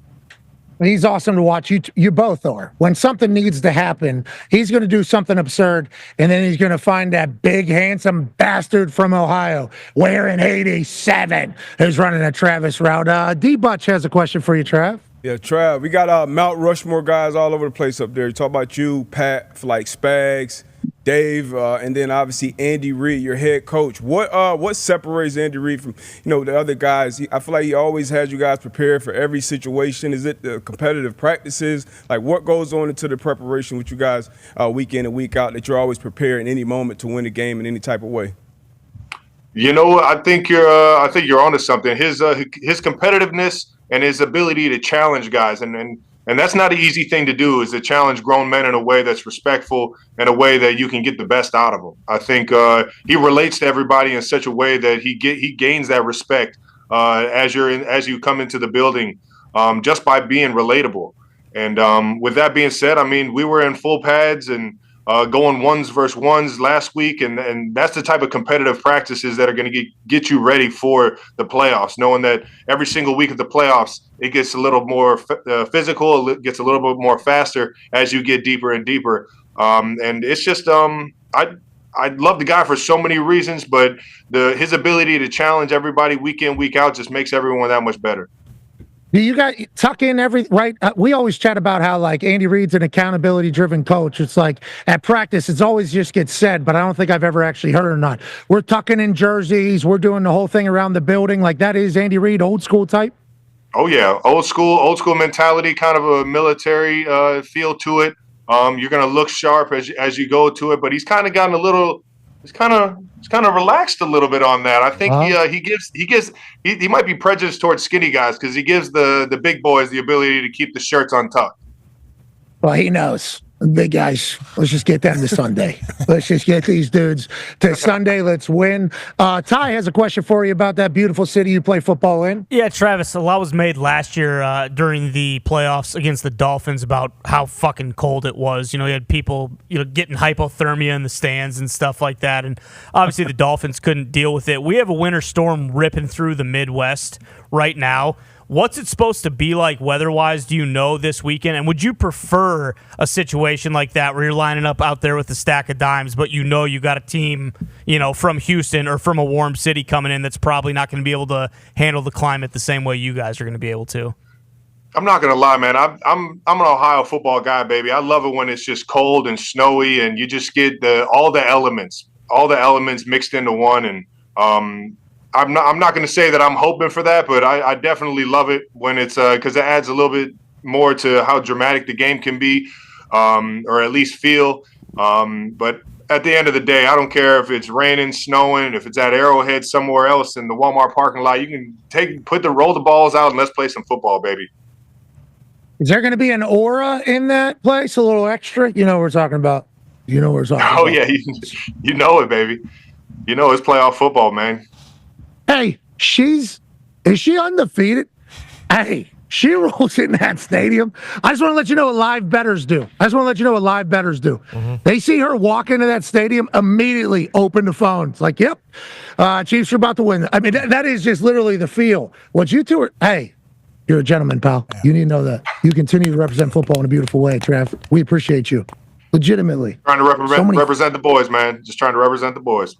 He's awesome to watch. You both are. When something needs to happen, he's going to do something absurd, and then he's going to find that big, handsome bastard from Ohio wearing 87 who's running a Travis route. D-Butch has a question for you, Trav. Yeah, Trav, we got Mount Rushmore guys all over the place up there. You talk about you, Pat, like Spags, Dave, and then obviously Andy Reid, your head coach. What separates Andy Reid from the other guys? I feel like he always has you guys prepared for every situation. Is it the competitive practices? Like, what goes on into the preparation with you guys week in and week out that you're always prepared in any moment to win a game in any type of way? I think you're onto something. His competitiveness and his ability to challenge guys, and that's not an easy thing to do, is to challenge grown men in a way that's respectful, in a way that you can get the best out of them. I think he relates to everybody in such a way that he gains that respect as you come into the building, just by being relatable. And with that being said, I mean, we were in full pads and going ones versus ones last week, and that's the type of competitive practices that are going to get you ready for the playoffs, knowing that every single week of the playoffs, it gets a little more physical, it gets a little bit more faster as you get deeper and deeper. And it's just I love the guy for so many reasons, but his ability to challenge everybody week in, week out just makes everyone that much better. Do you got tuck in right? We always chat about how like Andy Reid's an accountability-driven coach. It's like at practice, it's always just gets said, but I don't think I've ever actually heard it or not. We're tucking in jerseys. We're doing the whole thing around the building. Like that is Andy Reid, old school type. Oh yeah, old school mentality, kind of a military feel to it. You're gonna look sharp as you go to it, but he's kind of gotten a little. He's kind of relaxed a little bit on that. I think he might be prejudiced towards skinny guys because he gives the big boys the ability to keep the shirts untucked. Well, he knows. Big guys, let's just get them to Sunday. Let's just get these dudes to Sunday. Let's win. Ty has a question for you about that beautiful city you play football in. Yeah, Travis, a lot was made last year during the playoffs against the Dolphins about how fucking cold it was. You had people getting hypothermia in the stands and stuff like that, and obviously the Dolphins couldn't deal with it. We have a winter storm ripping through the Midwest right now. What's it supposed to be like weather-wise, do you know, this weekend? And would you prefer a situation like that where you're lining up out there with a stack of dimes, but you got a team, from Houston or from a warm city coming in that's probably not going to be able to handle the climate the same way you guys are going to be able to? I'm not going to lie, man. I'm an Ohio football guy, baby. I love it when it's just cold and snowy and you just get all the elements mixed into one. And I'm not going to say that I'm hoping for that, but I definitely love it when it's because it adds a little bit more to how dramatic the game can be, or at least feel. But at the end of the day, I don't care if it's raining, snowing, if it's at Arrowhead somewhere else in the Walmart parking lot. You can roll the balls out and let's play some football, baby. Is there going to be an aura in that place? A little extra? You know what we're talking about. Oh yeah, you know it, baby. It's playoff football, man. Hey, is she undefeated? Hey, She rolls in that stadium. I just want to let you know what live bettors do. They see her walk into that stadium, immediately open the phone. It's like, yep, Chiefs are about to win. I mean, that is just literally the feel. What you two are, hey, you're a gentleman, pal. Yeah. You need to know that. You continue to represent football in a beautiful way, Trav. We appreciate you. Legitimately. Trying to represent the boys, man. Just trying to represent the boys.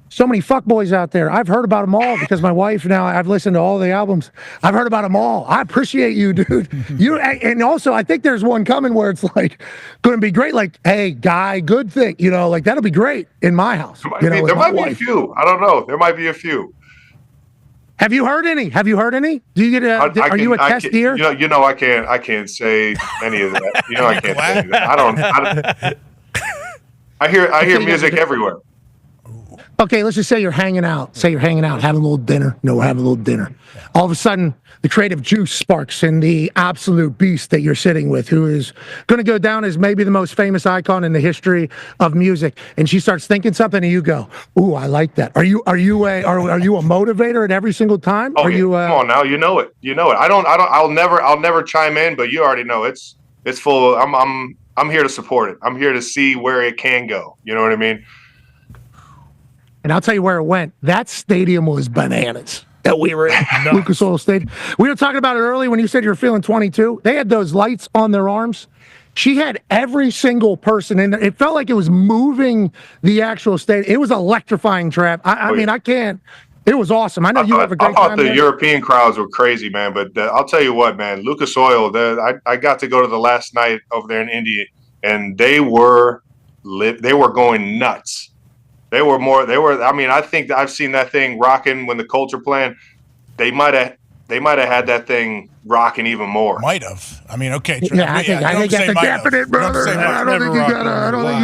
So many fuckboys out there. I've heard about them all because my wife now, I've listened to all the albums. I've heard about them all. I appreciate you, dude. And also, I think there's one coming where it's like going to be great. Like, hey, guy, good thing. You know, like that'll be great in my house. There might be a few. I don't know. There might be a few. Have you heard any? Do you get are you a test ear? You know, I can't say any of that. You know, I can't say any of that. I hear music everywhere. Okay, let's just say you're hanging out. Having a little dinner. No, we're having a little dinner. All of a sudden, the creative juice sparks in the absolute beast that you're sitting with, who is going to go down as maybe the most famous icon in the history of music. And she starts thinking something, and you go, "Ooh, I like that." Are you a motivator at every single time? Oh, come on now, you know it. I'll never chime in, but you already know it's full. I'm here to support it. I'm here to see where it can go. You know what I mean? And I'll tell you where it went. That stadium was bananas that we were in. Lucas Oil Stadium. We were talking about it earlier when you said you were feeling 22. They had those lights on their arms. She had every single person in there. It felt like it was moving the actual stadium. It was electrifying, Trav. I mean, I can't. It was awesome. I know you have a great time. I thought the European crowds were crazy, man. But I'll tell you what, man. Lucas Oil, I got to go to the last night over there in India, and they were going nuts. I mean, I think I've seen that thing rocking when the Colts are playing. They might have had that thing rocking even more. Might have. I mean, okay. Yeah, I think that's definite, brother. I don't think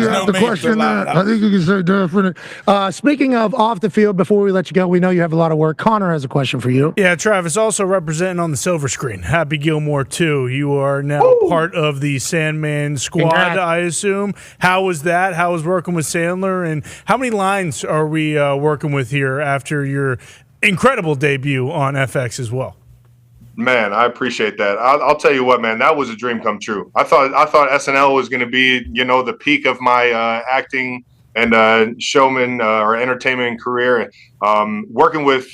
you have to question that. I think you can say definite. Speaking of off the field, before we let you go, we know you have a lot of work. Connor has a question for you. Yeah, Travis, also representing on the silver screen. Happy Gilmore, too. You are now part of the Sandman squad, Congrats. I assume. How was that? How was working with Sandler? And how many lines are we working with here after your incredible debut on FX as well? Man, I appreciate that. I'll tell you what, man, that was a dream come true. I thought SNL was going to be, the peak of my acting and showman or entertainment career. Working with,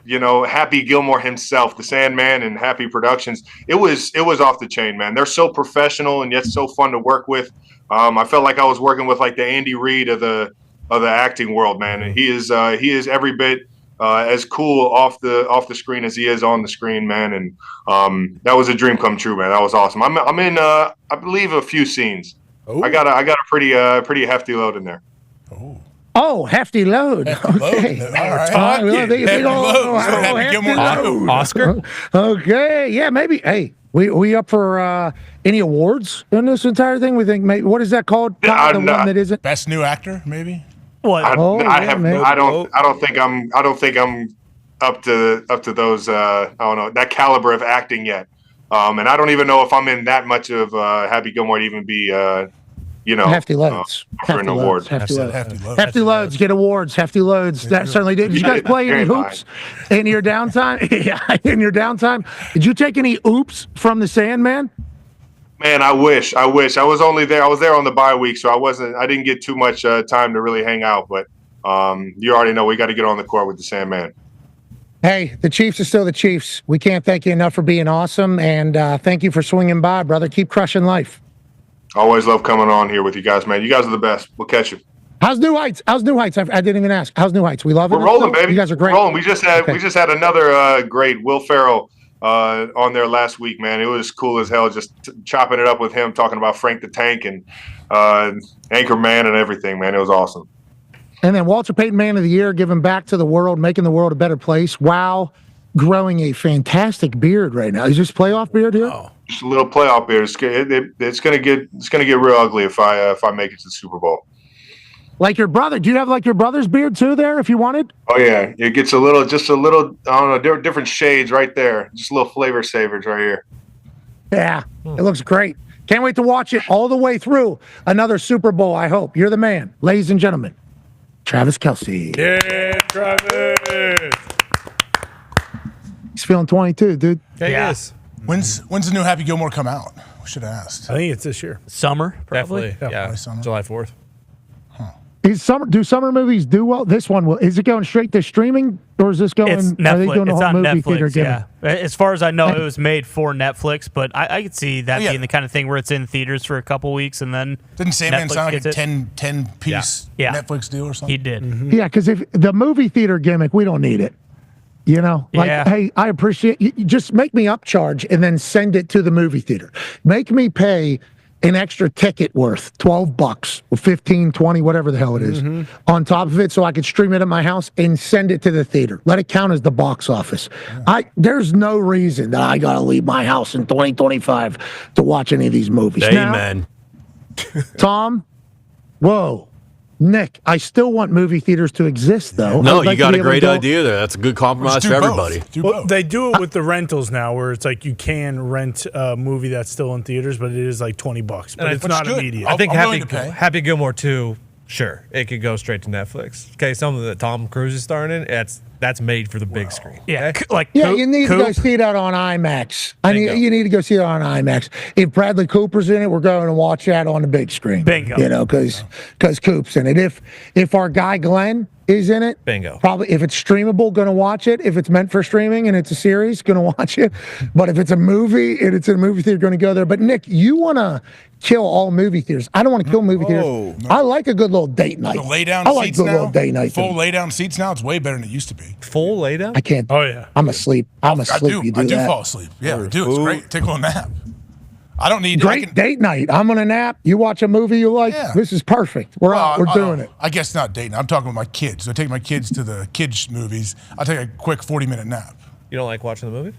Happy Gilmore himself, the Sandman, and Happy Productions, it was off the chain, man. They're so professional and yet so fun to work with. I felt like I was working with like the Andy Reid of the acting world, man. And he is every bit as cool off the screen as he is on the screen, man. And that was a dream come true, man. That was awesome. I'm in I believe a few scenes. Ooh. I got a pretty hefty load in there. Oh, hefty load. Okay. Oscar. Okay. Yeah, maybe. Hey, we up for any awards in this entire thing? We think maybe, what is that called? The one that isn't best new actor, maybe. What? I don't think I'm up to those I don't know, that caliber of acting yet. And I don't even know if I'm in that much of Happy Gilmore to even be hefty loads. For an award. Hefty loads get awards. Hefty loads. That certainly did. Did you guys play any hoops in your downtime? Yeah, in your downtime. Did you take any oops from the Sandman? Man, I wish. I was only there. I was there on the bye week, so I didn't get too much time to really hang out. But you already know we got to get on the court with the Sandman. Hey, the Chiefs are still the Chiefs. We can't thank you enough for being awesome, and thank you for swinging by, brother. Keep crushing life. Always love coming on here with you guys, man. You guys are the best. We'll catch you. How's New Heights? I didn't even ask. How's New Heights? We love it. We're rolling, baby. You guys are great. We're rolling. We just had another great Will Ferrell on there last week, man. It was cool as hell, just chopping it up with him, talking about Frank the Tank and Anchorman and everything, man. It was awesome. And then Walter Payton Man of the Year, giving back to the world, making the world a better place. Wow, growing a fantastic beard right now. Is this playoff beard here? Oh. Just a little playoff beard. It's gonna get real ugly if I make it to the Super Bowl. Like your brother. Do you have like your brother's beard too there if you wanted? Oh yeah. It gets just a little, I don't know, different shades right there. Just a little flavor savers right here. Yeah. It looks great. Can't wait to watch it all the way through another Super Bowl, I hope. You're the man. Ladies and gentlemen, Travis Kelce. Yeah, Travis. He's feeling 22, dude. Yes. When's the new Happy Gilmore come out? We should have asked. I think it's this year. Summer, probably. Definitely. Yeah. Summer. July 4th. Do summer movies do well? This one will. Is it going straight to streaming, or is this going? It's Are they Netflix. doing the It's whole on movie theater Netflix. gimmick? Yeah. As far as I know, it was made for Netflix, but I could see that being the kind of thing where it's in theaters for a couple weeks and then Didn't Sandman Netflix sound like gets a it. 10 piece Yeah. Netflix deal or something? He did. Yeah, because if the movie theater gimmick, we don't need it. You know, like, Yeah. hey, I appreciate you. Just make me upcharge and then send it to the movie theater. Make me pay an extra ticket worth $12 or 15, 20, whatever the hell it is, on top of it, so I could stream it at my house and send it to the theater. Let it count as the box office. There's no reason that I gotta leave my house in 2025 to watch any of these movies. Amen. Now, Tom, whoa. Nick, I still want movie theaters to exist, though. No, I'd like you got to a be able to great go- idea there. That's a good compromise for everybody. Well, they do it with the rentals now, where it's like you can rent a movie that's still in theaters, but it is like $20, but it's not immediate. I think I'm willing to pay. Happy Gilmore 2, sure, it could go straight to Netflix. Okay, something that Tom Cruise is starring in, that's made for the big screen. Yeah, like Yeah, you need to go see that on IMAX. You need to go see it on IMAX. If Bradley Cooper's in it, we're going to watch that on the big screen. Bingo. You know, because Coop's in it. If our guy Glenn is in it, Bingo. Probably if it's streamable, going to watch it. If it's meant for streaming and it's a series, going to watch it. But if it's a movie and it's in a movie theater, going to go there. But Nick, you want to kill all movie theaters. I don't want to kill movie theaters. I like a good little date night. The lay down I like seats good now. little date night. Full lay down seats now. It's way better than it used to be. Full lay down? I can't. Oh yeah. I'm asleep. I'm asleep. I do. You I do that. fall asleep. Yeah, I do. It's great. Take a little nap. I don't need Great date night. I'm gonna nap. You watch a movie you like. Yeah. This is perfect. We're doing it. I guess not dating. I'm talking with my kids. I take my kids to the kids movies. I take a quick 40-minute nap. You don't like watching the movie?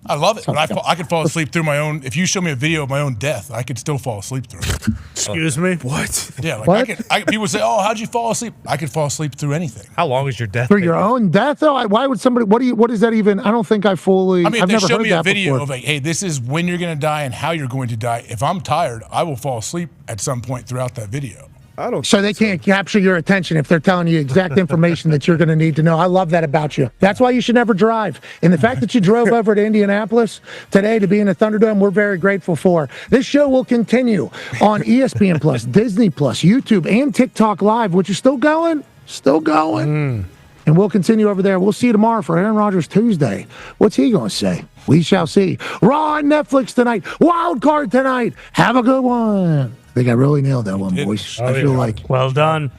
I love it, but I could fall asleep through my own. If you show me a video of my own death, I could still fall asleep through it. Excuse me? What? Yeah, like people say, "Oh, how'd you fall asleep?" I could fall asleep through anything. How long is your death? For your own death, though. Why would somebody? What is that even? I don't think I fully. I mean, if I've they never show heard me a that video before. of like, "Hey, this is when you're going to die and how you're going to die." If I'm tired, I will fall asleep at some point throughout that video. I don't. So they can't capture your attention if they're telling you exact information that you're going to need to know. I love that about you. That's why you should never drive. And the fact that you drove over to Indianapolis today to be in the Thunderdome, we're very grateful for. This show will continue on ESPN Plus, Disney Plus, YouTube, and TikTok Live, which is still going. Still going. And we'll continue over there. We'll see you tomorrow for Aaron Rodgers Tuesday. What's he going to say? We shall see. Raw on Netflix tonight. Wildcard tonight. Have a good one. I think I really nailed that one, boys. I feel like. Well done.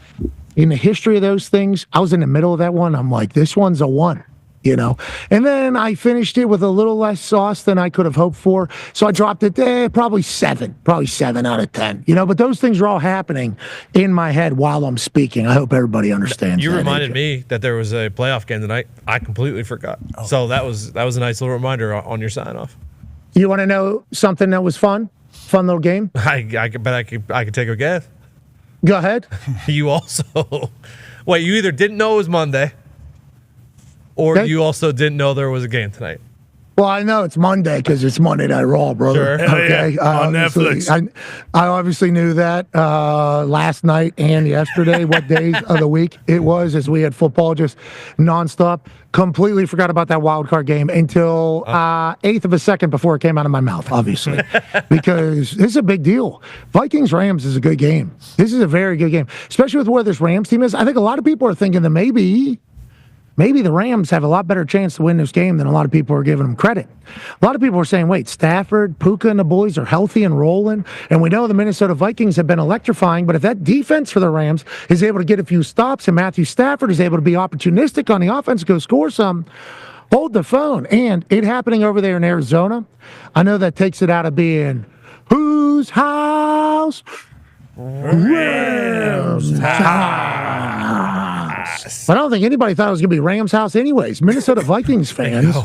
In the history of those things, I was in the middle of that one. I'm like, this one's a 1. You know, and then I finished it with a little less sauce than I could have hoped for. So I dropped it probably 7 out of 10, you know, but those things are all happening in my head while I'm speaking. I hope everybody understands. You that, reminded AJ. me that there was a playoff game tonight. I completely forgot. So that was a nice little reminder on your sign off. You want to know something that was fun? Fun little game? I could take a guess. Go ahead. You also, wait, you either didn't know it was Monday or you also didn't know there was a game tonight. Well, I know it's Monday because it's Monday Night Raw, brother. Sure. Okay, On Netflix. I obviously knew that last night and yesterday, what days of the week it was, as we had football just nonstop. Completely forgot about that wild card game until eighth of a second before it came out of my mouth, obviously, because this is a big deal. Vikings-Rams is a good game. This is a very good game, especially with where this Rams team is. I think a lot of people are thinking that maybe the Rams have a lot better chance to win this game than a lot of people are giving them credit. A lot of people are saying, wait, Stafford, Puka, and the boys are healthy and rolling, and we know the Minnesota Vikings have been electrifying, but if that defense for the Rams is able to get a few stops and Matthew Stafford is able to be opportunistic on the offense, go score some, hold the phone. And it happening over there in Arizona, I know that takes it out of being whose house? Rams house. But I don't think anybody thought it was going to be Rams house anyways. Minnesota Vikings fans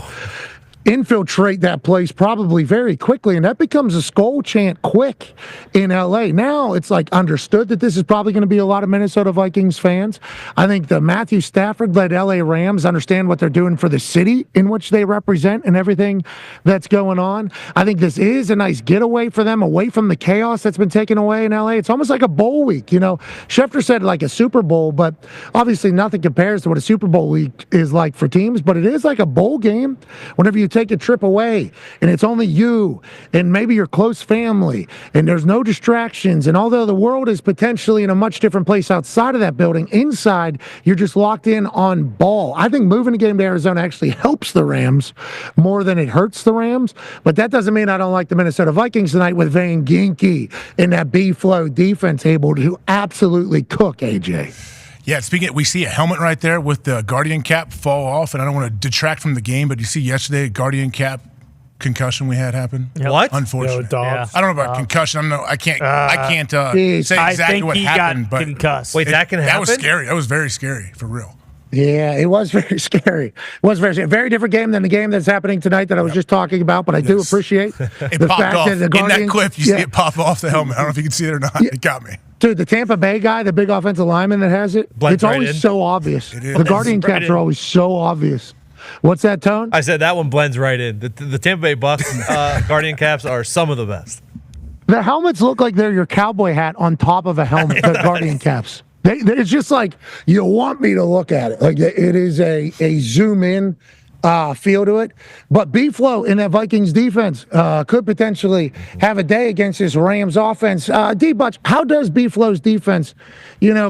infiltrate that place probably very quickly, and that becomes a skull chant quick in LA. Now it's like understood that this is probably going to be a lot of Minnesota Vikings fans. I think the Matthew Stafford-led LA Rams understand what they're doing for the city in which they represent and everything that's going on. I think this is a nice getaway for them away from the chaos that's been taken away in LA. It's almost like a bowl week, you know. Schefter said like a Super Bowl, but obviously nothing compares to what a Super Bowl week is like for teams, but it is like a bowl game whenever you take a trip away and it's only you and maybe your close family and there's no distractions, and although the world is potentially in a much different place outside of that building, inside you're just locked in on ball. I think moving the game to Arizona actually helps the Rams more than it hurts the Rams, but that doesn't mean I don't like the Minnesota Vikings tonight with Van Ginkel and that B-Flow defense able to absolutely cook, AJ. Yeah, speaking of, we see a helmet right there with the Guardian cap fall off, and I don't want to detract from the game, but you see yesterday, Guardian cap concussion we had happen. Yep. What? Unfortunately. Yeah, I don't know about concussion. I can't say exactly what happened, but concussed. Wait, that can happen? That was scary. That was very scary, for real. Yeah, it was very scary. It was very different game than the game that's happening tonight that I was just talking about, but I do appreciate It the popped fact off. that the In Guardian, that clip, you see it pop off the helmet. I don't know if you can see it or not. It got me. Dude, the Tampa Bay guy, the big offensive lineman that has it, Blends it's right always in. so obvious. It is. The Guardian Blends right caps are in. always so obvious. What's that, Tone? I said that one blends right in. The Tampa Bay Bucks Guardian caps are some of the best. The helmets look like they're your cowboy hat on top of a helmet, the Guardian caps. It's just like you want me to look at it. Like it is a zoom in feel to it. But B-Flow in that Vikings defense could potentially have a day against this Rams offense. D-Butch, how does B-Flow's defense,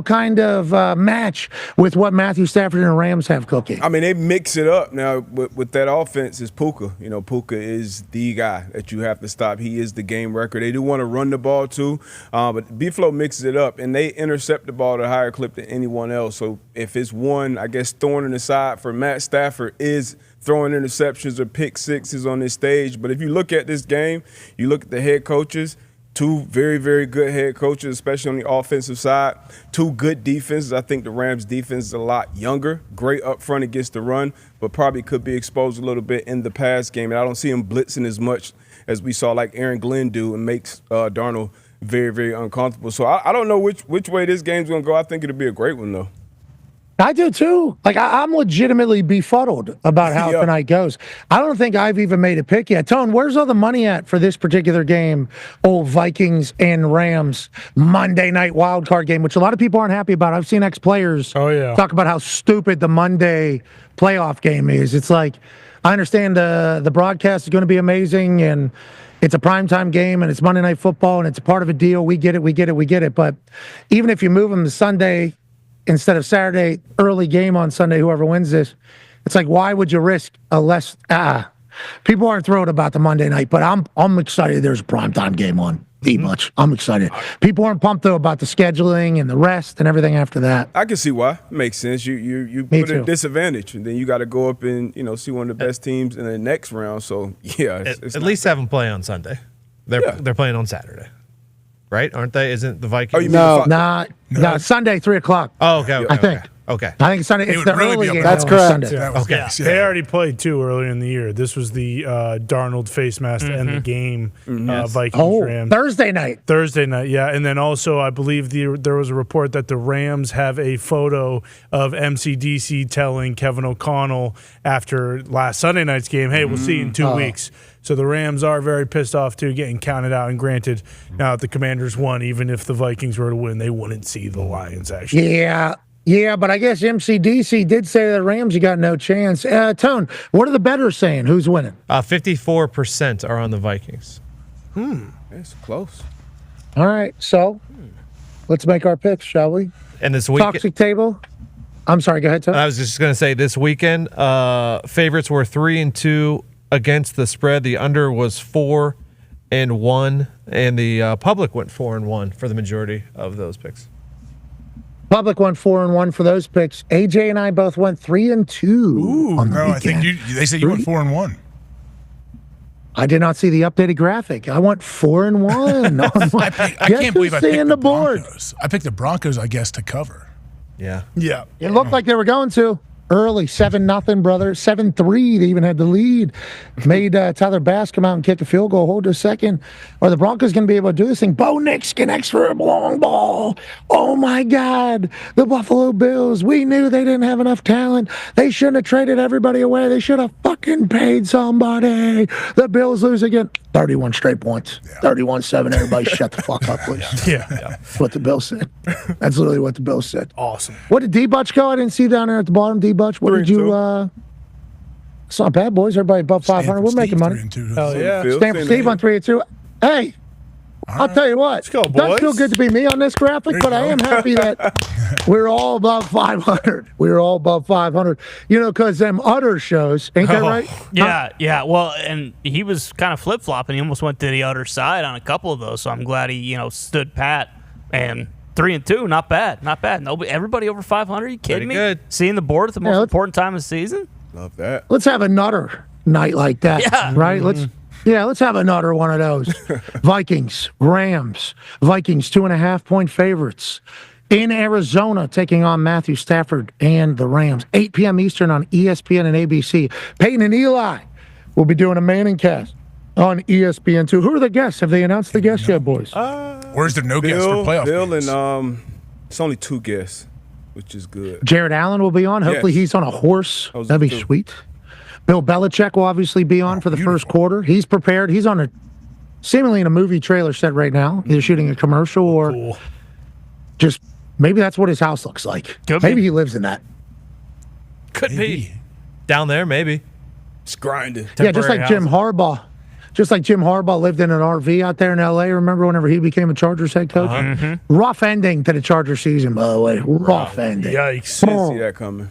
kind of match with what Matthew Stafford and the Rams have cooking? I mean, they mix it up. Now, with that offense is Puka. Puka is the guy that you have to stop. He is the game record. They do want to run the ball, too. But B-Flow mixes it up, and they intercept the ball at a higher clip than anyone else. So if it's one, I guess, thorn in the side for Matt Stafford is throwing interceptions or pick sixes on this stage. But if you look at this game, you look at the head coaches, two very, very good head coaches, especially on the offensive side, two good defenses. I think the Rams' defense is a lot younger, great up front against the run, but probably could be exposed a little bit in the pass game. And I don't see him blitzing as much as we saw like Aaron Glenn do, and makes Darnold very, very uncomfortable. So I don't know which way this game's going to go. I think it'll be a great one, though. I do too. Like I'm legitimately befuddled about how tonight goes. I don't think I've even made a pick yet. Tone, where's all the money at for this particular game? Old Vikings and Rams Monday night wildcard game, which a lot of people aren't happy about. I've seen ex-players talk about how stupid the Monday playoff game is. It's like, I understand the broadcast is going to be amazing and it's a primetime game and it's Monday Night Football and it's a part of a deal. We get it. But even if you move them to Sunday instead of Saturday, early game on Sunday, whoever wins this, it's like, why would you risk a less? People aren't thrilled about the Monday night, but I'm excited there's a primetime game on. Much. I'm excited. People aren't pumped, though, about the scheduling and the rest and everything after that. I can see why. It makes sense. You put a disadvantage, and then you got to go up and see one of the best teams in the next round. So, yeah. It's at least have them play on Sunday. They're playing on Saturday. Right? Aren't they? Isn't the Vikings? No, Sunday, 3:00. Oh, okay. I think. Okay. I think it's Sunday. It's the early game. That's correct. Okay. They already played two earlier in the year. This was the Darnold face mask to end the game. Vikings Rams. Thursday night. Thursday night, yeah. And then also, I believe there was a report that the Rams have a photo of MCDC telling Kevin O'Connell after last Sunday night's game, hey, we'll see you in 2 weeks. So the Rams are very pissed off, too, getting counted out. And granted, now that the Commanders won, even if the Vikings were to win, they wouldn't see the Lions, actually. Yeah, but I guess MCDC did say to the Rams, you got no chance. Tone, what are the bettors saying? Who's winning? 54% are on the Vikings. That's close. All right, so let's make our picks, shall we? And this week, Toxic table. I'm sorry, go ahead, Tone. I was just going to say this weekend, favorites were 3-2 against the spread. The under was 4-1, and the public went 4-1 for the majority of those picks. Public went 4-1 for those picks. AJ and I both went 3-2. Ooh, on the no, weekend. I think they said you went 4-1. I did not see the updated graphic. I went 4-1. I can't believe I picked the board. Broncos. I picked the Broncos, I guess, to cover. Yeah. It looked like they were going to. Early, 7-0, brother. 7-3. They even had the lead. Made Tyler Bass come out and kick a field goal. Hold a second. Are the Broncos going to be able to do this thing? Bo Nix can extra a long ball. Oh, my God. The Buffalo Bills. We knew they didn't have enough talent. They shouldn't have traded everybody away. They should have fucking paid somebody. The Bills lose again. 31 straight points. 31-7. Everybody shut the fuck up, please. That's what the Bills said. That's literally what the Bills said. Awesome. What did D-Butch go? I didn't see down there at the bottom. D-Butch, what did you It's not bad, boys. Everybody above 500. We're making money. Hell yeah. Stanford Steve on 3-2. Hey, I'll tell you what. Let's go, boys. Doesn't feel good to be me on this graphic, but I am happy that we're all above 500. We're all above 500. You know, because them utter shows, ain't that right? Yeah. Well, and he was kind of flip-flopping. He almost went to the other side on a couple of those, so I'm glad he, stood pat. And 3-2, not bad. Nobody, everybody over 500. You kidding me? Good. Seeing the board at the most important time of the season? Love that. Let's have a nutter night like that, right? Let's have a nutter one of those. Vikings, Rams. Vikings 2.5-point favorites in Arizona, taking on Matthew Stafford and the Rams. 8 p.m. Eastern on ESPN and ABC. Peyton and Eli will be doing a Manning cast on ESPN2. Who are the guests? Have they announced the guests yet, boys? Or is there no guests for playoff Bill games? and it's only 2 guests, which is good. Jared Allen will be on. Hopefully he's on a horse. That'd be sweet. Bill Belichick will obviously be on for the first quarter. He's prepared. He's on seemingly in a movie trailer set right now, either shooting a commercial or just maybe that's what his house looks like. Maybe he lives in that. Could be. Down there, maybe. It's grinding. Yeah, just like Jim Harbaugh. Just like Jim Harbaugh lived in an RV out there in L.A., remember whenever he became a Chargers head coach? Rough ending to the Chargers season, by the way. Rough ending. Yikes. Didn't see that coming.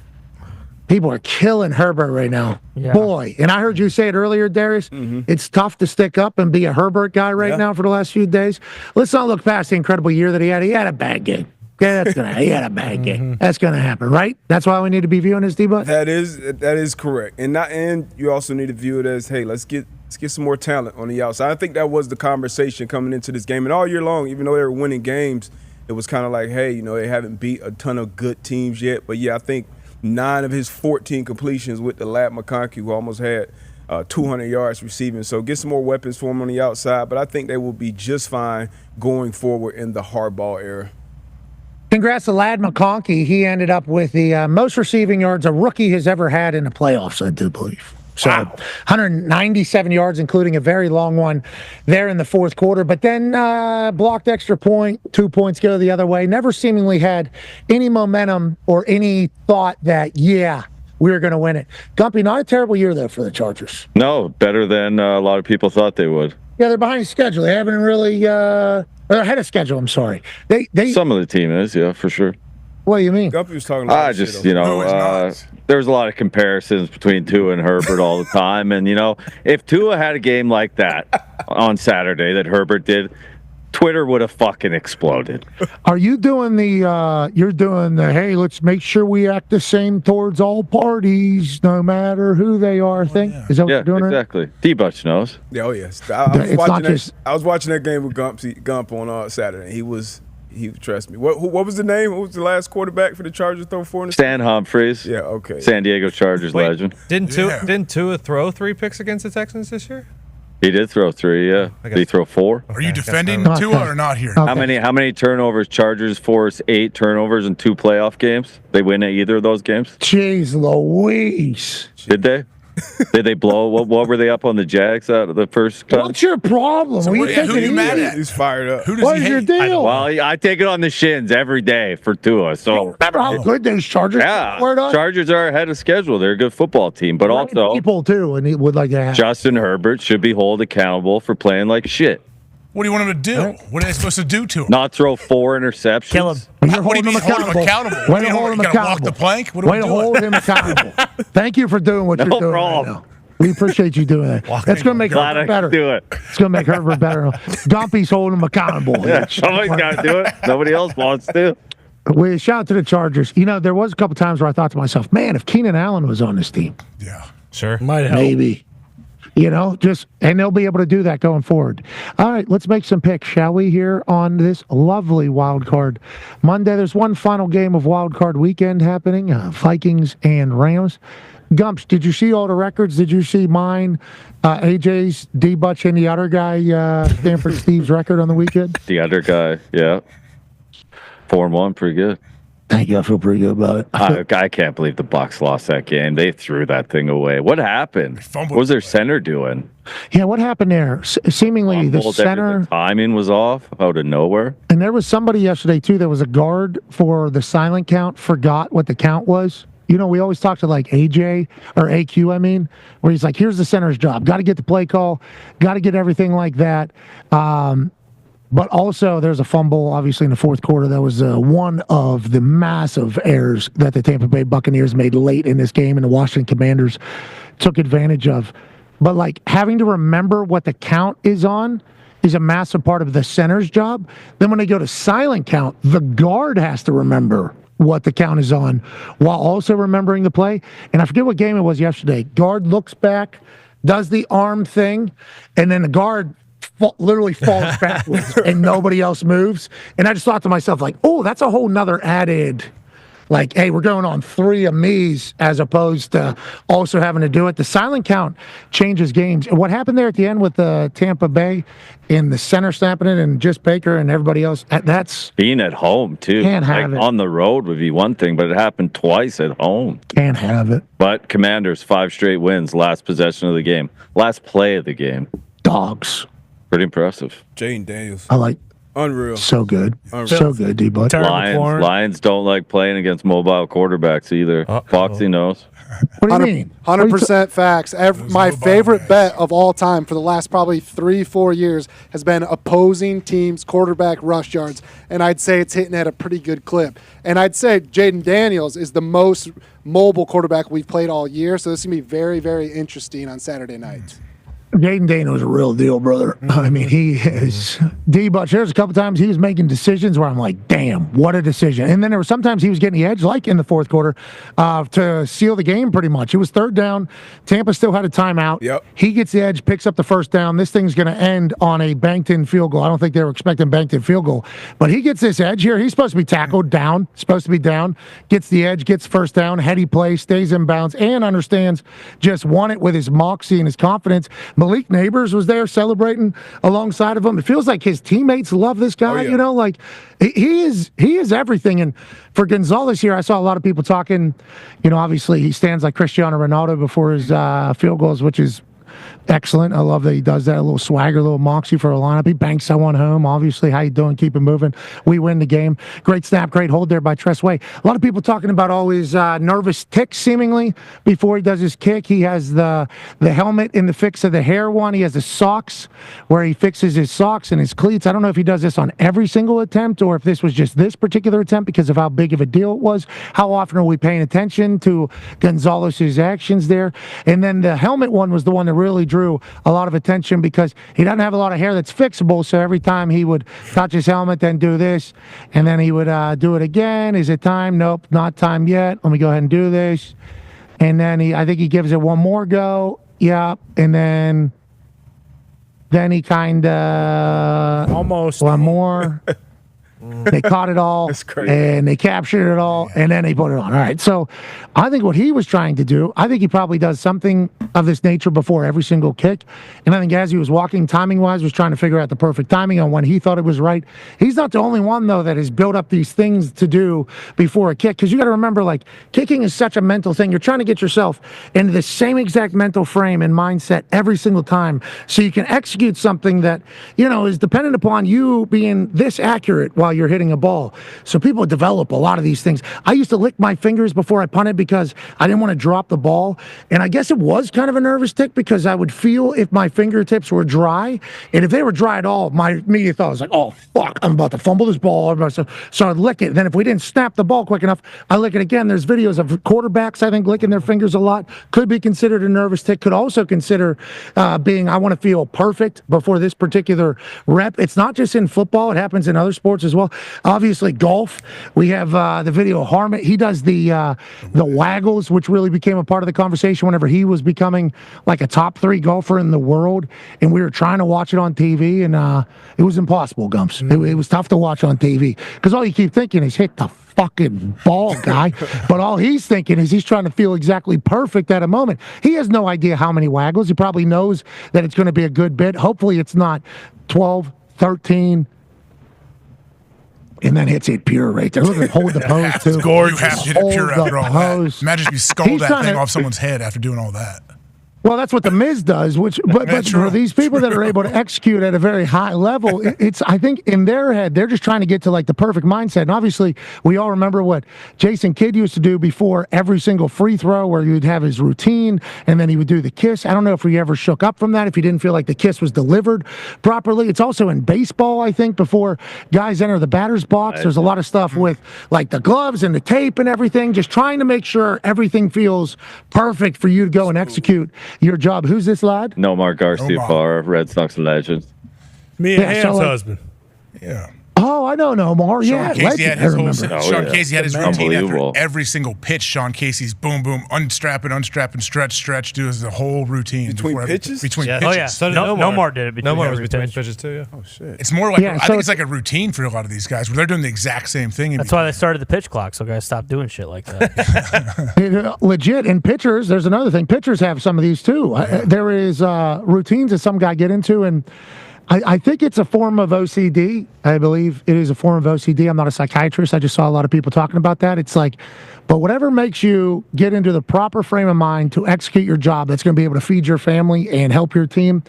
People are killing Herbert right now. Yeah. Boy, and I heard you say it earlier, Darius, it's tough to stick up and be a Herbert guy right now for the last few days. Let's not look past the incredible year that he had. He had a bad game. Yeah, he had a bad game. That's going to happen, right? That's why we need to be viewing this, D-Butt? That is correct. And you also need to view it as, hey, let's get some more talent on the outside. I think that was the conversation coming into this game. And all year long, even though they were winning games, it was kind of like, hey, they haven't beat a ton of good teams yet. But, yeah, I think 9 of his 14 completions with the lad McConkey, who almost had 200 yards receiving. So get some more weapons for him on the outside. But I think they will be just fine going forward in the Harbaugh era. Congrats to Lad McConkey. He ended up with the most receiving yards a rookie has ever had in the playoffs, I do believe. So 197 yards, including a very long one there in the fourth quarter. But then blocked extra point, 2 points go the other way. Never seemingly had any momentum or any thought that, we were going to win it. Gumpy, not a terrible year, though, for the Chargers. No, better than a lot of people thought they would. Yeah, they're behind schedule. They haven't really they're ahead of schedule, I'm sorry. Some of the team is, yeah, for sure. What do you mean? Gumpy was talking about there was a lot of comparisons between Tua and Herbert all the time. And, if Tua had a game like that on Saturday that Herbert did, Twitter would have fucking exploded. Are you doing hey, let's make sure we act the same towards all parties, no matter who they are thing? Is that what you're doing? Exactly. D-Butch knows. Yeah, oh, yes. I was watching that game with Gump on Saturday. He trust me. What was the name? What was the last quarterback for the Chargers throw for? Stan Humphries. Yeah, okay. San Diego Chargers legend. Didn't Tua throw 3 picks against the Texans this year? He did throw 3, yeah. Did he throw 4? Are you defending Tua or not here? Okay. How many turnovers? Chargers forced 8 turnovers in 2 playoff games. They win at either of those games? Jeez Louise. Did they? Did they blow? What were they up on the Jags out of the first time? What's your problem? So who are you mad at? He's fired up. Who does what he is hate? your deal? Well, I take it on the shins every day for Tua. So remember how good those Chargers were? Chargers are ahead of schedule. They're a good football team, but also people too, and he would like to have. Justin Herbert should be held accountable for playing like shit. What do you want him to do? Right. What are they supposed to do to him? Not throw 4 interceptions. Kill him. You're holding him accountable. Way to hold him accountable. Walk the plank? What are we doing? Hold him accountable. Thank you for doing what you're doing right now. We appreciate you doing that. That's going to make Herbert better. Do it. It's going to make Herbert better. Gumpy's holding him accountable. Yeah, somebody's got to do it. Nobody else wants to. Shout out to the Chargers. There was a couple times where I thought to myself, man, if Keenan Allen was on this team. Yeah. Sure. Might help. Maybe. And they'll be able to do that going forward. All right, let's make some picks, shall we, here on this lovely Wildcard Monday. There's one final game of Wildcard weekend happening, Vikings and Rams. Gumps, did you see all the records? Did you see mine, AJ's, D-Butch, and the other guy, Stanford Steve's record on the weekend? The other guy, yeah. 4-1, pretty good. Thank you. I feel pretty good about it. I can't believe the Bucs lost that game. They threw that thing away. What happened? What was their center doing? Yeah, what happened there? Seemingly the center. The timing was off out of nowhere. And there was somebody yesterday, too, that was a guard for the silent count, forgot what the count was. we always talk to like AJ or AQ, where he's like, here's the center's job. Got to get the play call, got to get everything like that. But also, there's a fumble, obviously, in the fourth quarter. That was one of the massive errors that the Tampa Bay Buccaneers made late in this game, and the Washington Commanders took advantage of. But, like, having to remember what the count is on is a massive part of the center's job. Then when they go to silent count, the guard has to remember what the count is on while also remembering the play. And I forget what game it was yesterday. Guard looks back, does the arm thing, and then the guard literally falls backwards and nobody else moves. And I just thought to myself, like, oh, that's a whole nother added, like, hey, we're going on 3 of me's as opposed to also having to do it. The silent count changes games. And what happened there at the end with the Tampa Bay in the center snapping it and just Baker and everybody else, that's being at home too. Can't have it. On the road would be one thing, but it happened twice at home. Can't have it. But Commanders 5 straight wins, last possession of the game, last play of the game. Dogs. Pretty impressive. Jaden Daniels. I like. Unreal. So good. Unreal. So good, D-Bud. Lions don't like playing against mobile quarterbacks either. Foxy knows. What do you mean? 100% facts. My favorite bet of all time for the last probably 3-4 years has been opposing teams' quarterback rush yards, and I'd say it's hitting at a pretty good clip. And I'd say Jaden Daniels is the most mobile quarterback we've played all year, so this is going to be very, very interesting on Saturday night. Jaden Daniels was a real deal, brother. He is D-Butch. There's a couple times he was making decisions where I'm like, damn, what a decision. And then there were sometimes he was getting the edge, like in the fourth quarter, to seal the game pretty much. It was third down. Tampa still had a timeout. Yep. He gets the edge, picks up the first down. This thing's going to end on a banked-in field goal. I don't think they were expecting banked-in field goal. But he gets this edge here. He's supposed to be tackled down, gets the edge, gets first down, heady play, stays in bounds, and understands just won it with his moxie and his confidence. Malik Neighbors was there celebrating alongside of him. It feels like his teammates love this guy. Like he is everything. And for Gonzalez here, I saw a lot of people talking. Obviously he stands like Cristiano Ronaldo before his field goals, which is excellent. I love that he does that. A little swagger, a little moxie for a lineup. He banks that one home. Obviously, how you doing? Keep it moving. We win the game. Great snap, great hold there by Tress Way. A lot of people talking about all his nervous tics, seemingly, before he does his kick. He has the helmet in the fix of the hair one. He has the socks where he fixes his socks and his cleats. I don't know if he does this on every single attempt or if this was just this particular attempt because of how big of a deal it was. How often are we paying attention to Gonzalez's actions there? And then the helmet one was the one that really drew a lot of attention because he doesn't have a lot of hair that's fixable. So every time he would touch his helmet, then do this, and then he would do it again. Is it time? Nope, not time yet. Let me go ahead and do this. And then I think he gives it one more go. Yeah, and then he kind of almost one more. They caught it all, and they captured it all, and then they put it on. All right, so I think what he was trying to do, I think he probably does something of this nature before every single kick. And I think as he was walking, timing-wise, was trying to figure out the perfect timing on when he thought it was right. He's not the only one, though, that has built up these things to do before a kick, because you got to remember, like, kicking is such a mental thing. You're trying to get yourself into the same exact mental frame and mindset every single time so you can execute something that, is dependent upon you being this accurate while you're hitting a ball. So people develop a lot of these things. I used to lick my fingers before I punted because I didn't want to drop the ball. And I guess it was kind of a nervous tick because I would feel if my fingertips were dry. And if they were dry at all, my immediate thought was like, oh, fuck, I'm about to fumble this ball. So I'd lick it. Then if we didn't snap the ball quick enough, I lick it again. There's videos of quarterbacks, I think, licking their fingers a lot. Could be considered a nervous tick. Could also consider being, I want to feel perfect before this particular rep. It's not just in football. It happens in other sports as well. Obviously, golf. We have the video of Harmon. He does the waggles, which really became a part of the conversation whenever he was becoming like a top 3 golfer in the world. And we were trying to watch it on TV, and it was impossible, Gumps. It was tough to watch on TV because all you keep thinking is hit the fucking ball, guy. But all he's thinking is he's trying to feel exactly perfect at a moment. He has no idea how many waggles. He probably knows that it's going to be a good bit. Hopefully it's not 12, 13, and then hits it pure right there. Look at hold the pose, too. You have to hit it pure after all that. Pose. Imagine if you skull that thing off someone's head after doing all that. Well, that's what the Miz does. But for these people that are able to execute at a very high level, it's I think in their head they're just trying to get to like the perfect mindset. And obviously, we all remember what Jason Kidd used to do before every single free throw, where he would have his routine and then he would do the kiss. I don't know if he ever shook up from that, if he didn't feel like the kiss was delivered properly. It's also in baseball, I think, before guys enter the batter's box. There's a lot of stuff with like the gloves and the tape and everything, just trying to make sure everything feels perfect for you to go and execute your job. Who's this lad? Nomar Garcia-Parra, Red Sox legend. Me and Ham's husband. Yeah. Oh, I know Nomar. Sean Casey had his whole. Sean yeah. Casey had his routine after every single pitch. Sean Casey's boom, boom, unstrap and stretch. Do the whole routine between pitches. Between yeah. pitches. Oh yeah. So Nomar did it. Nomar was between pitches too. Yeah. Oh shit. It's more like I think it's like a routine for a lot of these guys where they're doing the exact same thing. That's why they started the pitch clock, so guys stop doing shit like that. Legit. And pitchers, there's another thing. Pitchers have some of these too. There is routines that some guy get into, and I think it's a form of OCD. I believe it is a form of OCD. I'm not a psychiatrist. I just saw a lot of people talking about that. It's like, but whatever makes you get into the proper frame of mind to execute your job that's going to be able to feed your family and help your team,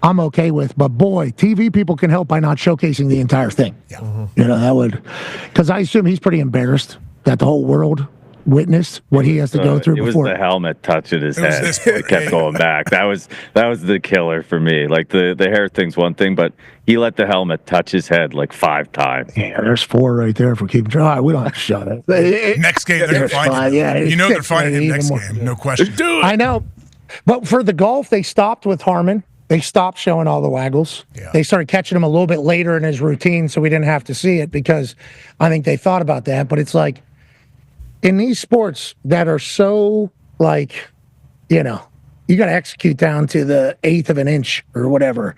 I'm okay with. But boy, TV people can help by not showcasing the entire thing. Yeah. You know, that would, because I assume he's pretty embarrassed that the whole world witnessed what he has to go through before. It was the helmet touching his head. It kept going back. That was the killer for me. Like the hair thing's one thing, but he let the helmet touch his head like 5 times. Yeah, there's 4 right there for keeping try. We don't have to shut it. Next game, they're going to find him. Yeah, you know they're finding him next game. No question. I know. But for the golf, they stopped with Harmon. They stopped showing all the waggles. Yeah. They started catching him a little bit later in his routine, so we didn't have to see it because I think they thought about that. But it's like, in these sports that are so, like, you know, you got to execute down to the 1/8 of an inch or whatever.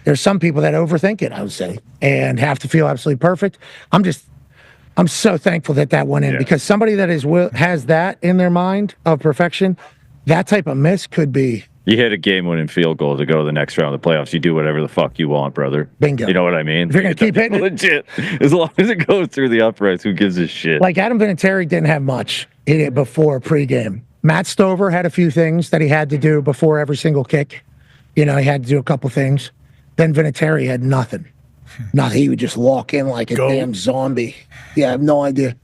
There's some people that overthink it, I would say, and have to feel absolutely perfect. I'm so thankful that went in because somebody that has that in their mind of perfection, that type of miss could be. You hit a game-winning field goal to go to the next round of the playoffs. You do whatever the fuck you want, brother. Bingo. You know what I mean? If you're going to keep hitting legit. As long as it goes through the uprights, who gives a shit? Like Adam Vinatieri didn't have much in it before pregame. Matt Stover had a few things that he had to do before every single kick. You know, he had to do a couple things. Then Vinatieri had nothing. Nothing. He would just walk in like a damn zombie. Yeah, I have no idea.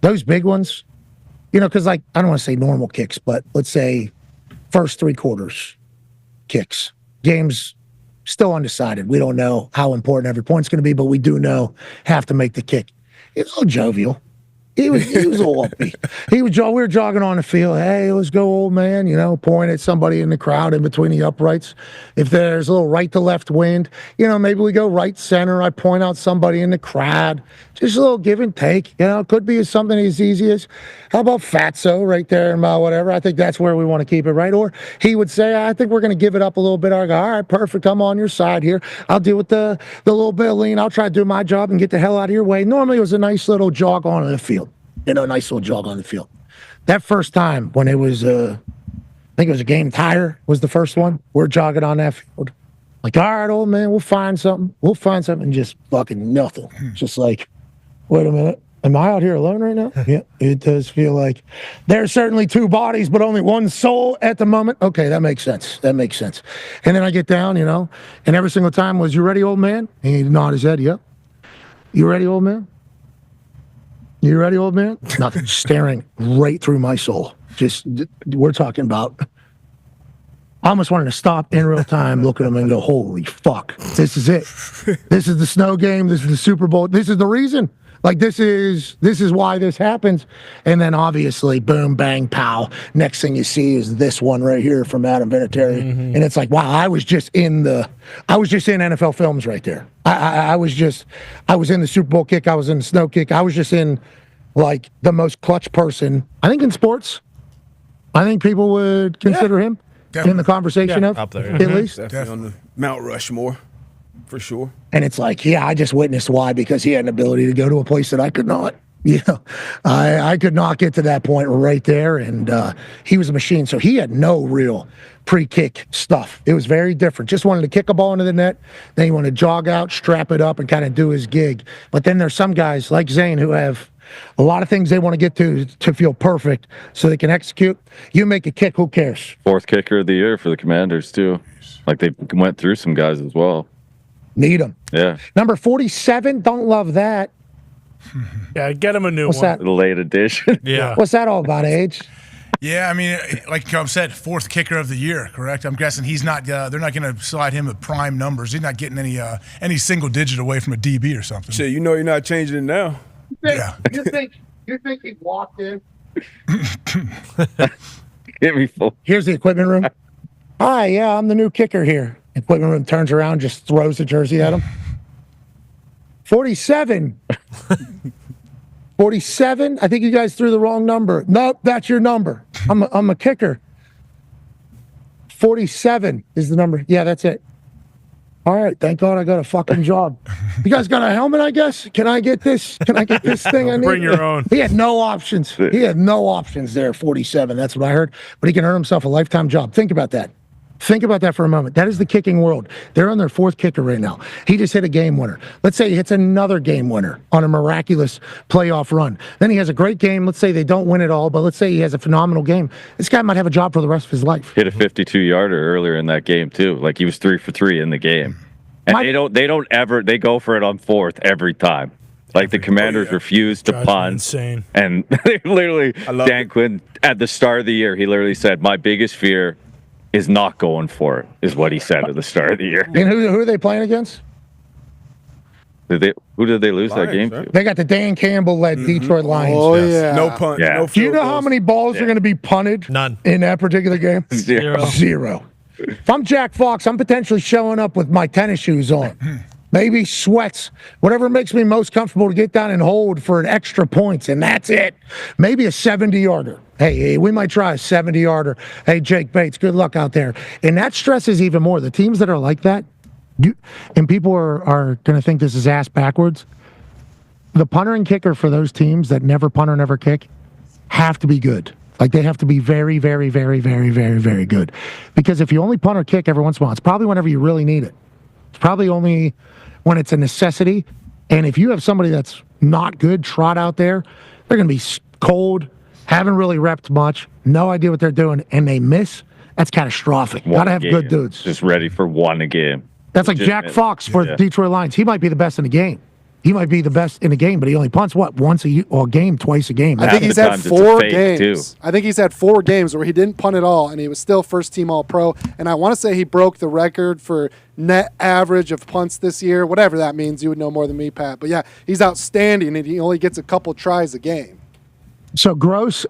Those big ones, you know, because like, I don't want to say normal kicks, but let's say first 3 quarters kicks. Game's still undecided. We don't know how important every point's going to be, but we do know have to make the kick. It was all jovial. He was all upbeat. We were jogging on the field. Hey, let's go, old man. You know, point at somebody in the crowd in between the uprights. If there's a little right to left wind, you know, maybe we go right center. I point out somebody in the crowd. Just a little give and take. You know, it could be something as easy as, how about Fatso right there and whatever. I think that's where we want to keep it, right? Or he would say, I think we're going to give it up a little bit. I go, all right, perfect. I'm on your side here. I'll deal with the little bit of lean. I'll try to do my job and get the hell out of your way. Normally it was a nice little jog on the field. You know, nice little jog on the field. That first time when it was, I think it was a game tire was the first one. We're jogging on that field. Like, all right, old man, we'll find something. And just fucking nothing. Just like, wait a minute. Am I out here alone right now? Yeah, it does feel like there's certainly 2 bodies, but only 1 soul at the moment. Okay, that makes sense. And then I get down, you know, and every single time was, you ready, old man? And he'd nod his head, yep. You ready, old man? You ready, old man? Nothing. Staring right through my soul. Just, we're talking about. I almost wanted to stop in real time, look at him and go, holy fuck. This is it. This is the snow game. This is the Super Bowl. This is the reason. Like, this is why this happens. And then obviously, boom, bang, pow. Next thing you see is this one right here from Adam Vinatieri. And it's like, wow, I was just in NFL films right there. I was in the Super Bowl kick. I was in the snow kick. I was just in, like, the most clutch person, I think, in sports. I think people would consider him in the conversation of, up there, at least. Definitely on the Mount Rushmore, for sure. And it's like, yeah, I just witnessed why, because he had an ability to go to a place that I could not. You know, I could not get to that point right there, and he was a machine. So he had no real pre-kick stuff. It was very different. Just wanted to kick a ball into the net, then he wanted to jog out, strap it up, and kind of do his gig. But then there's some guys like Zane who have A lot of things they want to get to feel perfect so they can execute. You make a kick, who cares? Fourth kicker of the year for the Commanders, too. Like, they went through some guys as well. Need them. Yeah. Number 47, don't love that. Yeah, get him a new What's one. that? The late edition. Yeah. What's that all about, Age? Yeah, I mean, like Cobb said, fourth kicker of the year, correct? I'm guessing he's not. They're not going to slide him with prime numbers. He's not getting any single digit away from a DB or something. Shit, you know you're not changing it now. Yeah. You think he walked in? Get me full. Here's the equipment room. Hi, yeah, I'm the new kicker here. Equipment room turns around, just throws the jersey at him. 47. 47? I think you guys threw the wrong number. Nope, that's your number. I'm a kicker. 47 is the number. Yeah, that's it. All right, thank God I got a fucking job. You guys got a helmet, I guess? Can I get this? Can I get this thing I need? Bring your own. He had no options. He had no options there, 47. That's what I heard. But he can earn himself a lifetime job. Think about that. Think about that for a moment. That is the kicking world. They're on their fourth kicker right now. He just hit a game winner. Let's say he hits another game winner on a miraculous playoff run. Then he has a great game. Let's say they don't win it all, but let's say he has a phenomenal game. This guy might have a job for the rest of his life. Hit a 52-yarder earlier in that game, too. Like, he was 3 for 3 in the game. And they go for it on fourth every time. Like, the Commanders refuse to punt. Insane. And they literally, Dan Quinn, at the start of the year, he literally said, my biggest fear is not going for it, is what he said at the start of the year. And who are they playing against? Who did they lose that game to? They got the Dan Campbell-led Detroit Lions. Oh, yeah. No punt. Yeah. No Do you field know goals. how many balls are going to be punted? None. In that particular game? Zero. If I'm Jack Fox, I'm potentially showing up with my tennis shoes on. Maybe sweats, whatever makes me most comfortable to get down and hold for an extra points, and that's it. Maybe a 70-yarder. Hey, we might try a 70-yarder. Hey, Jake Bates, good luck out there. And that stresses even more. The teams that are like that, and people are going to think this is ass backwards, the punter and kicker for those teams that never punt or never kick have to be good. Like, they have to be very, very, very, very, very, very good. Because if you only punt or kick every once in a while, it's probably whenever you really need it. It's probably only when it's a necessity. And if you have somebody that's not good trot out there, they're going to be cold, haven't really repped much, no idea what they're doing, and they miss. That's catastrophic. Got to have good dudes. Just ready for one a game. That's like Jack Fox for the Detroit Lions. He might be the best in the game. He might be the best in the game, but he only punts, once a game, twice a game. I think he's had 4 games. I think he's had 4 games where he didn't punt at all, and he was still first-team All-Pro. And I want to say he broke the record for net average of punts this year, whatever that means. You would know more than me, Pat. But, yeah, he's outstanding, and he only gets a couple tries a game. So gross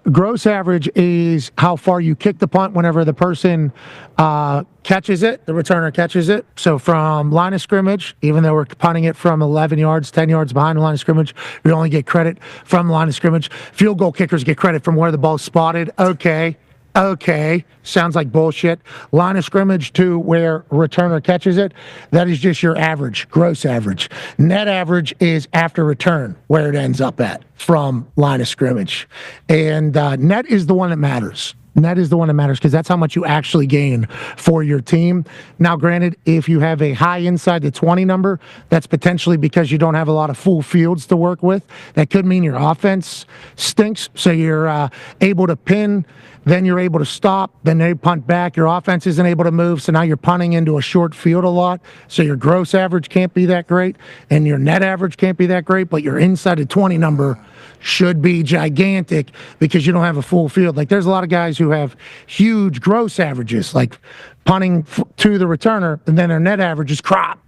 average is how far you kick the punt whenever the person catches it, the returner catches it. So from line of scrimmage, even though we're punting it from 11 yards, 10 yards behind the line of scrimmage, we only get credit from the line of scrimmage. Field goal kickers get credit from where the ball's spotted. Okay, sounds like bullshit. Line of scrimmage to where returner catches it, that is just your average, gross average. Net average is after return, where it ends up at from line of scrimmage. And net is the one that matters. Net is the one that matters because that's how much you actually gain for your team. Now, granted, if you have a high inside the 20 number, that's potentially because you don't have a lot of full fields to work with. That could mean your offense stinks, so you're able to pin, then you're able to stop, then they punt back. Your offense isn't able to move, so now you're punting into a short field a lot, so your gross average can't be that great, and your net average can't be that great, but your inside the 20 number should be gigantic because you don't have a full field. Like, there's a lot of guys who have huge gross averages, like punting to the returner, and then their net average is crap.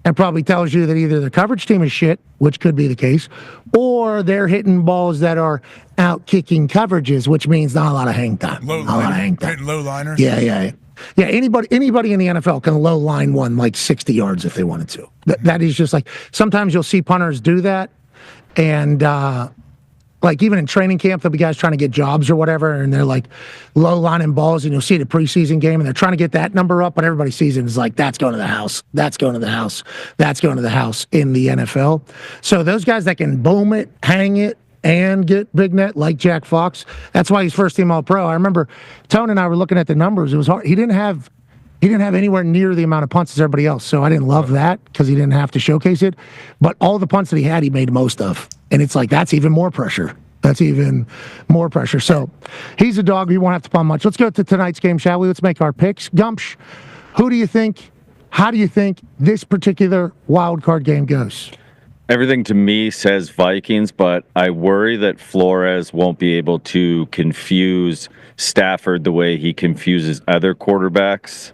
And probably tells you that either the coverage team is shit, which could be the case, or they're hitting balls that are out kicking coverages, which means not a lot of hang time. Hitting low liners. Yeah. Anybody in the NFL can low line one like 60 yards if they wanted to. That is just like, sometimes you'll see punters do that, and like even in training camp, there'll be guys trying to get jobs or whatever, and they're like low lining balls, and you'll see the preseason game, and they're trying to get that number up, but everybody sees it and is like, that's going to the house, that's going to the house, that's going to the house in the NFL. So those guys that can boom it, hang it, and get big net like Jack Fox, that's why he's first team All-Pro. I remember Tone and I were looking at the numbers. It was hard. He didn't have anywhere near the amount of punts as everybody else, so I didn't love that because he didn't have to showcase it. But all the punts that he had, he made most of. And it's like, that's even more pressure. That's even more pressure. So he's a dog. He won't have to pump much. Let's go to tonight's game, shall we? Let's make our picks. Gumpsh, who do you think, how do you think this particular wild card game goes? Everything to me says Vikings, but I worry that Flores won't be able to confuse Stafford the way he confuses other quarterbacks.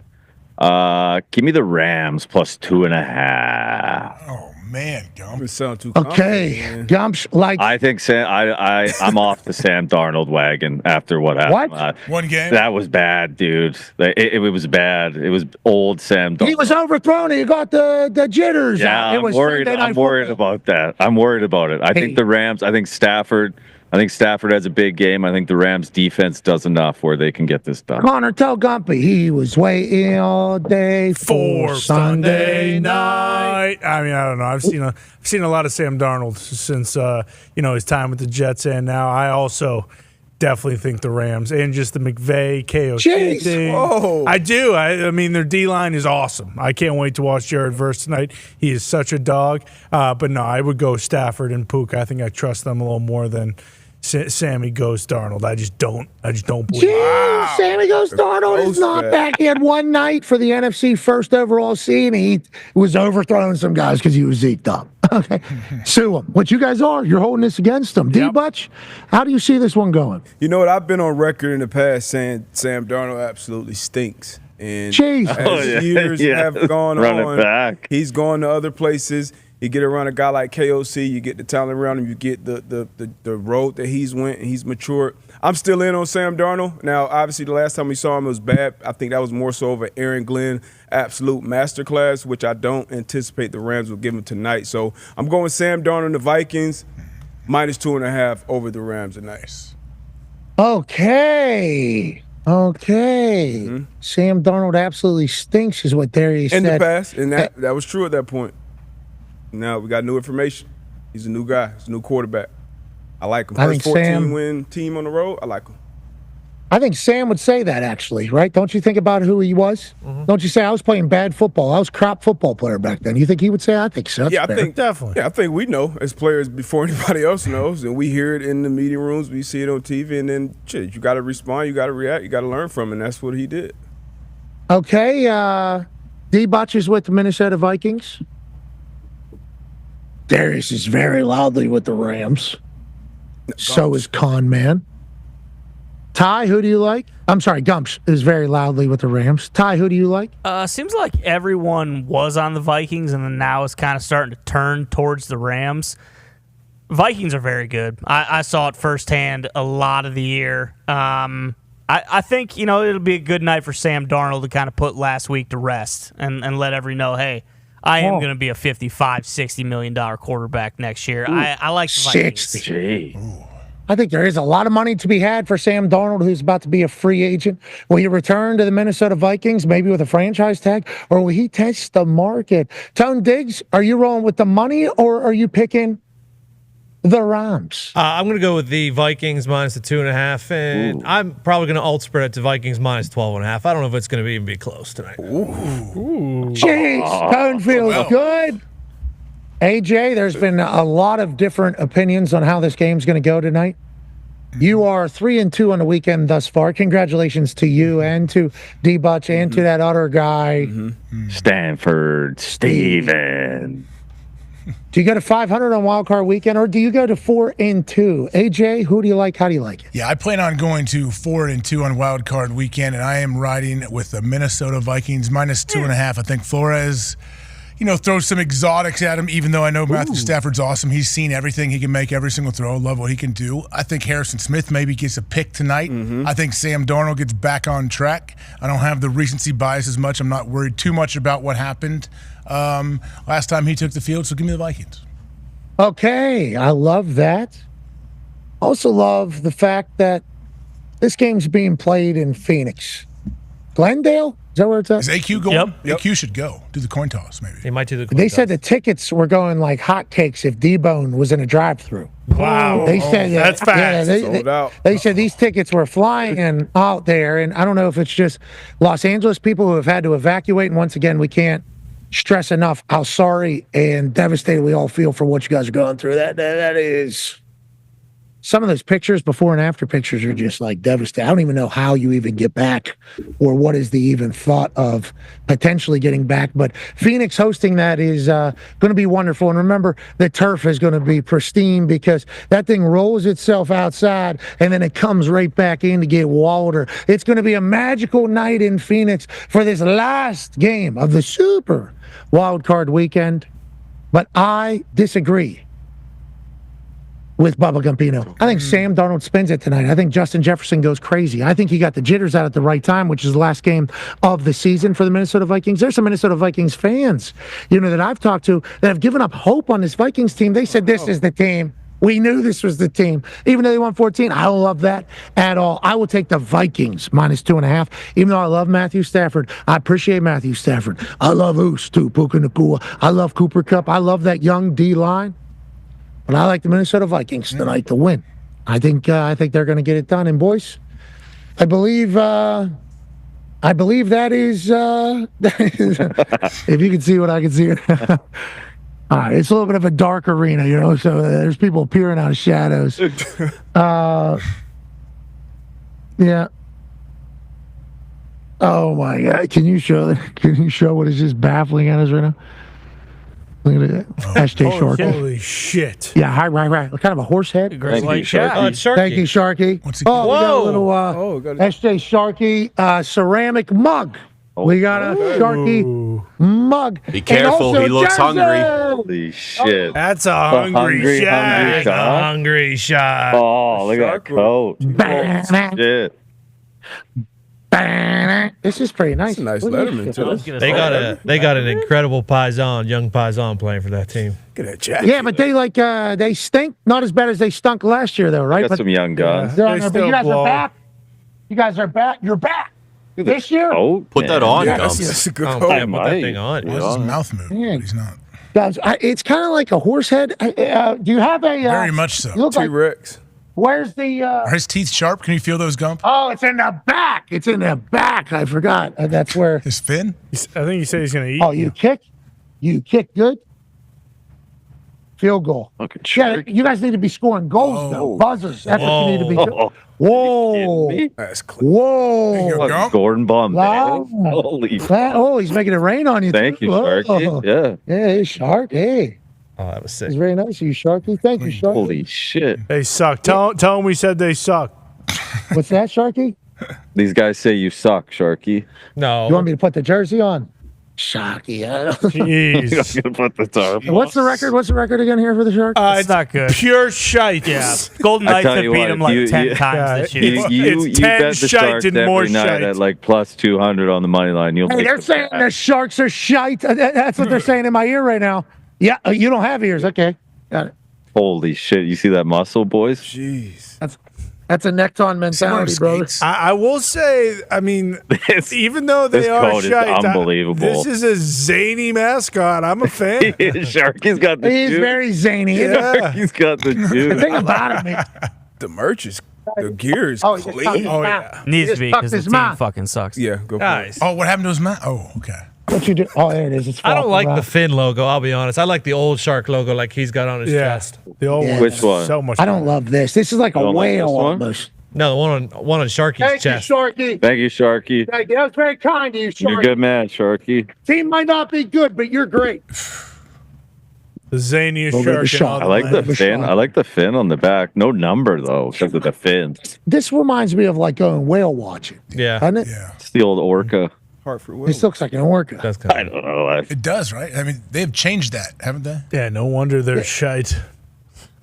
Give me the Rams plus 2.5. Oh man, Gump. It sound too Okay, Gumpsh, like I think I'm off the Sam Darnold wagon after what happened. What? One game? That was bad, dude. It was bad. It was old Sam Darnold. he was overthrown. He got the jitters. Yeah, It I'm was worried. Sunday Night I'm worried Football. about that. I'm worried about it. I think the Rams. I think Stafford has a big game. I think the Rams defense does enough where they can get this done. Connor, tell Gumpy he was waiting all day for Sunday night. I mean, I don't know. I've seen a lot of Sam Darnold since his time with the Jets, and now I also definitely think the Rams and just the McVay KOC thing. Whoa. I do. I mean, their D line is awesome. I can't wait to watch Jared Verse tonight. He is such a dog. But no, I would go Stafford and Puka. I think I trust them a little more than Sammy Ghost Darnold. I just don't believe it. Sammy Ghost Darnold is not back. He had one night for the NFC first overall seed, and he was overthrowing some guys because he was zeked up. Okay. Sue him. What you guys are, you're holding this against him. D-Butch, how do you see this one going? You know what? I've been on record in the past saying Sam Darnold absolutely stinks. And as years have gone on, back. He's gone to other places. You get around a guy like KOC, you get the talent around him, you get the road that he's went, and he's matured. I'm still in on Sam Darnold. Now, obviously, the last time we saw him, it was bad. I think that was more so of an Aaron Glenn absolute masterclass, which I don't anticipate the Rams will give him tonight. So I'm going Sam Darnold and the Vikings, minus 2.5 over the Rams tonight. Okay. Mm-hmm. Sam Darnold absolutely stinks is what Darius said. In the past, and that was true at that point. Now we got new information. He's a new guy. He's a new quarterback. I like him. First 14-win team on the road. I like him. I think Sam would say that, actually, right? Don't you think about who he was? Mm-hmm. Don't you say, I was playing bad football. I was a crap football player back then. You think he would say, I think so. I think definitely. Yeah, I think we know as players before anybody else knows, and we hear it in the meeting rooms, we see it on TV, and then you got to respond, you got to react, you got to learn from it, and that's what he did. Okay, D-Botch is with the Minnesota Vikings. Darius is very loudly with the Rams. So is Con Man. Ty, who do you like? I'm sorry, Gumps is very loudly with the Rams. Ty, who do you like? Seems like everyone was on the Vikings, and then now it's kind of starting to turn towards the Rams. Vikings are very good. I saw it firsthand a lot of the year. I think, it'll be a good night for Sam Darnold to kind of put last week to rest and let everyone know, hey, I am going to be a $55, $60 million quarterback next year. I like the Vikings. 60. I think there is a lot of money to be had for Sam Darnold, who's about to be a free agent. Will he return to the Minnesota Vikings, maybe with a franchise tag, or will he test the market? Tone Diggs, are you rolling with the money, or are you picking the Rams? I'm going to go with the Vikings minus the 2.5, and I'm probably going to alt spread it to Vikings minus 12.5. I don't know if it's going to even be close tonight. Jeez, Tone feels good. AJ, there's been a lot of different opinions on how this game's going to go tonight. You are 3-2 on the weekend thus far. Congratulations to you and to D-Butch and to that other guy. Stanford Steven. Do you go to 500 on Wildcard weekend, or do you go to 4-2? AJ, who do you like? How do you like it? Yeah, I plan on going to 4-2 on Wildcard weekend, and I am riding with the Minnesota Vikings minus 2.5. I think Flores, throws some exotics at him, even though I know Matthew Stafford's awesome. He's seen everything. He can make every single throw. Love what he can do. I think Harrison Smith maybe gets a pick tonight. I think Sam Darnold gets back on track. I don't have the recency bias as much. I'm not worried too much about what happened last time he took the field, so give me the Vikings. Okay, I love that. Also love the fact that this game's being played in Phoenix. Glendale? Is that where it's at? Is AQ going? Yep. AQ should go. Do the coin toss, maybe. They might do the coin They toss. said the tickets were going like hotcakes if D-Bone was in a drive-thru. Wow. They said that's fast. They said these tickets were flying out there, and I don't know if it's just Los Angeles people who have had to evacuate, and once again, we can't stress enough how sorry and devastated we all feel for what you guys are going through. That is. Some of those pictures, before and after pictures, are just like devastating. I don't even know how you even get back or what is the even thought of potentially getting back. But Phoenix hosting that is going to be wonderful. And remember, the turf is going to be pristine because that thing rolls itself outside and then it comes right back in to get water. It's going to be a magical night in Phoenix for this last game of the Super Wildcard weekend. But I disagree with Bubba Gumpino. I think Sam Darnold spins it tonight. I think Justin Jefferson goes crazy. I think he got the jitters out at the right time, which is the last game of the season for the Minnesota Vikings. There's some Minnesota Vikings fans, that I've talked to that have given up hope on this Vikings team. They said this is the team. We knew this was the team. Even though they won 14, I don't love that at all. I will take the Vikings -2.5, even though I love Matthew Stafford. I appreciate Matthew Stafford. I love Oos, too, Puka Nacua. I love Cooper Kupp. I love that young D-line. But I like the Minnesota Vikings tonight to win. I think they're going to get it done. And boys, I believe that is if you can see what I can see. All right, it's a little bit of a dark arena, so there's people peering out of shadows. Yeah. Oh my God! Can you show what is just baffling at us right now? Look at that. SJ Sharkey. Holy shit. Yeah, right. Kind of a horse head. Thank you, Sharky. It's Sharky. Thank you, Sharky. We got a little SJ Sharkey ceramic mug. We got a Sharky mug. Be careful, he looks hungry. Holy shit. That's a hungry shot. That's a hungry shot. Oh, look at that coat. Shit. This is pretty nice. That's a nice Letterman, too. They got an incredible young Paisan playing for that team. Look at that jacket. Yeah, but they stink. Not as bad as they stunk last year, though, right? Got some young guys. But you guys are back. You guys are back. You're back. This year? Oh, put that on, Gumps. That's a good Put that thing on. Why does his mouth move? Yeah. He's not. Guys, it's kind of like a horse head. Do you have a... Very much so. You look like, T-Rex. where's the... Are his teeth sharp? Can you feel those, Gump? Oh, it's in the back. It's in the back. I forgot. That's where... His fin? I think he said he's going to eat. Oh, you kick? You kick good? Field goal. Yeah, you guys need to be scoring goals, though. Buzzers. That's what you need to be doing. Whoa. That's clean. Whoa. Gordon Bum. Wow. Holy. Oh, he's making it rain on you. Thank you, Sharky. Yeah. Hey, Shark. Hey. Oh, that was sick. It's very nice of you, Sharky. Thank you, Sharky. Holy shit. They suck. Tell them we said they suck. What's that, Sharky? These guys say you suck, Sharky. No. You want me to put the jersey on? Sharky. Jeez. You're going to put the tarp on. What's the record? What's the record again here for the Shark? It's not good. Pure shite. Yeah. Golden Knights have beat him like 10 times this year. You It's 10 bet the shite Sharks and every more night shite. at like plus 200 on the money line. You'll Hey, make they're the saying bet. the Sharks are shite. That's what they're saying in my ear right now. Yeah, you don't have ears. Okay. Got it. Holy shit. You see that muscle, boys? Jeez. That's a neckton mentality, brother. I will say, I mean, even though they this are coat is shite, unbelievable. this is a zany mascot. I'm a fan. Sharky's got the He's juice. very zany. Yeah. He's got the The juice. thing about him, man. The merch is, the gear is Oh, he just tucked clean. his Oh, mouth. yeah. Needs He to be just because the tucked his team mouth. fucking sucks. Yeah, go for it. Guys, Oh, what happened to his mouth? Oh, okay. What you do? Oh, there it is. It's I don't falling like out. the Finn logo. I'll be honest. I like the old shark logo like he's got on his Yeah. chest. The old Yeah. one. Which one? So much. I don't love this. This is like a don't like whale this one? almost. No, the one on Sharky's Thank chest. you, Sharky. Thank you, Sharky. Thank you. That was very kind of you, You're a Sharky. good man, Sharky. Team might not be good, but you're great. The zaniest Little bit of a shark. shock. I like the Like fin. Sean. I like the fin on the back. No number though, because of the fin. This reminds me of like going whale watching, Yeah. doesn't it? Yeah. It's the old orca. Hartford This looks like an orca. That's kind I don't know. It does, right? I mean, they've changed that, haven't they? Yeah, no wonder they're shite.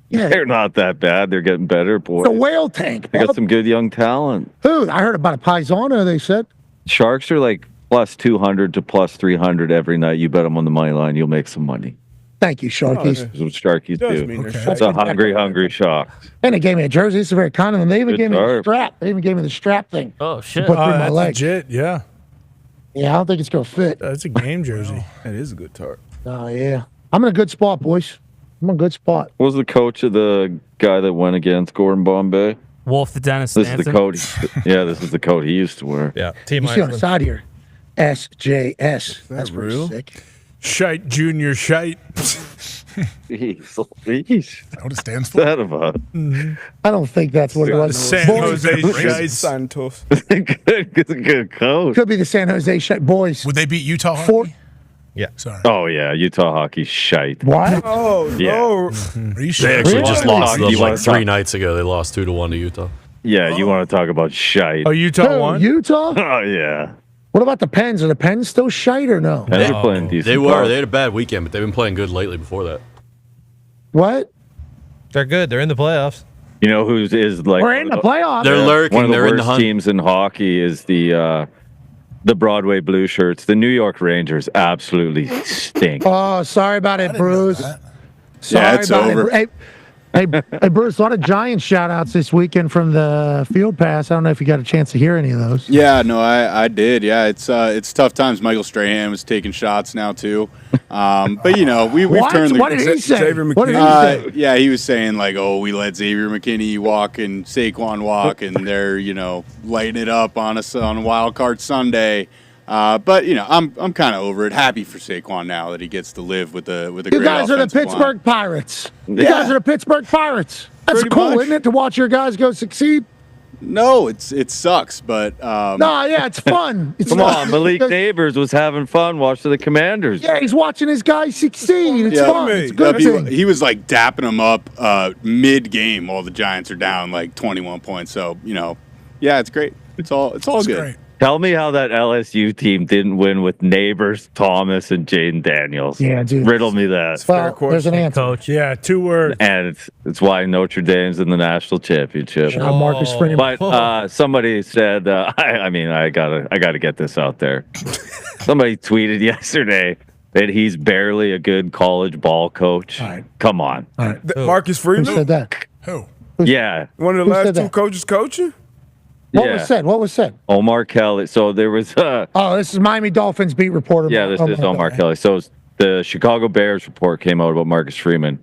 Yeah, They're not that bad. They're getting better, boys. the whale tank. They got Bub. some good young talent. Who? I heard about a paisano. They said. Sharks are like plus 200 to plus 300 every night. You bet them on the money line, you'll make some money. Thank you, Sharkies. That's what Sharkies Does do. mean they're Okay. shite. It's a hungry Sharks. And they gave me a jersey. It's a very kind of them. They even Good gave me the tarp. strap. They even gave me the strap thing. Oh, shit. Put through my That's leg. legit. Yeah, Yeah, I don't think it's gonna fit. that's a game jersey. That is a good tarp. Oh yeah, I'm in a good spot, boys. I'm in a good spot. What was the coach of the guy that went against Gordon Bombay? Wolf the Dennis This is the Stanton. coat. Yeah, this is the coat he used to wear. Yeah. Team You see on the Iceland. side here, SJS. That's pretty real? sick. Shite Junior Shite. Jeez. What it stands for? That of a. I don't think that's what it was. San Jose Shite. Santos. Good coach. Could be the San Jose Shite boys. Would they beat Utah hockey? Yeah. Sorry. Oh yeah, Utah hockey shite. What? Oh, Yeah. no. Are you sure? They actually just lost to them You like wanna 3 talk- nights ago. They lost 2-1 to Utah. Yeah, you want to talk about shite? Oh, Utah won? Utah? Oh yeah. What about the Pens? Are the Pens still shite or no? Pens are playing decent. They were. ball. They had a bad weekend, but they've been playing good lately before that. What? They're good. They're in the playoffs. You know who's is like We're in the playoffs. They're lurking. one of the They're in the worst hunt. teams in hockey is the Broadway Blue Shirts. The New York Rangers absolutely stink. Oh, sorry about it, Bruce. Sorry Yeah, it's about over. it. Hey, Bruce, a lot of Giants shout-outs this weekend from the Field Pass. I don't know if you got a chance to hear any of those. Yeah, no, I did. Yeah, it's tough times. Michael Strahan was taking shots now too, but you know we've turned. What did he say? Xavier What did he say? Yeah, he was saying like, oh, we let Xavier McKinney walk and Saquon walk, and they're lighting it up on us on Wild Card Sunday. But I'm kind of over it. Happy for Saquon now that he gets to live with the You great guys are the offensive Pittsburgh line. Pirates. You Yeah. guys are the Pittsburgh Pirates. That's Pretty cool, much. isn't it, to watch your guys go succeed? No, it sucks, but No, yeah, it's fun. It's Come fun. on, Malik Neighbors was having fun watching the Commanders. Yeah, he's watching his guys succeed. It's fun. It's a good thing. he was like dapping him up mid-game while the Giants are down like 21 points. So yeah, it's great. It's all good. Great. Tell me how that LSU team didn't win with Neighbors, Thomas, and Jaden Daniels. Yeah, dude. Riddle me that. Well, there's an answer. Coach. Yeah, 2 words. And it's why Notre Dame's in the national championship. Shout out Marcus Freeman. But somebody said, I gotta get this out there. Somebody tweeted yesterday that he's barely a good college ball coach. All right. Come on. All right. Marcus Who Freeman, said that? Who? Yeah. one of Who the last said 2 that? coaches coaching. What Yeah. was said? What was said? Omar Kelly. So there was Oh, this is Miami Dolphins beat reporter. yeah, this is Omar Kelly. So the Chicago Bears report came out about Marcus Freeman.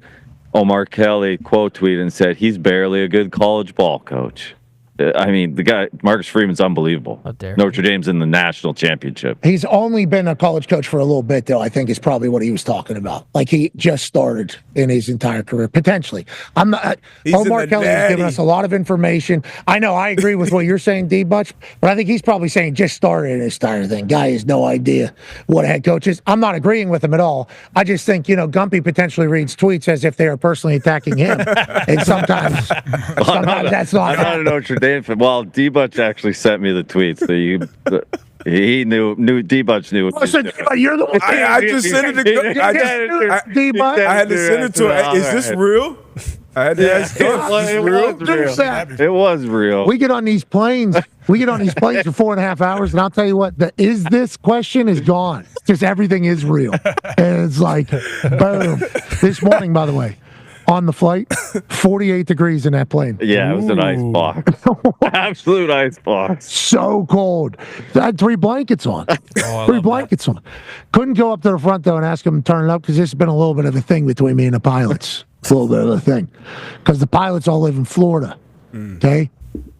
Omar Kelly quote tweeted and said he's barely a good college ball coach. I mean, the guy, Marcus Freeman's unbelievable. How dare Notre Dame's in the national championship. He's only been a college coach for a little bit, though, I think is probably what he was talking about. Like he just started in his entire career, potentially. I'm not. Omar Kelly has given us a lot of information. I know, I agree with what you're saying, D-Butch, but I think he's probably saying just started in his entire thing. Guy has no idea what a head coach is. I'm not agreeing with him at all. I just think, Gumpy potentially reads tweets as if they are personally attacking him. And sometimes that's not. I'm not a Notre Dame fan. Well, D-Butch actually sent me the tweets. So he knew D-Butch knew. Oh, so you're the one. I just sent it to. I had to send it to her. Is this real? I had to ask. It was real. We get on these planes. For 4.5 hours, and I'll tell you what, the "is this" question is gone. It's just everything is real, and it's like, boom. This morning, by the way, on the flight, 48 degrees in that plane. Yeah, it was an ice box. Absolute ice box. So cold. I had 3 blankets on. Three blankets on. Couldn't go up to the front, though, and ask them to turn it up because this has been a little bit of a thing between me and the pilots. It's a little bit of a thing. Because the pilots all live in Florida. Okay?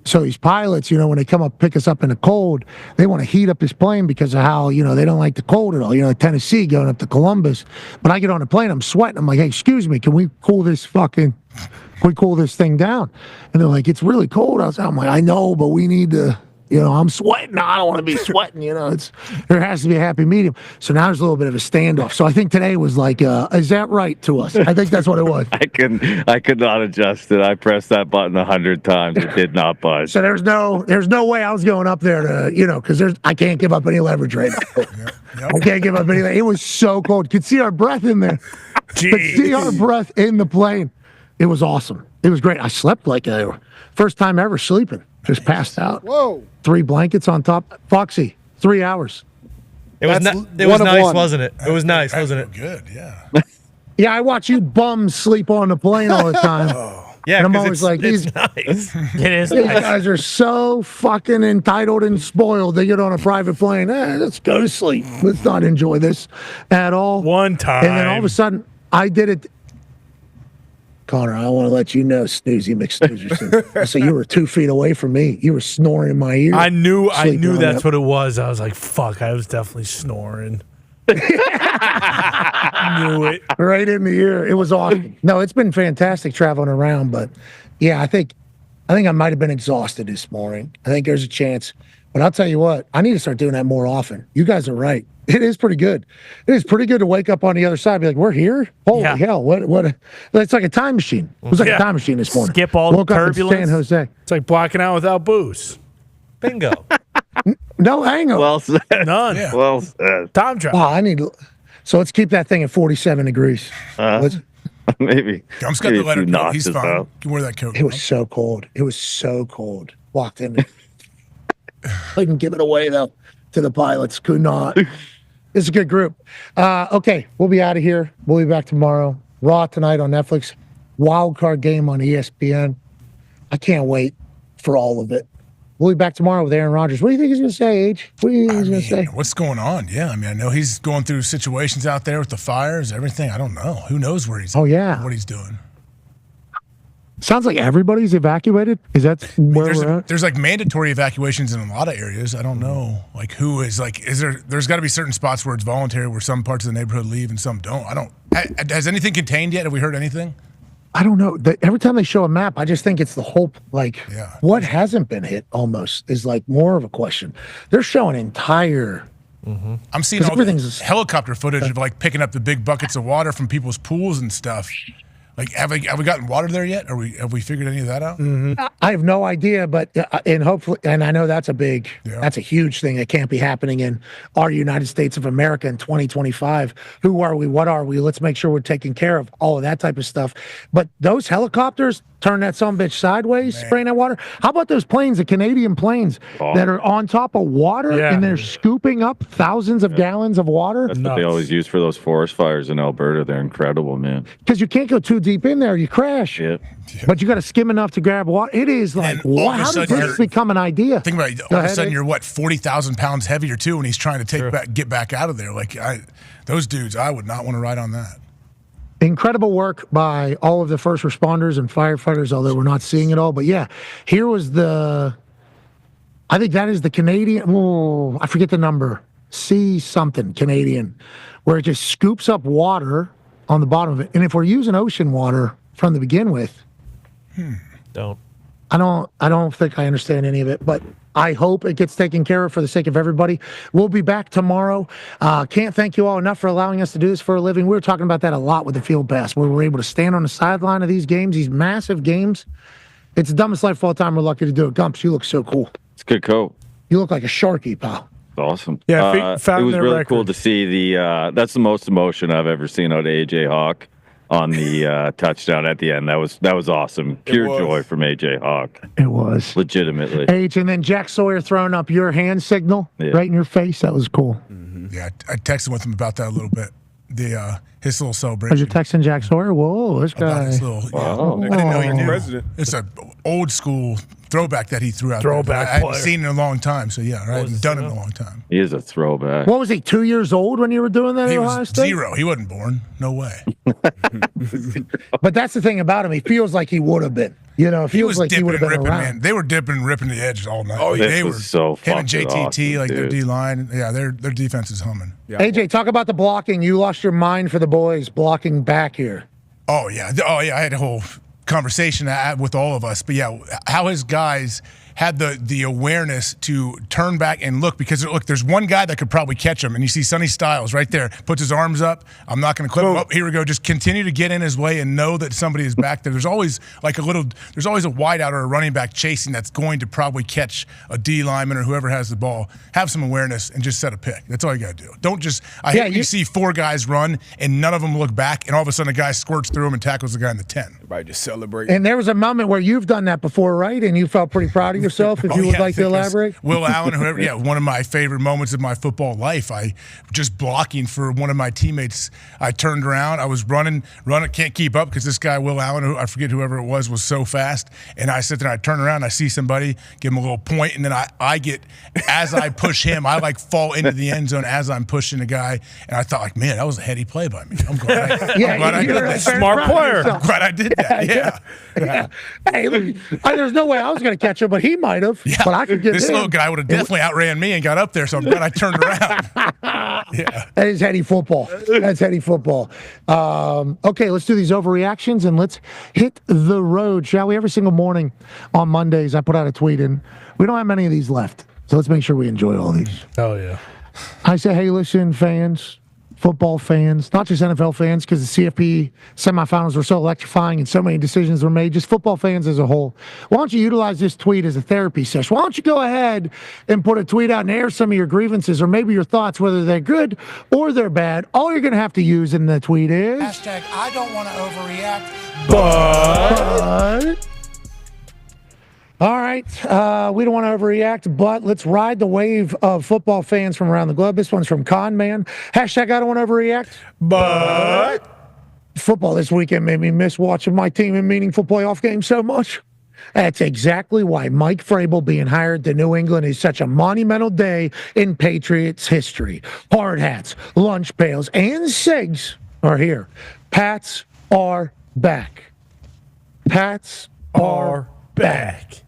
So these pilots, when they come up, pick us up in the cold, they want to heat up this plane because of how, they don't like the cold at all. Tennessee going up to Columbus. But I get on the plane, I'm sweating. I'm like, hey, excuse me, can we cool this thing down? And they're like, it's really cold outside. I'm like, I know, but we need to, I'm sweating. I don't want to be sweating. There has to be a happy medium. So now there's a little bit of a standoff. So I think today was like, is that right to us? I think that's what it was. I could not adjust it. I pressed that button 100 times. It did not budge. So there's no way I was going up there to, because I can't give up any leverage right now. I can't give up anything. It was so cold. Could see our breath in there. Could see our breath in the plane. It was awesome. It was great. I slept like a first time ever sleeping. Just passed out. Whoa. 3 blankets on top. Foxy, 3 hours. It was nice, wasn't it? It was nice, wasn't it? Good, yeah. Yeah, I watch you bums sleep on the plane all the time. Yeah, and I'm 'cause always it's like, nice. It is. these guys are so fucking entitled and spoiled. They get on a private plane. Let's go to sleep. Let's not enjoy this at all. One time. And then all of a sudden, I did it. Connor, I want to let you know, Snoozy McSnoozerson. So you were 2 feet away from me. You were snoring in my ear. I knew Sleeping on that's that. what it was. I was like, fuck, I was definitely snoring. Knew it. Right in the ear. It was awesome. No, it's been fantastic traveling around, but yeah, I think I might have been exhausted this morning. I think there's a chance. But I'll tell you what, I need to start doing that more often. You guys are right. It is pretty good. It is pretty good to wake up on the other side and be like, we're here? Holy hell. What it's like a time machine. It was like a time machine this morning. Skip all Woke the up in turbulence. San Jose. It's like blocking out without booze. Bingo. No hangover. Well said. None. Yeah. Well said. Time travel. Wow, so let's keep that thing at 47 degrees. Maybe. Gum's got maybe to let a it few go. He's notches fine. out. Can wear that coat. It was so cold. It was so cold. Walked in. Couldn't give it away, though, to the pilots. Could not. It's a good group. Okay, we'll be out of here. We'll be back tomorrow. Raw tonight on Netflix. Wildcard game on ESPN. I can't wait for all of it. We'll be back tomorrow with Aaron Rodgers. What do you think he's going to say, Age? What do you think he's going to say? What's going on? Yeah, I mean, I know he's going through situations out there with the fires, everything. I don't know. Who knows where he's what he's doing. Sounds like everybody's evacuated. Is that where we're at? There's like mandatory evacuations in a lot of areas. I don't know, like who is like. There's got to be certain spots where it's voluntary, where some parts of the neighborhood leave and some don't. Has anything contained yet? Have we heard anything? I don't know. Every time they show a map, I just think it's the whole, what hasn't been hit almost is like more of a question. They're showing entire. I'm seeing all the helicopter footage of like picking up the big buckets of water from people's pools and stuff. Like, have we gotten water there yet? Have we figured any of that out? I have no idea, but hopefully, and I know that's a huge thing that can't be happening in our United States of America in 2025. Who are we? What are we? Let's make sure we're taking care of all of that type of stuff. But those helicopters turn that sumbitch sideways, spraying that water. How about those planes, the Canadian planes that are on top of water and they're scooping up thousands of gallons of water? That's what they always use for those forest fires in Alberta. They're incredible, man. Because you can't go too deep in there, you crash. Yeah. But you got to skim enough to grab water. It is like, how did this become an idea? Think about it. All of a sudden, you're 40,000 pounds heavier too, and he's trying to get back out of there. Like those dudes, I would not want to ride on that. Incredible work by all of the first responders and firefighters, although we're not seeing it all. But yeah, here was I think that is the Canadian, I forget the number, C something Canadian, where it just scoops up water on the bottom of it. And if we're using ocean water from the begin with, I don't think I understand any of it, but I hope it gets taken care of for the sake of everybody. We'll be back tomorrow. Can't thank you all enough for allowing us to do this for a living. We were talking about that a lot with the Field Pass, where we're able to stand on the sideline of these games, these massive games. It's the dumbest life of all time. We're lucky to do it. Gumps, you look so cool. It's a good coat. You look like a Sharky, pal. It's awesome. Yeah, it was really cool to see that's the most emotion I've ever seen out of AJ Hawk on the touchdown at the end. That was awesome. Pure joy from AJ Hawk. It was. Legitimately. And then Jack Sawyer throwing up your hand signal right in your face. That was cool. Yeah, I texted with him about that a little bit. His little celebration. Was you texting Jack Sawyer? Whoa, this guy. His little, I didn't know he knew. President. It's an old school throwback that he threw out there. I hadn't seen in a long time, so yeah, I hadn't done it in a long time. He is a throwback. What was he, 2 years old when you were doing that at Ohio State? 0. He wasn't born. No way. But that's the thing about him. He feels like he would have been. You know, it feels like he would have been around. Man. They were dipping and ripping the edges all night. Oh, yeah. They were so him and JTT, awesome, like dude. their D-line. Yeah, their defense is humming. Yeah. AJ, talk about the blocking. You lost your mind for the boys blocking back here. Oh, yeah. I had a whole conversation with all of us. But, yeah, how his guys had the awareness to turn back and look, because look, there's one guy that could probably catch him, and you see Sonny Styles right there, puts his arms up. I'm not going to clip him up. Here we go. Just continue to get in his way and know that somebody is back there. There's always there's always a wideout or a running back chasing that's going to probably catch a D lineman or whoever has the ball. Have some awareness and just set a pick. That's all you got to do. Don't just you see 4 guys run and none of them look back, and all of a sudden a guy squirts through him and tackles the guy in the 10. Everybody just celebrate. And there was a moment where you've done that before, right? And you felt pretty proud of yourself, if you would like to elaborate. Will Allen, whoever, one of my favorite moments of my football life. I just blocking for one of my teammates. I turned around. I was running, can't keep up because this guy, Will Allen, I forget whoever it was so fast. And I sit there, I turn around, I see somebody, give him a little point, and then I get, as I push him, I like fall into the end zone as I'm pushing the guy. And I thought, like, man, that was a heady play by me. I'm glad I did that. Smart player. I'm glad I did that. Yeah. Hey, look, there's no way I was going to catch him, but he might have, but I could get this in. little guy would have definitely outran me and got up there, so I'm glad I turned around. Yeah. That is heady football. That's heady football. Okay, let's do these overreactions and let's hit the road, shall we? Every single morning on Mondays, I put out a tweet, and we don't have many of these left. So let's make sure we enjoy all these. Oh, yeah. I say, hey, listen, fans, football fans, not just NFL fans, because the CFP semifinals were so electrifying and so many decisions were made, just football fans as a whole. Why don't you utilize this tweet as a therapy session? Why don't you go ahead and put a tweet out and air some of your grievances or maybe your thoughts, whether they're good or they're bad. All you're going to have to use in the tweet is... Hashtag I don't want to overreact. But... All right, we don't want to overreact, but let's ride the wave of football fans from around the globe. This one's from Con Man. Hashtag I don't want to overreact. But football this weekend made me miss watching my team in meaningful playoff games so much. That's exactly why Mike Vrabel being hired to New England is such a monumental day in Patriots history. Hard hats, lunch pails, and cigs are here. Pats are back. Pats are back.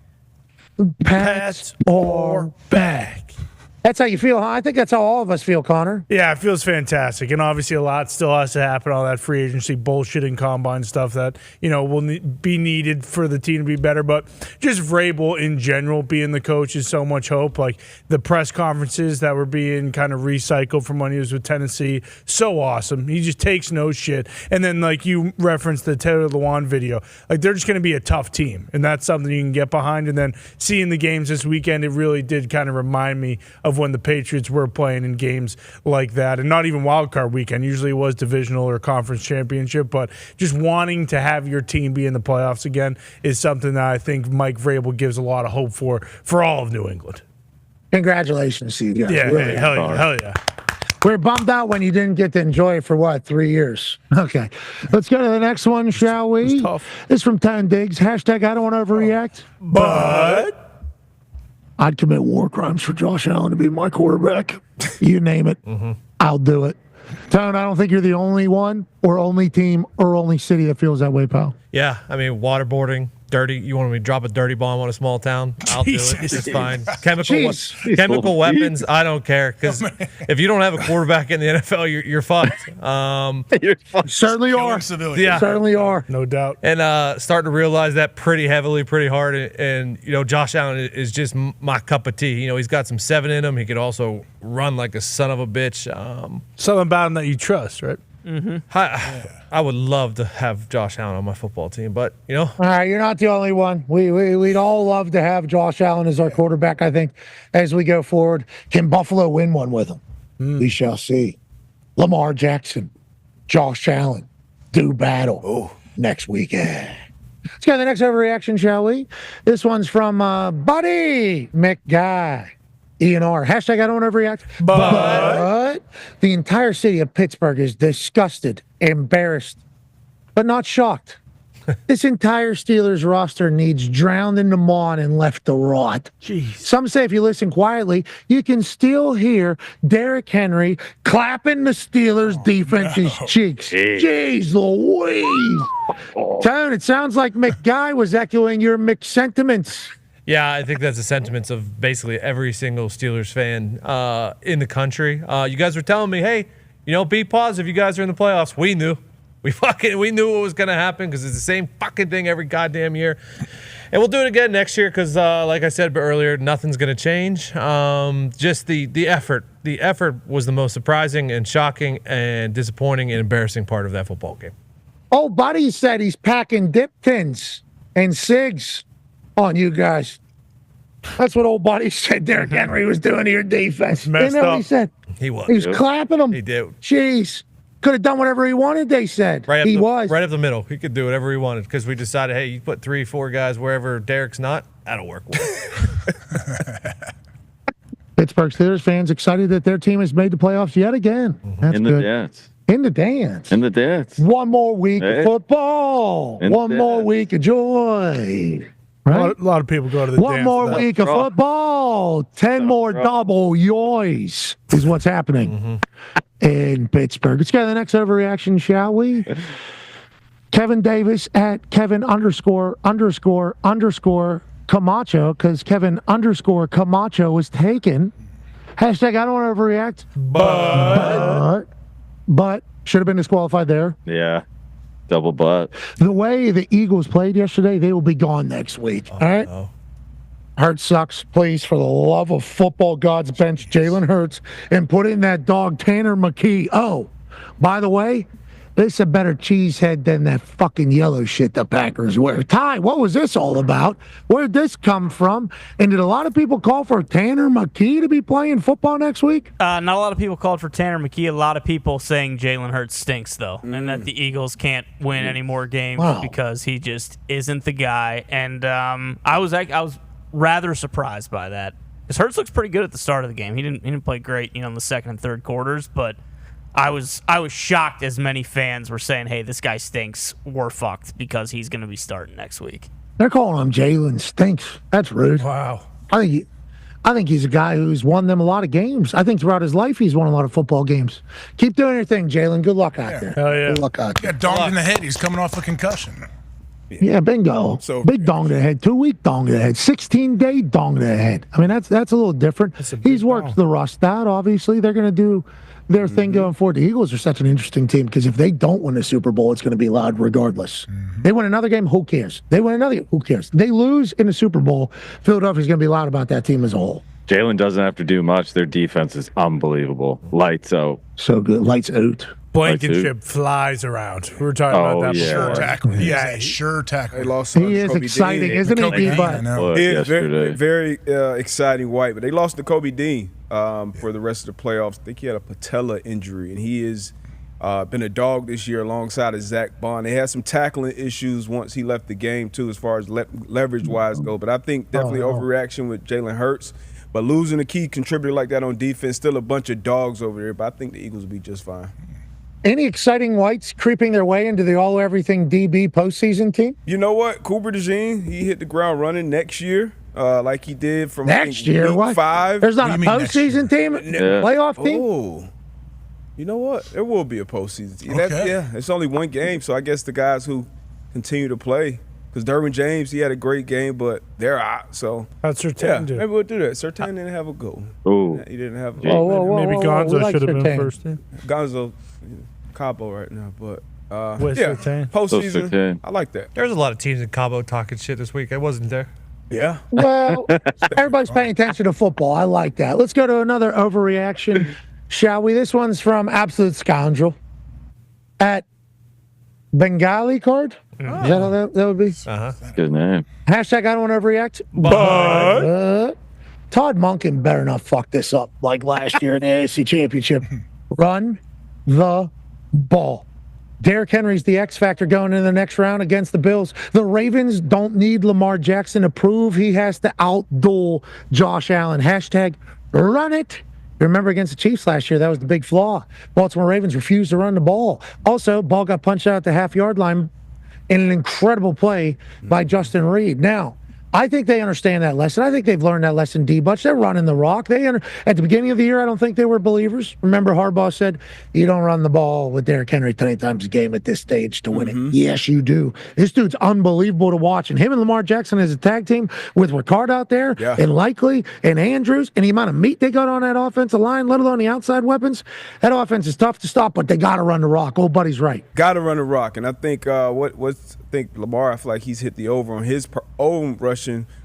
Pats are back. That's how you feel, huh? I think that's how all of us feel, Connor. Yeah, it feels fantastic. And obviously a lot still has to happen, all that free agency bullshit and combine stuff that, will be needed for the team to be better. But just Vrabel in general being the coach is so much hope. Like the press conferences that were being kind of recycled from when he was with Tennessee, so awesome. He just takes no shit. And then like you referenced the Taylor Lewan video, like they're just going to be a tough team. And that's something you can get behind. And then seeing the games this weekend, it really did kind of remind me of when the Patriots were playing in games like that, and not even Wildcard weekend. Usually it was divisional or conference championship, but just wanting to have your team be in the playoffs again is something that I think Mike Vrabel gives a lot of hope for all of New England. Congratulations to you guys. Yeah, really hell yeah. We're bummed out when you didn't get to enjoy it for 3 years? Okay. Let's go to the next one, shall we? It's tough. This is from Tan Diggs. Hashtag I don't want to overreact. But I'd commit war crimes for Josh Allen to be my quarterback. You name it. I'll do it. Tone, I don't think you're the only one or only team or only city that feels that way, pal. Yeah, I mean, waterboarding, dirty. You want me to drop a dirty bomb on a small town? I'll do it. It's fine. Chemical weapons, I don't care. Because if you don't have a quarterback in the NFL, you're fucked. You're fucked. Certainly are. Yeah. Certainly are. No doubt. And starting to realize that pretty heavily, pretty hard. And Josh Allen is just my cup of tea. He's got some 7 in him. He could also run like a son of a bitch. Something about him that you trust, right? I would love to have Josh Allen on my football team, but All right, you're not the only one. We'd all love to have Josh Allen as our quarterback, I think, as we go forward. Can Buffalo win one with him? We shall see. Lamar Jackson, Josh Allen, do battle next weekend. Let's go to the next overreaction, shall we? This one's from Buddy McGuy. ENR. Hashtag I don't overreact. But the entire city of Pittsburgh is disgusted, embarrassed, but not shocked. This entire Steelers roster needs drowned in the maw and left to rot. Jeez. Some say if you listen quietly, you can still hear Derrick Henry clapping the Steelers defense's cheeks. Jeez Louise. Tone, it sounds like McGuy was echoing your mixed sentiments. Yeah, I think that's the sentiments of basically every single Steelers fan in the country. You guys were telling me, hey, be positive. You guys are in the playoffs. We knew. We knew what was going to happen because it's the same fucking thing every goddamn year. And we'll do it again next year because, like I said earlier, nothing's going to change. Just the effort. The effort was the most surprising and shocking and disappointing and embarrassing part of that football game. Oh, Buddy said he's packing dip tins and cigs on you guys. That's what old Buddy said Derrick Henry was doing to your defense. Messed up. What he said? He was. He was clapping them. He did. Jeez. Could have done whatever he wanted, they said. Right up the middle. He could do whatever he wanted because we decided, hey, you put 3-4 guys wherever Derrick's not, that'll work. Pittsburgh Steelers fans excited that their team has made the playoffs yet again. That's in good. the dance. In the dance. In the dance. One more week of football. One more week of joy. Right? A lot of people go to the One dance more for that. week of football. 10 more double yoys is what's happening in Pittsburgh. Let's go to the next overreaction, shall we? Kevin Davis at Kevin ___ Camacho because Kevin_Camacho was taken. Hashtag I don't want to overreact. But should have been disqualified there. Yeah. Double butt. The way the Eagles played yesterday, they will be gone next week. All right? No. Hurts sucks. Please, for the love of football gods, bench Jalen Hurts and put in that dog Tanner McKee. Oh, by the way, this is a better cheesehead than that fucking yellow shit the Packers wear. Ty, what was this all about? Where'd this come from? And did a lot of people call for Tanner McKee to be playing football next week? Not a lot of people called for Tanner McKee. A lot of people saying Jalen Hurts stinks, though, and that the Eagles can't win any more games because he just isn't the guy. And I was rather surprised by that because Hurts looks pretty good at the start of the game. He didn't play great, in the second and third quarters, but I was shocked as many fans were saying, hey, this guy stinks. We're fucked because he's going to be starting next week. They're calling him Jalen Stinks. That's rude. Wow. I think he's a guy who's won them a lot of games. I think throughout his life he's won a lot of football games. Keep doing your thing, Jalen. Good luck out there. Hell yeah. Good luck out there. He got donged in the head. He's coming off a concussion. Yeah, bingo. So big dong to the head, 2-week dong to the head, 16-day dong to the head. I mean, that's a little different. He's worked the rust out. Obviously, they're going to do their thing going forward. The Eagles are such an interesting team because if they don't win the Super Bowl, it's going to be loud regardless. They win another game, who cares? They win another game, who cares? They lose in the Super Bowl, Philadelphia's going to be loud about that team as a whole. Jalen doesn't have to do much. Their defense is unbelievable. Lights out. So good. Lights out. Blankenship flies around. We were talking about that before. Sure tackle. Yeah, sure tackle. They lost He is exciting, isn't he, D-Bud? He is very exciting white, but they lost to Kobe Dean for the rest of the playoffs. I think he had a patella injury, and he has been a dog this year alongside of Zach Bond. They had some tackling issues once he left the game, too, as far as leverage-wise go. But I think definitely overreaction with Jalen Hurts. But losing a key contributor like that on defense, still a bunch of dogs over there. But I think the Eagles will be just fine. Any exciting whites creeping their way into the all-everything DB postseason team? You know what? Cooper DeJean, he hit the ground running next year, like he did from next year. Week what? 5. There's not a postseason team, playoff team. Oh, you know what? There will be a postseason team. Okay. It's only one game, so I guess the guys who continue to play, because Derwin James, he had a great game, but they're out. So how'd Surtain do? Maybe we'll do that. Surtain didn't have a goal. Ooh, he didn't have. A goal. Maybe Gonzo should have been first. Gonzo. Cabo right now, but postseason. I like that. There's a lot of teams in Cabo talking shit this week. I wasn't there. Yeah. Well, everybody's paying attention to football. I like that. Let's go to another overreaction, shall we? This one's from Absolute Scoundrel at Bengali Card. Is that how that would be? Good name. Hashtag I don't want to overreact. But Todd Monken better not fuck this up like last year in the AFC Championship. Run the ball. Derrick Henry's the X factor going into the next round against the Bills. The Ravens don't need Lamar Jackson to prove he has to outduel Josh Allen. Hashtag run it. Remember against the Chiefs last year, that was the big flaw. Baltimore Ravens refused to run the ball. Also, ball got punched out at the half-yard line in an incredible play by Justin Reed. Now, I think they understand that lesson. I think they've learned that lesson, D-Butch. They're running the rock. At the beginning of the year, I don't think they were believers. Remember, Harbaugh said, you don't run the ball with Derrick Henry 20 times a game at this stage to win it. Yes, you do. This dude's unbelievable to watch. And him and Lamar Jackson as a tag team with Ricard out there and Likely and Andrews and the amount of meat they got on that offensive line, let alone the outside weapons, that offense is tough to stop, but they got to run the rock. Old buddy's right. Got to run the rock. And I think Lamar, I feel like he's hit the over on his own rushing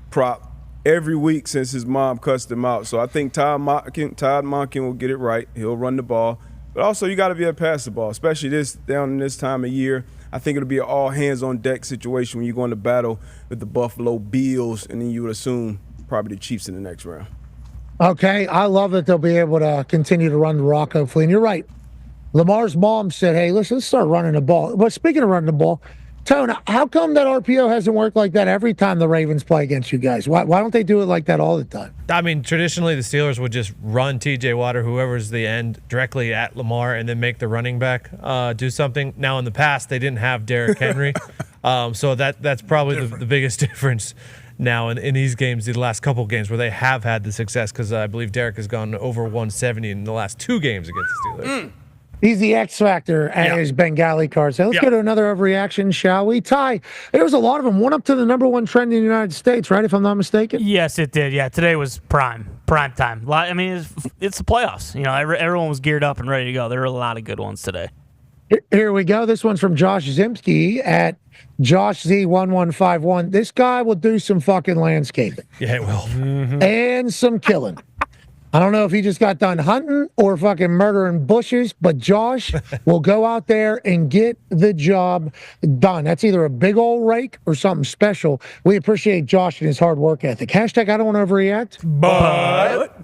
prop every week since his mom cussed him out. So I think Todd Monken will get it right. He'll run the ball. But also you got to be able to pass the ball, especially down in this time of year. I think it'll be an all hands on deck situation when you go into battle with the Buffalo Bills, and then you would assume probably the Chiefs in the next round. Okay, I love that they'll be able to continue to run the rock, hopefully. And you're right. Lamar's mom said, hey, let's start running the ball. But speaking of running the ball, Tone, how come that RPO hasn't worked like that every time the Ravens play against you guys? Why don't they do it like that all the time? I mean, traditionally the Steelers would just run TJ Watt or whoever's the end directly at Lamar and then make the running back do something. Now, in the past, they didn't have Derrick Henry. So that's probably the biggest difference now in these games, the last couple of games where they have had the success, because I believe Derrick has gone over 170 in the last 2 games against the Steelers. He's the X Factor, as Bengali card said. Let's go to another overreaction, shall we? Ty, there was a lot of them. One up to the #1 trend in the United States, right, if I'm not mistaken? Yes, it did. Yeah, today was prime time. I mean, it's the playoffs. Everyone was geared up and ready to go. There were a lot of good ones today. Here we go. This one's from Josh Zimski at JoshZ1151. This guy will do some fucking landscaping. Yeah, it will. And some killing. I don't know if he just got done hunting or fucking murdering bushes, but Josh will go out there and get the job done. That's either a big old rake or something special. We appreciate Josh and his hard work ethic. Hashtag I don't want to overreact. But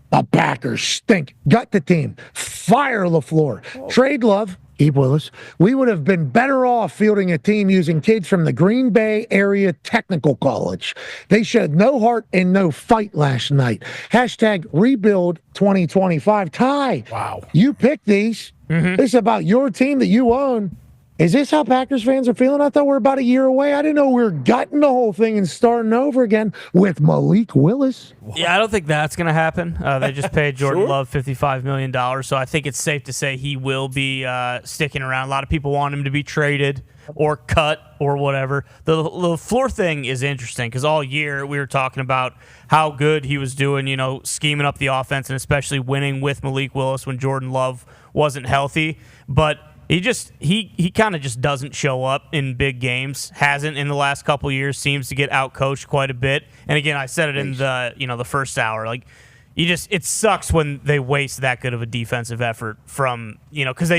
the Packers stink. Gut the team. Fire LaFleur. Trade Love. Keep Willis. We would have been better off fielding a team using kids from the Green Bay Area Technical College. They showed no heart and no fight last night. Hashtag rebuild 2025. Ty, wow. You picked these. This is about your team that you own. Is this how Packers fans are feeling? I thought we were about a year away. I didn't know we were gutting the whole thing and starting over again with Malik Willis. Yeah, I don't think that's going to happen. They just paid Jordan Love $55 million, so I think it's safe to say he will be sticking around. A lot of people want him to be traded or cut or whatever. The floor thing is interesting because all year we were talking about how good he was doing, scheming up the offense and especially winning with Malik Willis when Jordan Love wasn't healthy. But he kind of just doesn't show up in big games. Hasn't in the last couple of years. Seems to get outcoached quite a bit. And again, I said it in the first hour. Like, it sucks when they waste that good of a defensive effort from because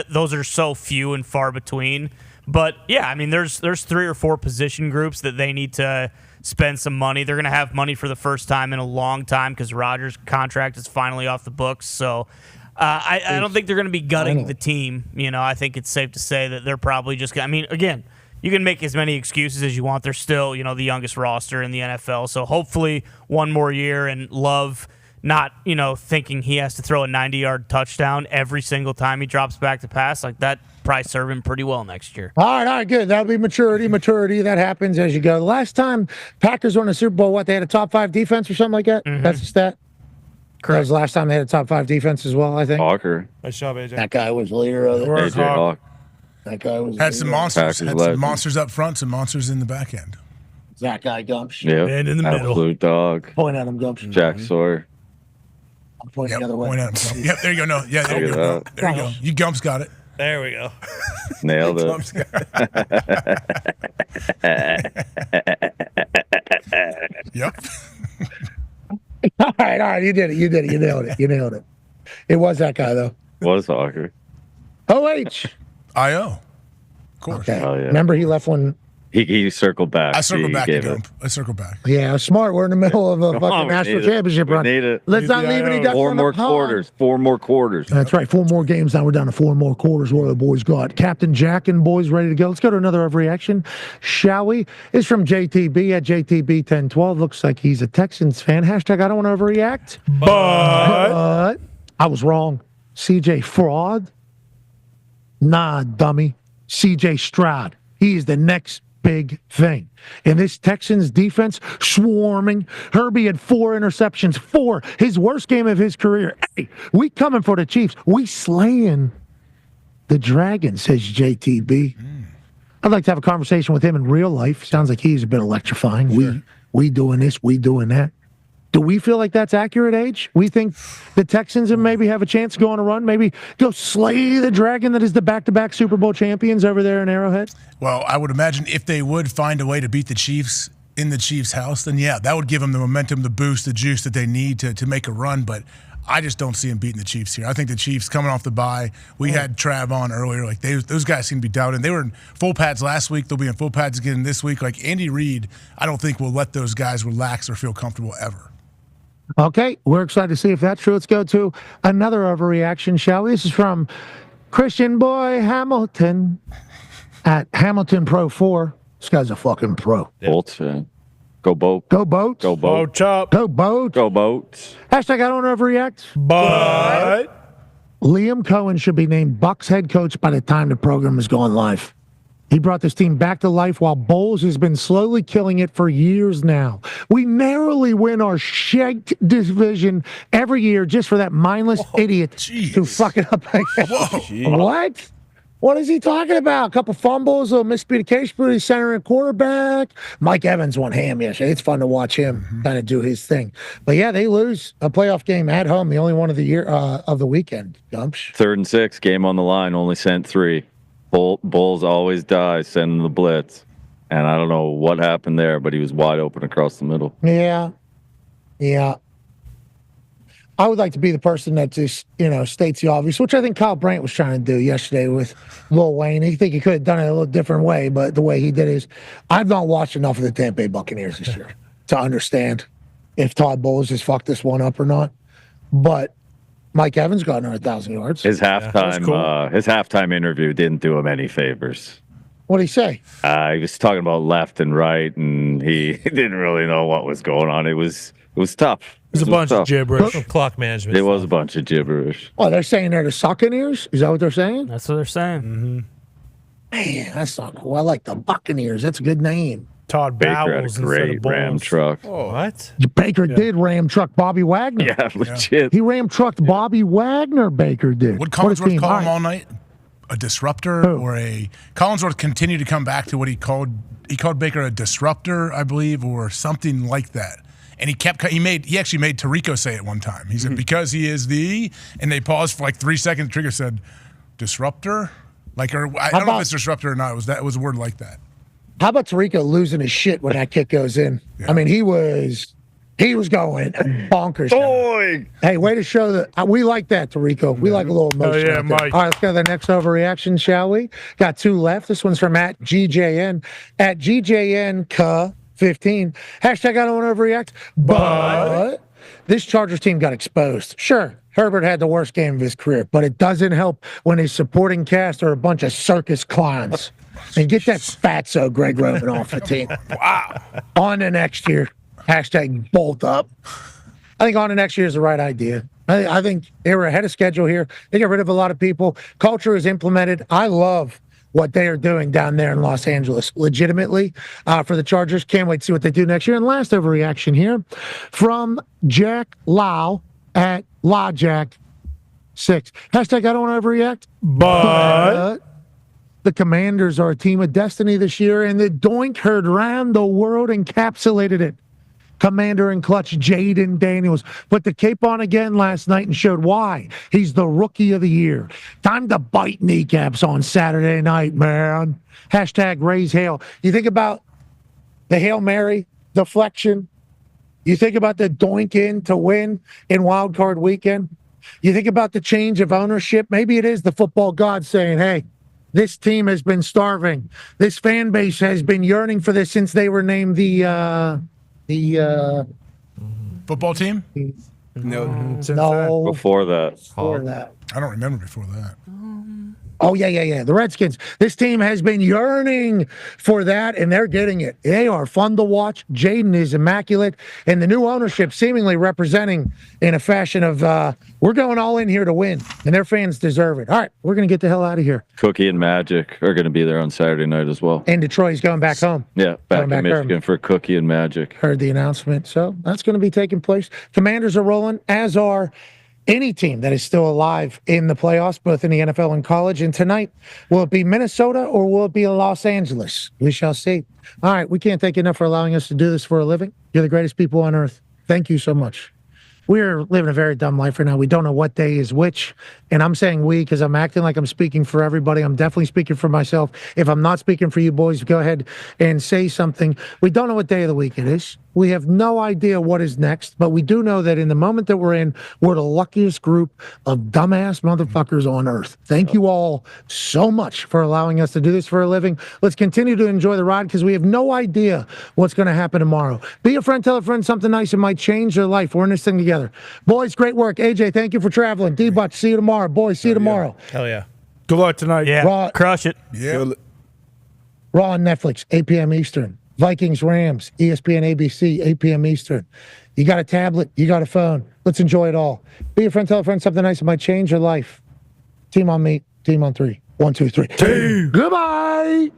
those are so few and far between. But yeah, I mean, there's 3 or 4 position groups that they need to spend some money. They're going to have money for the first time in a long time because Rodgers' contract is finally off the books. So. I don't think they're going to be gutting the team. I think it's safe to say that they're probably just going to. I mean, again, you can make as many excuses as you want. They're still, the youngest roster in the NFL. So hopefully one more year and Love not, thinking he has to throw a 90-yard touchdown every single time he drops back to pass. Like that probably serve him pretty well next year. All right, good. That'll be maturity. That happens as you go. The last time Packers won a Super Bowl, they had a top 5 defense or something like that? That's the stat? Correct. That was the last time they had a top 5 defense as well, I think. Hawker. Nice job, AJ. That guy was leader of it. AJ Hawk. That guy was had some monsters. Packers Had some monsters up front, some monsters in the back end. That guy Gumps. Yeah. And in the middle. Absolute dog. Point at him, Gumps. Jack Sawyer. I'm pointing the other way. Point at him. Yep, there you go. No, yeah, there you go. There you go. You Gumps got it. There we go. Nailed it. Gumps got it. Yep. All right. You did it. You nailed it. It was that guy, though. Was Hawker. OH. I.O. Of course. Okay. Oh, yeah. Remember he left one. He circled back. I circled back. It. I circled back. Yeah, smart. We're in the middle of a fucking national championship run. Need it. Let's not leave any ducks on the pond. 4 more quarters. That's right. 4 more games. Now we're down to 4 more quarters. What are the boys got? Captain Jack and boys ready to go. Let's go to another overreaction, shall we? It's from JTB at JTB1012. Looks like he's a Texans fan. Hashtag I don't want to overreact. But I was wrong. CJ fraud? Nah, dummy. CJ Stroud. He is the next big thing. And this Texans defense swarming. Herbie had 4 interceptions. 4. His worst game of his career. Hey, we coming for the Chiefs. We slaying the Dragon, says JTB. I'd like to have a conversation with him in real life. Sounds like he's a bit electrifying. Sure. We doing this, we doing that. Do we feel like that's accurate, Age? We think the Texans maybe have a chance to go on a run, maybe go slay the Dragon that is the back-to-back Super Bowl champions over there in Arrowhead? Well, I would imagine if they would find a way to beat the Chiefs in the Chiefs' house, then yeah, that would give them the momentum, the boost, the juice that they need to make a run. But I just don't see them beating the Chiefs here. I think the Chiefs coming off the bye, we had Trav on earlier, like those guys seem to be doubting. They were in full pads last week. They'll be in full pads again this week. Like Andy Reid, I don't think will let those guys relax or feel comfortable ever. Okay, we're excited to see if that's true. Let's go to another overreaction, shall we? This is from Christian Boy Hamilton at Hamilton Pro 4. This guy's a fucking pro. Bolts fan. Go boat. Go boats. Go boat. Boat chop. Go boats. Go boats. Hashtag I don't overreact. But Liam Cohen should be named Bucks head coach by the time the program is going live. He brought this team back to life while Bowles has been slowly killing it for years now. We narrowly win our shaked division every year just for that mindless idiot to fuck it up. What? What is he talking about? A couple fumbles, a miscommunication between center and quarterback. Mike Evans won ham yesterday. It's fun to watch him kind of do his thing. But yeah, they lose a playoff game at home, the only one of the year of the weekend. Dumps. 3rd and 6, game on the line, only sent 3. Bulls always die, sending the blitz. And I don't know what happened there, but he was wide open across the middle. Yeah. I would like to be the person that just, states the obvious, which I think Kyle Brandt was trying to do yesterday with Lil Wayne. I think he could have done it a little different way, but the way he did is, I've not watched enough of the Tampa Bay Buccaneers this year to understand if Todd Bowles has fucked this one up or not. But Mike Evans got another 1,000 yards. His halftime interview didn't do him any favors. What did he say? He was talking about left and right, and he didn't really know what was going on. It was tough. It was a bunch of gibberish. Clock management. It was a bunch of gibberish. Oh, they're saying they're the Succaneers? Is that what they're saying? That's what they're saying. Mm-hmm. Man, that's not cool. I like the Buccaneers. That's a good name. Todd Baker had a Bowles great Ram truck. Oh, what? Baker did ram truck Bobby Wagner. Yeah, legit. He ram trucked Bobby Wagner, Baker did. Would Collinsworth call him All all night a disruptor or a Collinsworth continued to come back to what he called Baker a disruptor, I believe, or something like that. And he actually made Tirico say it one time. He said, because he is and they paused for like 3 seconds. Trigger said, disruptor? I don't know if it's disruptor or not. It was a word like that. How about Tirico losing his shit when that kick goes in? Yeah. I mean, he was going bonkers. Boy. Hey, way to show that. We like that, Tirico. We like a little emotion. Oh, yeah, Mike. All right, let's go to the next overreaction, shall we? Got 2 left. This one's from @GJN. @GJN15. Hashtag I don't want to overreact. But this Chargers team got exposed. Sure, Herbert had the worst game of his career, but it doesn't help when his supporting cast are a bunch of circus clowns. And get that fatso Greg Roman off the team. Wow. On to next year. Hashtag bolt up. I think on to next year is the right idea. I think they were ahead of schedule here. They got rid of a lot of people. Culture is implemented. I love what they are doing down there in Los Angeles, legitimately, for the Chargers. Can't wait to see what they do next year. And last overreaction here from Jack Lau @LawJack6. Hashtag I don't want to overreact. But the Commanders are a team of destiny this year, and the doink heard around the world encapsulated it. Commander in clutch Jaden Daniels put the cape on again last night and showed why he's the rookie of the year. Time to bite kneecaps on Saturday night, man. Hashtag raise hail. You think about the Hail Mary deflection. You think about the doink in to win in Wildcard weekend. You think about the change of ownership. Maybe it is the football god saying, hey, this team has been starving. This fan base has been yearning for this since they were named the football team? No. Before that. Before that. I don't remember before that. Oh, yeah. The Redskins. This team has been yearning for that, and they're getting it. They are fun to watch. Jaden is immaculate, and the new ownership seemingly representing in a fashion of we're going all in here to win, and their fans deserve it. All right, we're going to get the hell out of here. Cookie and Magic are going to be there on Saturday night as well. And Detroit's going back home. Yeah, back in Michigan for Cookie and Magic. Heard the announcement, so that's going to be taking place. Commanders are rolling, as are any team that is still alive in the playoffs, both in the NFL and college. And tonight, will it be Minnesota or will it be Los Angeles? We shall see. All right, we can't thank you enough for allowing us to do this for a living. You're the greatest people on earth. Thank you so much. We're living a very dumb life right now. We don't know what day is which. And I'm saying we because I'm acting like I'm speaking for everybody. I'm definitely speaking for myself. If I'm not speaking for you boys, go ahead and say something. We don't know what day of the week it is. We have no idea what is next, but we do know that in the moment that we're in, we're the luckiest group of dumbass motherfuckers on earth. Thank you all so much for allowing us to do this for a living. Let's continue to enjoy the ride because we have no idea what's going to happen tomorrow. Be a friend, tell a friend something nice that might change their life. We're in this thing together. Boys, great work. AJ, thank you for traveling. D-Butch, see you tomorrow. Boys, see you tomorrow. Hell yeah. Good luck tonight. Yeah, crush it. Yeah. Raw on Netflix, 8 p.m. Eastern. Vikings, Rams, ESPN, ABC, 8 p.m. Eastern. You got a tablet, you got a phone. Let's enjoy it all. Be a friend, tell a friend something nice that might change your life. Team on me, team on 3. 1, 2, 3. Team. Goodbye.